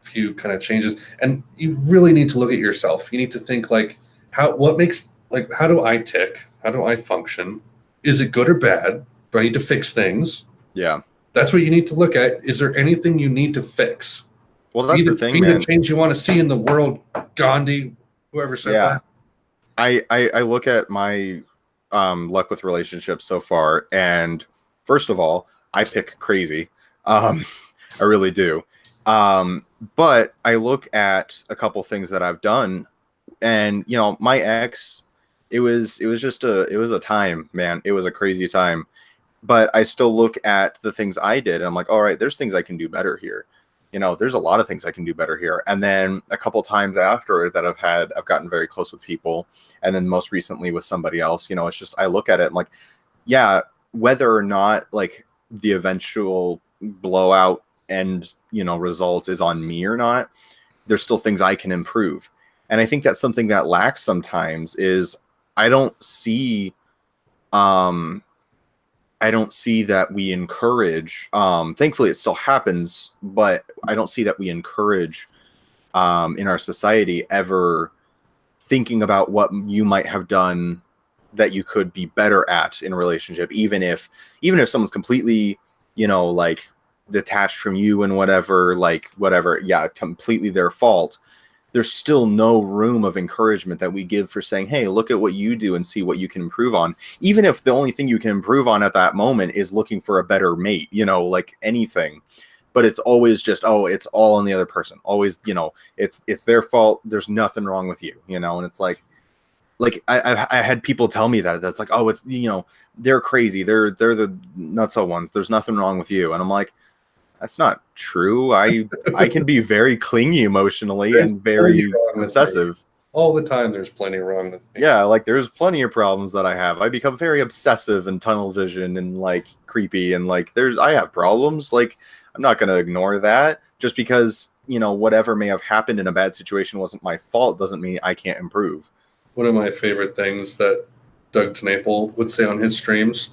view kind of changes, and you really need to look at yourself. You need to think like, how do I tick? How do I function? Is it good or bad? Do I need to fix things? Yeah. That's what you need to look at. Is there anything you need to fix? Well, that's the thing, be the man. change you want to see in the world, Gandhi, whoever said Yeah. that. I look at my luck with relationships so far, and first of all, I pick crazy. I really do. But I look at a couple things that I've done, and you know, my ex, it was just a time, man. It was a crazy time. But I still look at the things I did, and I'm like, all right, there's things I can do better here. You know, there's a lot of things I can do better here. And then a couple times after that I've gotten very close with people. And then most recently with somebody else, you know, it's just, I look at it, I'm like, yeah, whether or not like the eventual blowout end, you know, result is on me or not, there's still things I can improve. And I think that's something that lacks sometimes is I don't see, um, I don't see that we encourage, thankfully it still happens, but I don't see that we encourage in our society ever thinking about what you might have done that you could be better at in a relationship, even if someone's completely, you know, like detached from you and whatever, yeah, completely their fault. There's still no room of encouragement that we give for saying, hey, look at what you do and see what you can improve on. Even if the only thing you can improve on at that moment is looking for a better mate, you know, like anything. But it's always just, oh, it's all on the other person. Always, you know, it's their fault. There's nothing wrong with you, you know? And it's like I had people tell me that's like, oh, it's, you know, they're crazy. They're the nutso ones. There's nothing wrong with you. And I'm like, that's not true. I can be very clingy emotionally and very obsessive. All the time there's plenty wrong with me. Yeah, like there's plenty of problems that I have. I become very obsessive and tunnel vision and like creepy and like I have problems. Like I'm not going to ignore that just because, you know, whatever may have happened in a bad situation wasn't my fault doesn't mean I can't improve. One of my favorite things that Doug TeNapel would say on his streams,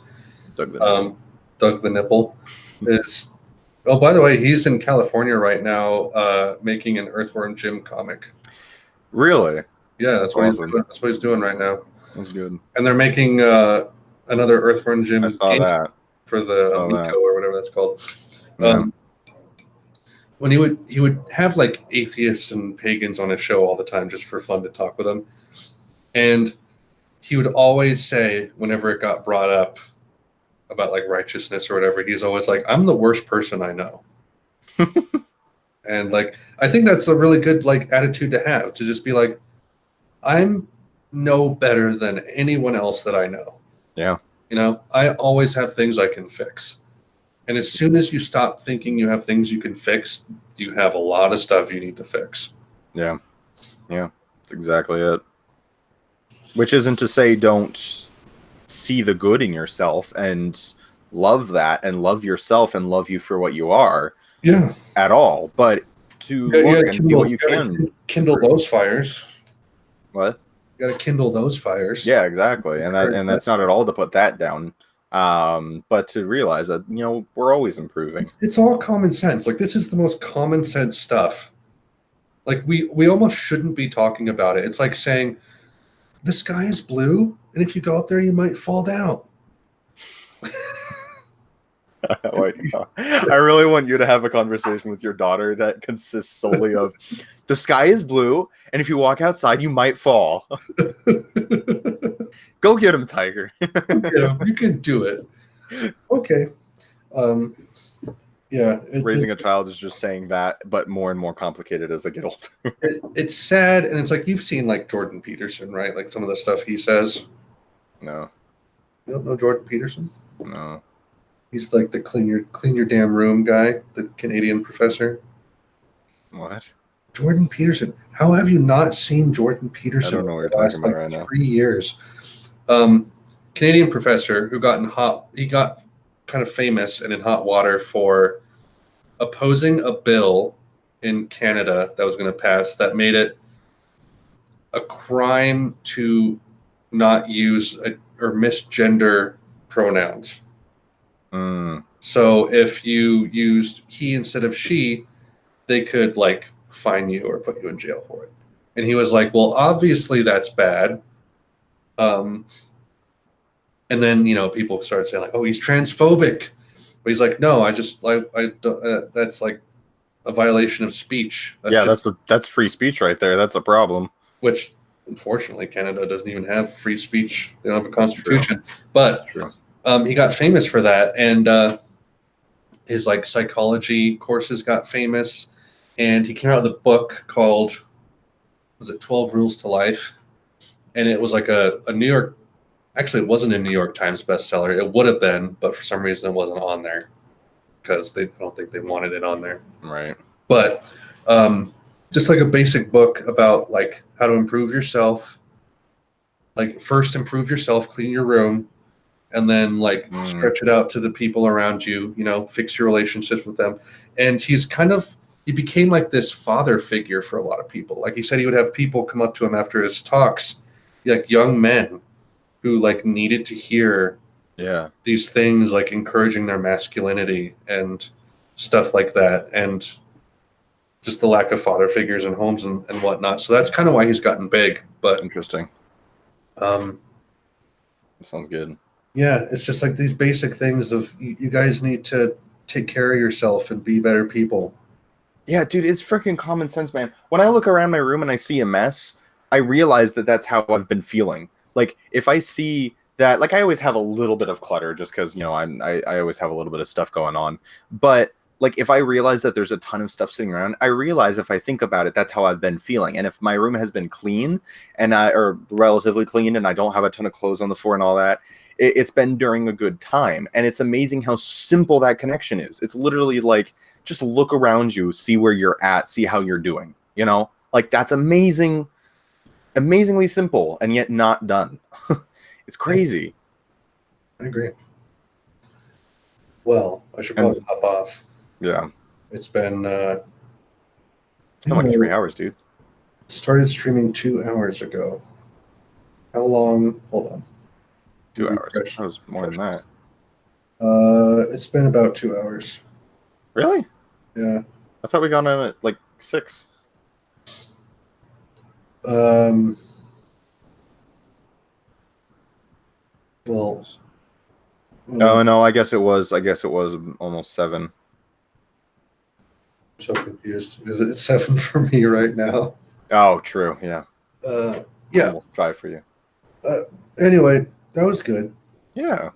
Doug the Nipple, is, oh, by the way, he's in California right now making an Earthworm Jim comic. Really? Yeah, that's what awesome. That's what he's doing right now. That's good. And they're making another Earthworm Jim I saw that. For the Amico or whatever that's called. Yeah. When he would have like atheists and pagans on his show all the time just for fun to talk with them. And he would always say, whenever it got brought up about like righteousness or whatever, he's always like, I'm the worst person I know. And like, I think that's a really good like attitude to have, to just be like, I'm no better than anyone else that I know. Yeah. You know, I always have things I can fix. And as soon as you stop thinking you have things you can fix, you have a lot of stuff you need to fix. Yeah. Yeah. That's exactly it. Which isn't to say don't see the good in yourself and love that and love yourself and love you for what you are. Yeah. At all. But to look and see what you can. Kindle those fires. What? You got to kindle those fires. Yeah, exactly. And that's not at all to put that down. But to realize that, you know, we're always improving. It's all common sense. Like, this is the most common sense stuff. Like, we almost shouldn't be talking about it. It's like saying, the sky is blue, and if you go up there, you might fall down. I really want you to have a conversation with your daughter that consists solely of the sky is blue, and if you walk outside, you might fall. Go get him, Tiger. You can do it. Okay. Yeah. Raising a child is just saying that, but more and more complicated as they get older. It's sad, and it's like, you've seen like Jordan Peterson, right? Like some of the stuff he says. No. You don't know Jordan Peterson? No. He's like the clean your damn room guy, the Canadian professor. What? Jordan Peterson. How have you not seen Jordan I Peterson don't know what over you're the last talking about like right now. 3 years? Canadian professor who got in he got kind of famous and in hot water for opposing a bill in Canada that was going to pass that made it a crime to not use or misgender pronouns. Mm. So if you used he instead of she, they could like fine you or put you in jail for it. And he was like, well, obviously that's bad. And then, people started saying like, oh, he's transphobic. But he's like, no, I just like, that's like a violation of speech. Yeah, that's free speech right there. That's a problem. Which unfortunately Canada doesn't even have free speech. They don't have a That's true. constitution. But True. he got famous for that. And his like psychology courses got famous. And he came out with a book called, was it 12 Rules to Life? And it was like a New York, actually, it wasn't a New York Times bestseller. It would have been, but for some reason it wasn't on there because I don't think they wanted it on there. Right. But just like a basic book about like how to improve yourself. Like first improve yourself, clean your room, and then like stretch it out to the people around you, fix your relationships with them. And he became like this father figure for a lot of people. Like he said he would have people come up to him after his talks, like young men who like needed to hear these things, like encouraging their masculinity and stuff like that. And just the lack of father figures in homes and whatnot. So that's kind of why he's gotten big. But Interesting. that sounds good. Yeah, it's just like these basic things of you guys need to take care of yourself and be better people. Yeah, dude, it's freaking common sense, man. When I look around my room and I see a mess, I realize that that's how I've been feeling. Like if I see that, like I always have a little bit of clutter just because I always have a little bit of stuff going on. But like if I realize that there's a ton of stuff sitting around, I realize if I think about it, that's how I've been feeling. And if my room has been clean or relatively clean, and I don't have a ton of clothes on the floor and all that, it's been during a good time. And it's amazing how simple that connection is. It's literally like, just look around you, see where you're at, see how you're doing. Like that's amazingly simple and yet not done. It's crazy. I agree. Well, I should probably hop off. Yeah. It's been like 3 hours, dude. Started streaming 2 hours ago. How long? Hold on. 2 hours. That was more than that. It's been about 2 hours. Really? Yeah. I thought we got on at like 6. Well. Oh no, I guess it was almost 7. I'm so confused because it's 7 for me right now. Oh, true. Yeah. Yeah. Almost 5 for you. Anyway, that was good. Yeah.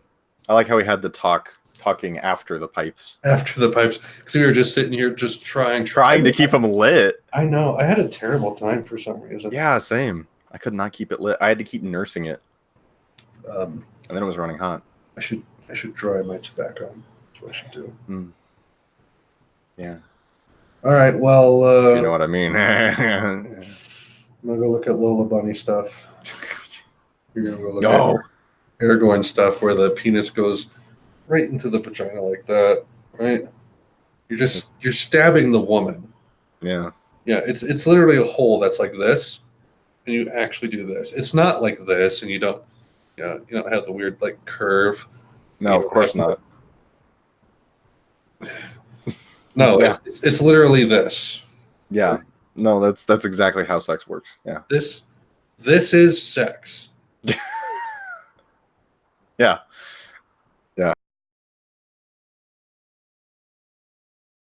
I like how we had the talking after the pipes. After the pipes, because we were just sitting here just trying to keep them lit. I know. I had a terrible time for some reason. Yeah, same. I could not keep it lit. I had to keep nursing it. And then it was running hot. I should dry my tobacco. That's what I should do. Yeah. All right. Well, you know what I mean. I'm gonna go look at Lola Bunny stuff. You're gonna go look at Aragorn stuff where the penis goes right into the vagina like that, right? You're stabbing the woman. Yeah. Yeah. It's literally a hole that's like this, and you actually do this. It's not like this, and you don't have the weird like curve. No, of course not. No, yeah. It's literally this. Yeah. No, that's exactly how sex works. Yeah. This is sex. Yeah.